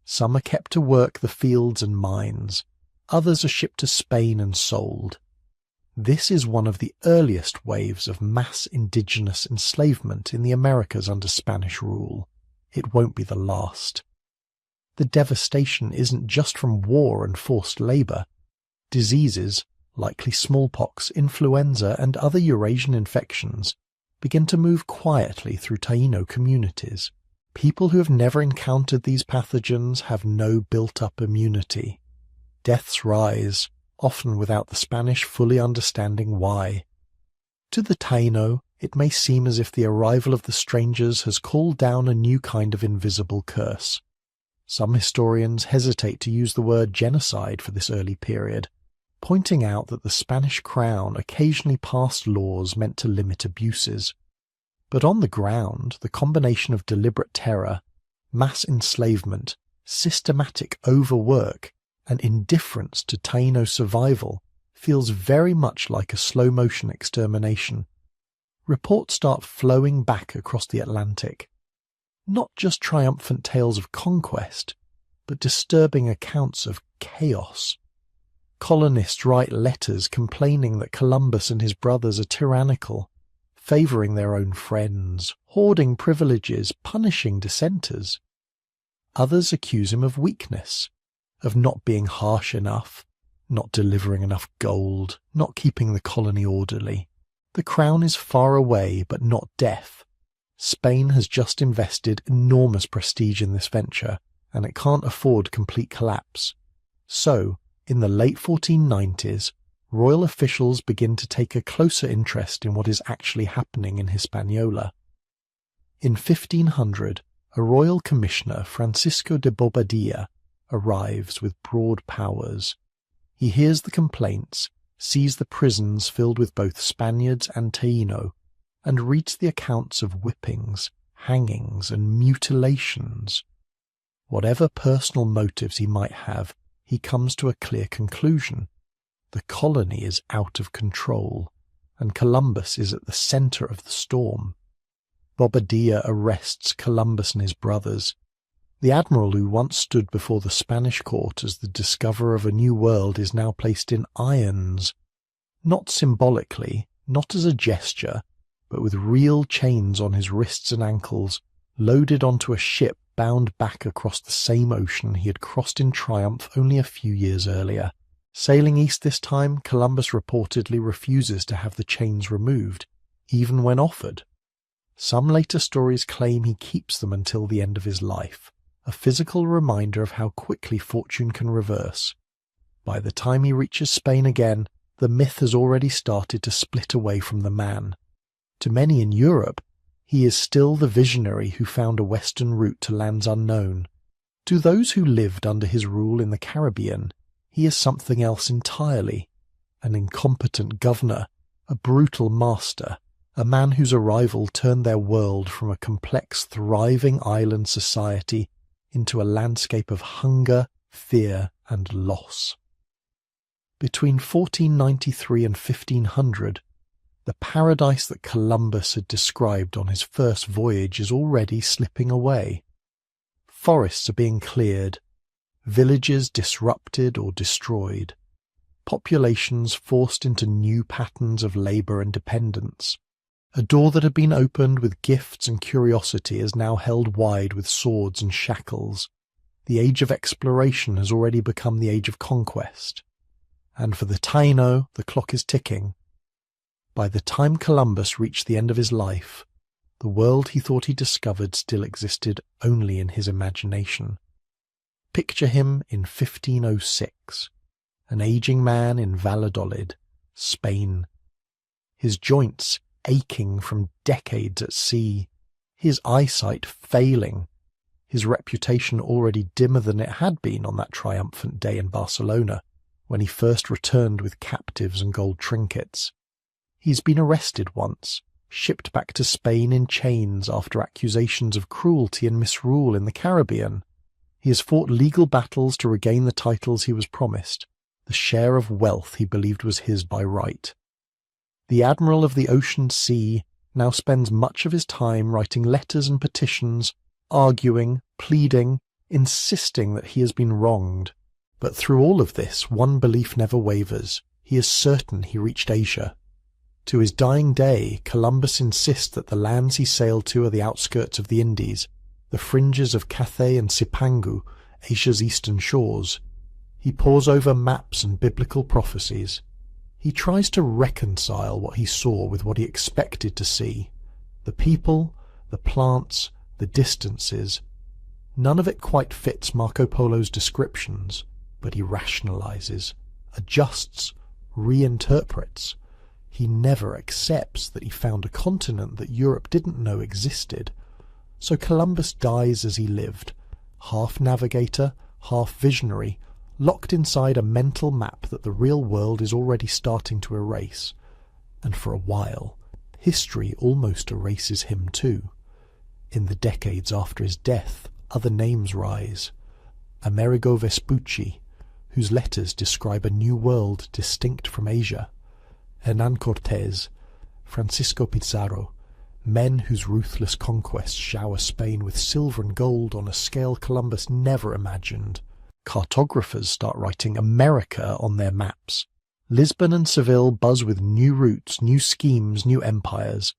Some are kept to work the fields and mines, others are shipped to Spain and sold. This is one of the earliest waves of mass indigenous enslavement in the Americas under Spanish rule. It won't be the last. The devastation isn't just from war and forced labour. Diseases, likely smallpox, influenza and other Eurasian infections, begin to move quietly through Taino communities. People who have never encountered these pathogens have no built-up immunity. Deaths rise, often without the Spanish fully understanding why. To the Taino, it may seem as if the arrival of the strangers has called down a new kind of invisible curse. Some historians hesitate to use the word genocide for this early period, pointing out that the Spanish crown occasionally passed laws meant to limit abuses. But on the ground, the combination of deliberate terror, mass enslavement, systematic overwork, and indifference to Taino survival feels very much like a slow-motion extermination. Reports start flowing back across the Atlantic. Not just triumphant tales of conquest, but disturbing accounts of chaos. Colonists write letters complaining that Columbus and his brothers are tyrannical, favouring their own friends, hoarding privileges, punishing dissenters. Others accuse him of weakness, of not being harsh enough, not delivering enough gold, not keeping the colony orderly. The crown is far away, but not deaf. Spain has just invested enormous prestige in this venture, and it can't afford complete collapse. So, in the late 1490s, royal officials begin to take a closer interest in what is actually happening in Hispaniola. In 1500, a royal commissioner, Francisco de Bobadilla, arrives with broad powers. He hears the complaints, sees the prisons filled with both Spaniards and Taino, and reads the accounts of whippings, hangings, and mutilations. Whatever personal motives he might have, he comes to a clear conclusion. The colony is out of control, and Columbus is at the centre of the storm. Bobadilla arrests Columbus and his brothers. The admiral who once stood before the Spanish court as the discoverer of a new world is now placed in irons, not symbolically, not as a gesture, but with real chains on his wrists and ankles, loaded onto a ship bound back across the same ocean he had crossed in triumph only a few years earlier. Sailing east this time, Columbus reportedly refuses to have the chains removed, even when offered. Some later stories claim he keeps them until the end of his life, a physical reminder of how quickly fortune can reverse. By the time he reaches Spain again, the myth has already started to split away from the man. To many in Europe, he is still the visionary who found a western route to lands unknown. To those who lived under his rule in the Caribbean, he is something else entirely. An incompetent governor, a brutal master, a man whose arrival turned their world from a complex, thriving island society into a landscape of hunger, fear, and loss. Between 1493 and 1500, the paradise that Columbus had described on his first voyage is already slipping away. Forests are being cleared, villages disrupted or destroyed, populations forced into new patterns of labour and dependence. A door that had been opened with gifts and curiosity is now held wide with swords and shackles. The age of exploration has already become the age of conquest. And for the Taino, the clock is ticking. By the time Columbus reached the end of his life, the world he thought he discovered still existed only in his imagination. Picture him in 1506, an aging man in Valladolid, Spain. His joints aching from decades at sea, his eyesight failing, his reputation already dimmer than it had been on that triumphant day in Barcelona, when he first returned with captives and gold trinkets. He's been arrested once, shipped back to Spain in chains after accusations of cruelty and misrule in the Caribbean. He has fought legal battles to regain the titles he was promised, the share of wealth he believed was his by right. The Admiral of the Ocean Sea now spends much of his time writing letters and petitions, arguing, pleading, insisting that he has been wronged. But through all of this, one belief never wavers. He is certain he reached Asia. To his dying day, Columbus insists that the lands he sailed to are the outskirts of the Indies, the fringes of Cathay and Cipangu, Asia's eastern shores. He pores over maps and biblical prophecies. He tries to reconcile what he saw with what he expected to see. The people, the plants, the distances. None of it quite fits Marco Polo's descriptions, but he rationalizes, adjusts, reinterprets. He never accepts that he found a continent that Europe didn't know existed. So Columbus dies as he lived, half navigator, half visionary, locked inside a mental map that the real world is already starting to erase. And for a while, history almost erases him too. In the decades after his death, other names rise. Amerigo Vespucci, whose letters describe a new world distinct from Asia. Hernan Cortés, Francisco Pizarro, men whose ruthless conquests shower Spain with silver and gold on a scale Columbus never imagined. Cartographers start writing America on their maps. Lisbon and Seville buzz with new routes, new schemes, new empires.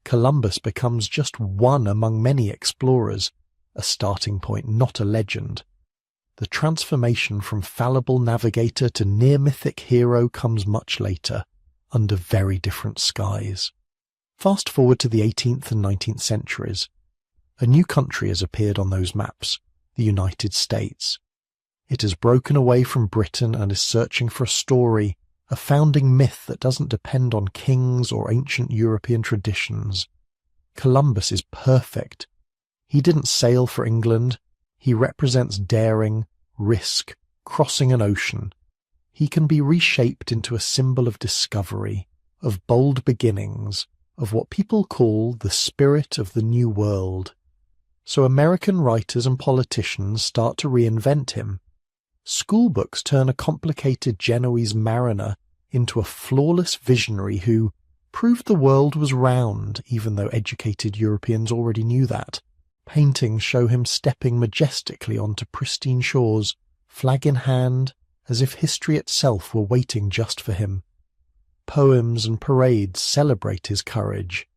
Columbus becomes just one among many explorers, a starting point, not a legend. The transformation from fallible navigator to near-mythic hero comes much later, under very different skies. Fast forward to the 18th and 19th centuries. A new country has appeared on those maps, the United States. It has broken away from Britain and is searching for a story, a founding myth that doesn't depend on kings or ancient European traditions. Columbus is perfect. He didn't sail for England. He represents daring, risk, crossing an ocean. He can be reshaped into a symbol of discovery, of bold beginnings, of what people call the spirit of the New World. So American writers and politicians start to reinvent him. Schoolbooks turn a complicated Genoese mariner into a flawless visionary who proved the world was round, even though educated Europeans already knew that. Paintings show him stepping majestically onto pristine shores, flag in hand, as if history itself were waiting just for him. Poems and parades celebrate his courage.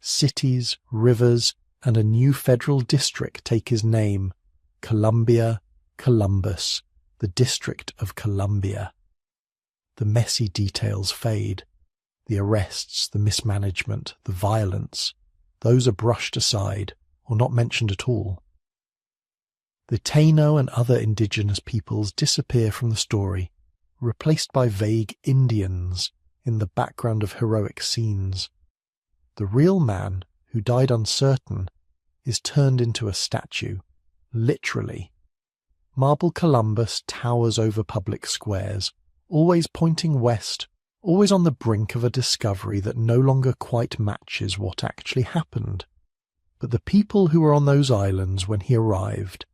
Cities, rivers, and a new federal district take his name. Columbia, Columbus, the District of Columbia. The messy details fade. The arrests, the mismanagement, the violence, those are brushed aside, or not mentioned at all. The Taino and other indigenous peoples disappear from the story, replaced by vague Indians in the background of heroic scenes. The real man, who died uncertain, is turned into a statue, literally. Marble Columbus towers over public squares, always pointing west, always on the brink of a discovery that no longer quite matches what actually happened. But the people who were on those islands when he arrived,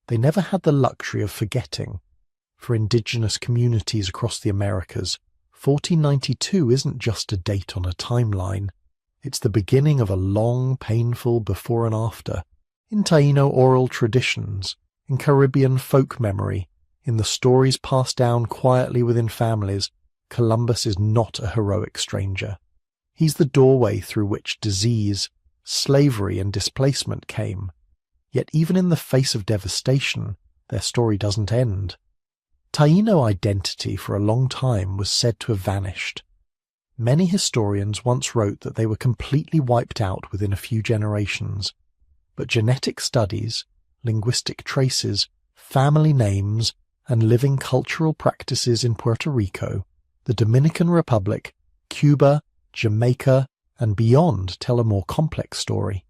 they never had the luxury of forgetting. For indigenous communities across the Americas, 1492 isn't just a date on a timeline. It's the beginning of a long, painful before and after, in Taino oral traditions, in Caribbean folk memory, in the stories passed down quietly within families. Columbus is not a heroic stranger. He's the doorway through which disease, slavery and displacement came. Yet even in the face of devastation, their story doesn't end. Taino identity for a long time was said to have vanished. Many historians once wrote that they were completely wiped out within a few generations. But genetic studies, linguistic traces, family names, and living cultural practices in Puerto Rico, the Dominican Republic, Cuba, Jamaica, and beyond tell a more complex story.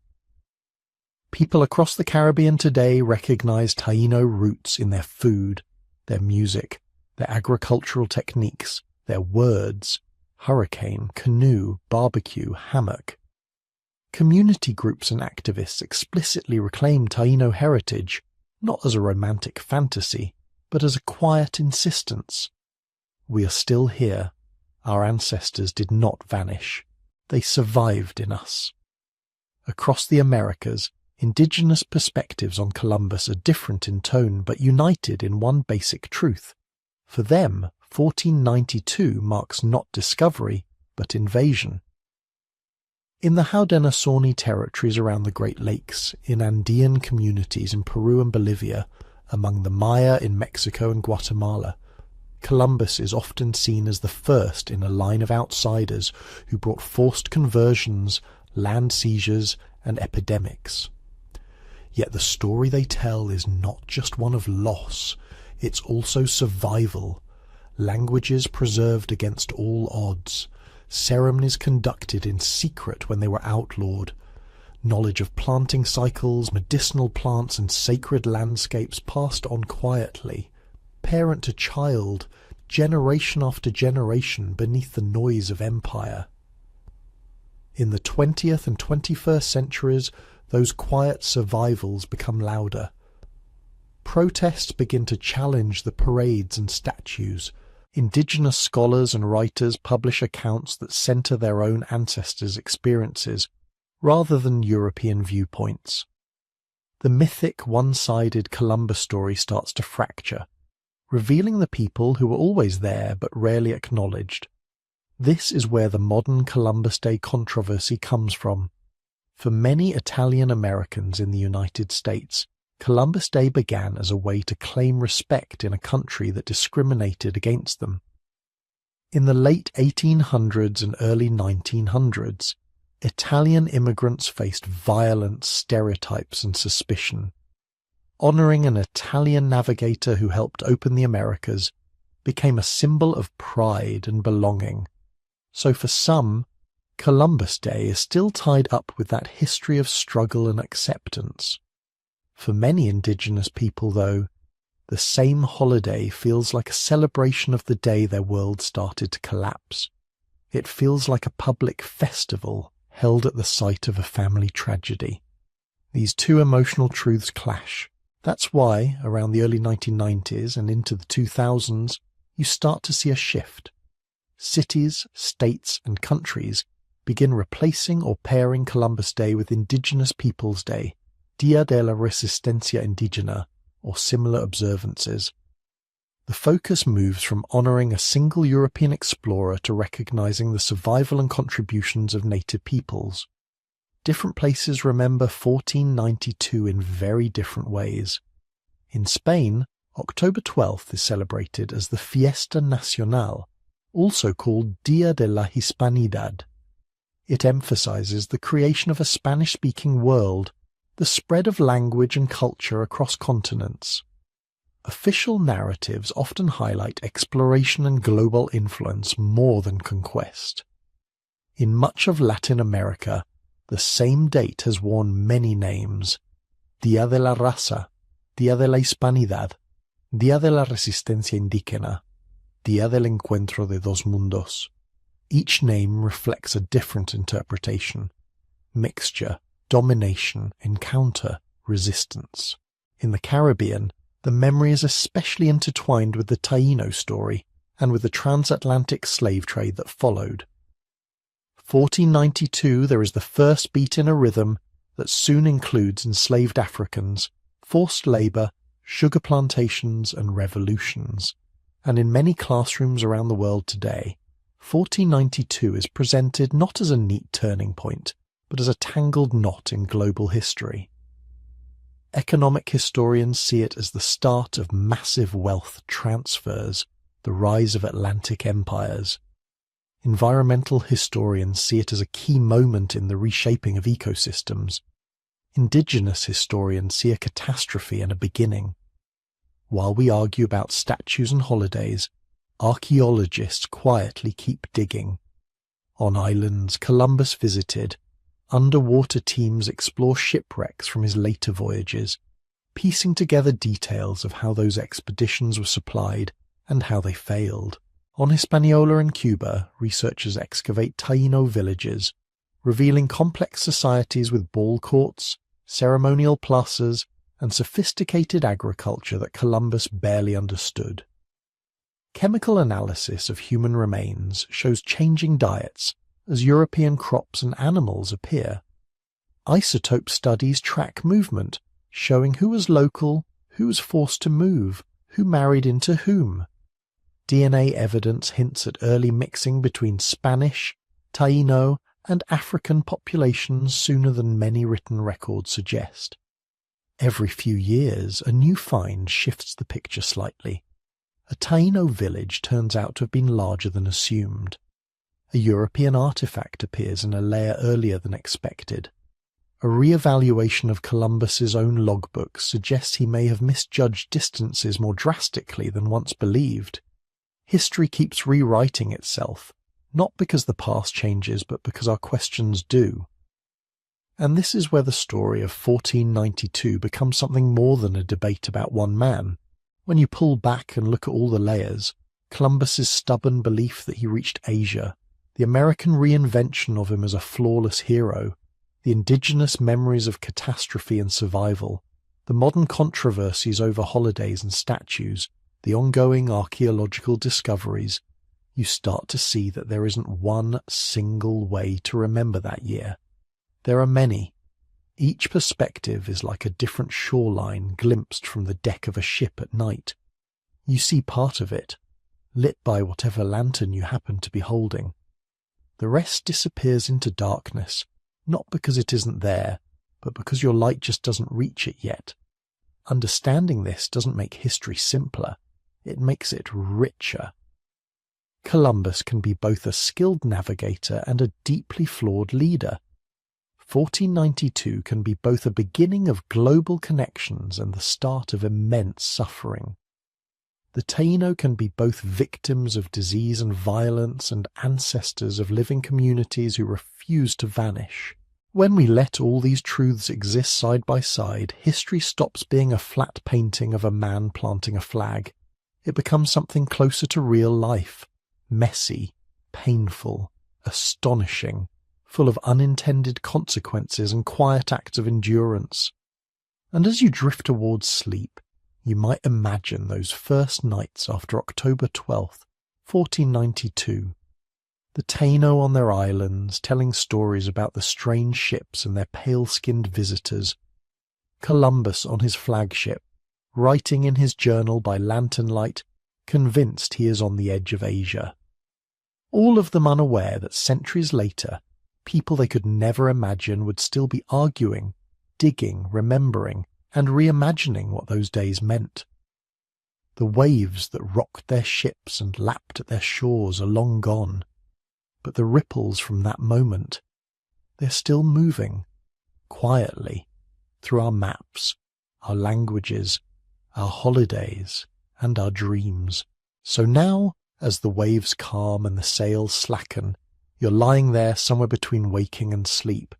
People across the Caribbean today recognize Taino roots in their food, their music, their agricultural techniques, their words, hurricane, canoe, barbecue, hammock, Community groups and activists explicitly reclaim Taino heritage, not as a romantic fantasy, but as a quiet insistence. We are still here. Our ancestors did not vanish. They survived in us. Across the Americas, indigenous perspectives on Columbus are different in tone but united in one basic truth. For them, 1492 marks not discovery, but invasion. In the Haudenosaunee territories around the Great Lakes, in Andean communities in Peru and Bolivia, among the Maya in Mexico and Guatemala, Columbus is often seen as the first in a line of outsiders who brought forced conversions, land seizures, and epidemics. Yet the story they tell is not just one of loss, it's also survival. Languages preserved against all odds, ceremonies conducted in secret when they were outlawed, knowledge of planting cycles, medicinal plants, and sacred landscapes passed on quietly, parent to child, generation after generation beneath the noise of empire. In the 20th and 21st centuries, those quiet survivals become louder. Protests begin to challenge the parades and statues. Indigenous scholars and writers publish accounts that centre their own ancestors' experiences, rather than European viewpoints. The mythic, one-sided Columbus story starts to fracture, revealing the people who were always there but rarely acknowledged. This is where the modern Columbus Day controversy comes from. For many Italian Americans in the United States, Columbus Day began as a way to claim respect in a country that discriminated against them. In the late 1800s and early 1900s, Italian immigrants faced violence, stereotypes, and suspicion. Honouring an Italian navigator who helped open the Americas became a symbol of pride and belonging. So for some, Columbus Day is still tied up with that history of struggle and acceptance. For many indigenous people, though, the same holiday feels like a celebration of the day their world started to collapse. It feels like a public festival held at the site of a family tragedy. These two emotional truths clash. That's why, around the early 1990s and into the 2000s, you start to see a shift. Cities, states, and countries begin replacing or pairing Columbus Day with Indigenous Peoples Day, Dia de la Resistencia Indígena, or similar observances. The focus moves from honouring a single European explorer to recognising the survival and contributions of native peoples. Different places remember 1492 in very different ways. In Spain, October 12th is celebrated as the Fiesta Nacional, also called Dia de la Hispanidad. It emphasises the creation of a Spanish-speaking world, the spread of language and culture across continents. Official narratives often highlight exploration and global influence more than conquest. In much of Latin America, the same date has worn many names: Dia de la Raza, Dia de la Hispanidad, Dia de la Resistencia Indígena, Dia del Encuentro de dos Mundos. Each name reflects a different interpretation: mixture, domination, encounter, resistance. In the Caribbean, the memory is especially intertwined with the Taino story and with the transatlantic slave trade that followed. 1492, there is the first beat in a rhythm that soon includes enslaved Africans, forced labour, sugar plantations, and revolutions. And in many classrooms around the world today, 1492 is presented not as a neat turning point, but as a tangled knot in global history. Economic historians see it as the start of massive wealth transfers, the rise of Atlantic empires. Environmental historians see it as a key moment in the reshaping of ecosystems. Indigenous historians see a catastrophe and a beginning. While we argue about statues and holidays, archaeologists quietly keep digging. On islands Columbus visited, underwater teams explore shipwrecks from his later voyages, piecing together details of how those expeditions were supplied and how they failed. On Hispaniola and Cuba, researchers excavate Taino villages, revealing complex societies with ball courts, ceremonial plazas, and sophisticated agriculture that Columbus barely understood. Chemical analysis of human remains shows changing diets as European crops and animals appear. Isotope studies track movement, showing who was local, who was forced to move, who married into whom. DNA evidence hints at early mixing between Spanish, Taino, and African populations sooner than many written records suggest. Every few years, a new find shifts the picture slightly. A Taino village turns out to have been larger than assumed. A European artifact appears in a layer earlier than expected. A re-evaluation of Columbus's own logbooks suggests he may have misjudged distances more drastically than once believed. History keeps rewriting itself, not because the past changes, but because our questions do. And this is where the story of 1492 becomes something more than a debate about one man. When you pull back and look at all the layers, Columbus's stubborn belief that he reached Asia, the American reinvention of him as a flawless hero, the indigenous memories of catastrophe and survival, the modern controversies over holidays and statues, the ongoing archaeological discoveries, you start to see that there isn't one single way to remember that year. There are many. Each perspective is like a different shoreline glimpsed from the deck of a ship at night. You see part of it, lit by whatever lantern you happen to be holding. The rest disappears into darkness, not because it isn't there, but because your light just doesn't reach it yet. Understanding this doesn't make history simpler, it makes it richer. Columbus can be both a skilled navigator and a deeply flawed leader. 1492 can be both a beginning of global connections and the start of immense suffering. The Taino can be both victims of disease and violence and ancestors of living communities who refuse to vanish. When we let all these truths exist side by side, history stops being a flat painting of a man planting a flag. It becomes something closer to real life, messy, painful, astonishing, full of unintended consequences and quiet acts of endurance. And as you drift towards sleep, you might imagine those first nights after October 12th, 1492. The Taino on their islands telling stories about the strange ships and their pale-skinned visitors. Columbus on his flagship, writing in his journal by lantern light, convinced he is on the edge of Asia. All of them unaware that centuries later, people they could never imagine would still be arguing, digging, remembering, and reimagining what those days meant. The waves that rocked their ships and lapped at their shores are long gone, but the ripples from that moment, they're still moving, quietly, through our maps, our languages, our holidays, and our dreams. So now, as the waves calm and the sails slacken, you're lying there somewhere between waking and sleep,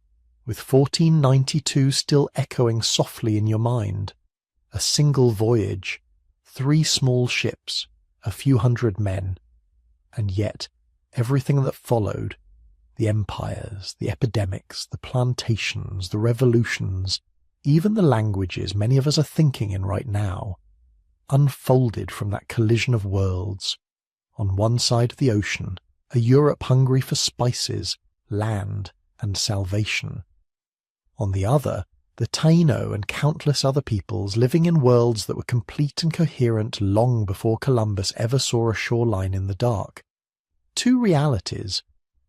with 1492 still echoing softly in your mind. A single voyage, 3 small ships, a few hundred men, and yet everything that followed, the empires, the epidemics, the plantations, the revolutions, even the languages many of us are thinking in right now, unfolded from that collision of worlds. On one side of the ocean, a Europe hungry for spices, land, and salvation. On the other, the Taino and countless other peoples living in worlds that were complete and coherent long before Columbus ever saw a shoreline in the dark. 2 realities,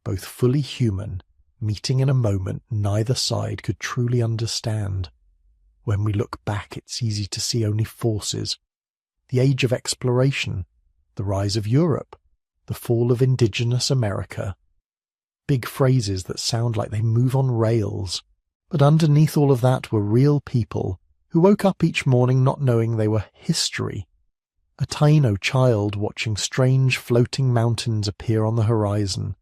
both fully human, meeting in a moment neither side could truly understand. When we look back, it's easy to see only forces. The age of exploration, the rise of Europe, the fall of indigenous America. Big phrases that sound like they move on rails. But underneath all of that were real people who woke up each morning not knowing they were history. A Taino child watching strange floating mountains appear on the horizon.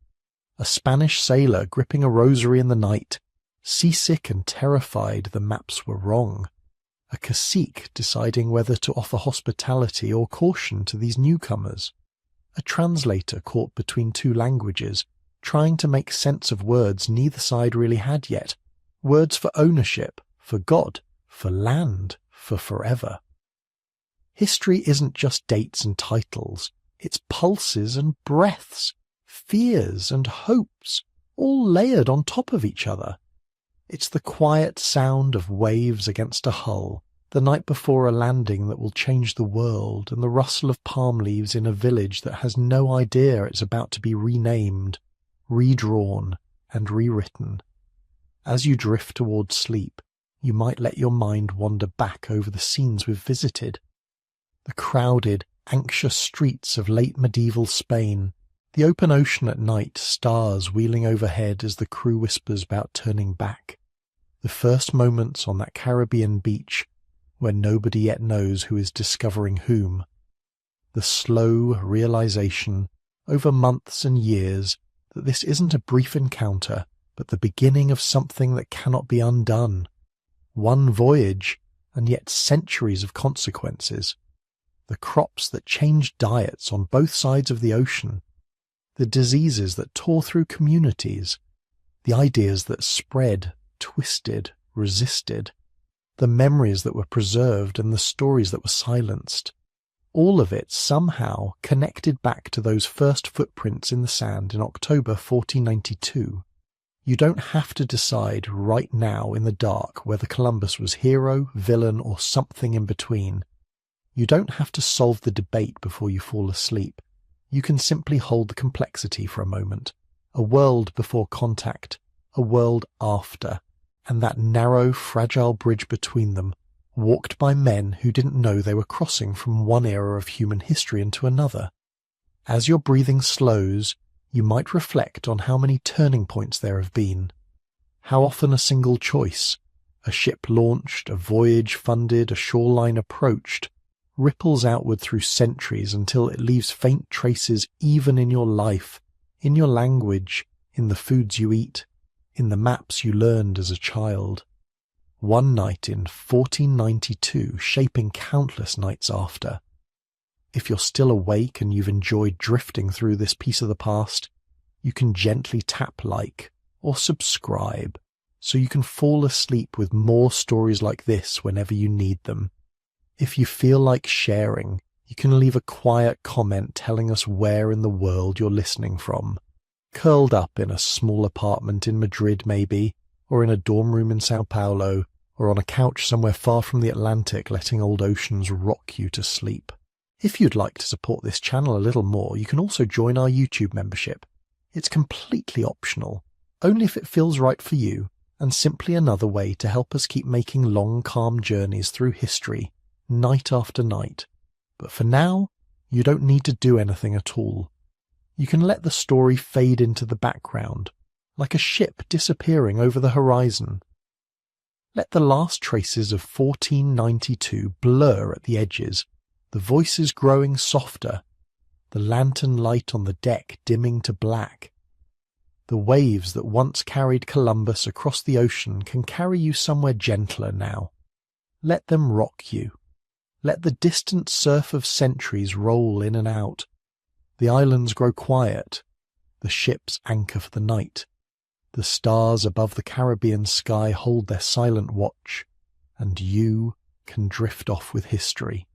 A Spanish sailor gripping a rosary in the night, seasick and terrified the maps were wrong. A cacique deciding whether to offer hospitality or caution to these newcomers. A translator caught between 2 languages, trying to make sense of words neither side really had yet. Words for ownership, for God, for land, for forever. History isn't just dates and titles, it's pulses and breaths, fears and hopes, all layered on top of each other. It's the quiet sound of waves against a hull, the night before a landing that will change the world, and the rustle of palm leaves in a village that has no idea it's about to be renamed, redrawn, and rewritten. As you drift towards sleep, you might let your mind wander back over the scenes we've visited. The crowded, anxious streets of late medieval Spain, the open ocean at night, stars wheeling overhead as the crew whispers about turning back. The first moments on that Caribbean beach where nobody yet knows who is discovering whom. The slow realization, over months and years, that this isn't a brief encounter, but the beginning of something that cannot be undone. One voyage, and yet centuries of consequences. The crops that changed diets on both sides of the ocean. The diseases that tore through communities. The ideas that spread, twisted, resisted. The memories that were preserved and the stories that were silenced. All of it somehow connected back to those first footprints in the sand in October 1492. You don't have to decide right now in the dark whether Columbus was hero, villain, or something in between. You don't have to solve the debate before you fall asleep. You can simply hold the complexity for a moment. A world before contact, a world after, and that narrow, fragile bridge between them, walked by men who didn't know they were crossing from one era of human history into another. As your breathing slows, you might reflect on how many turning points there have been. How often a single choice, a ship launched, a voyage funded, a shoreline approached, ripples outward through centuries until it leaves faint traces even in your life, in your language, in the foods you eat, in the maps you learned as a child. One night in 1492 shaping countless nights after. If you're still awake and you've enjoyed drifting through this piece of the past, you can gently tap like or subscribe so you can fall asleep with more stories like this whenever you need them. If you feel like sharing, you can leave a quiet comment telling us where in the world you're listening from. Curled up in a small apartment in Madrid maybe, or in a dorm room in Sao Paulo, or on a couch somewhere far from the Atlantic letting old oceans rock you to sleep. If you'd like to support this channel a little more, you can also join our YouTube membership. It's completely optional, only if it feels right for you, and simply another way to help us keep making long, calm journeys through history, night after night. But for now, you don't need to do anything at all. You can let the story fade into the background, like a ship disappearing over the horizon. Let the last traces of 1492 blur at the edges, the voices growing softer, the lantern light on the deck dimming to black. The waves that once carried Columbus across the ocean can carry you somewhere gentler now. Let them rock you. Let the distant surf of centuries roll in and out. The islands grow quiet. The ships anchor for the night. The stars above the Caribbean sky hold their silent watch, and you can drift off with history.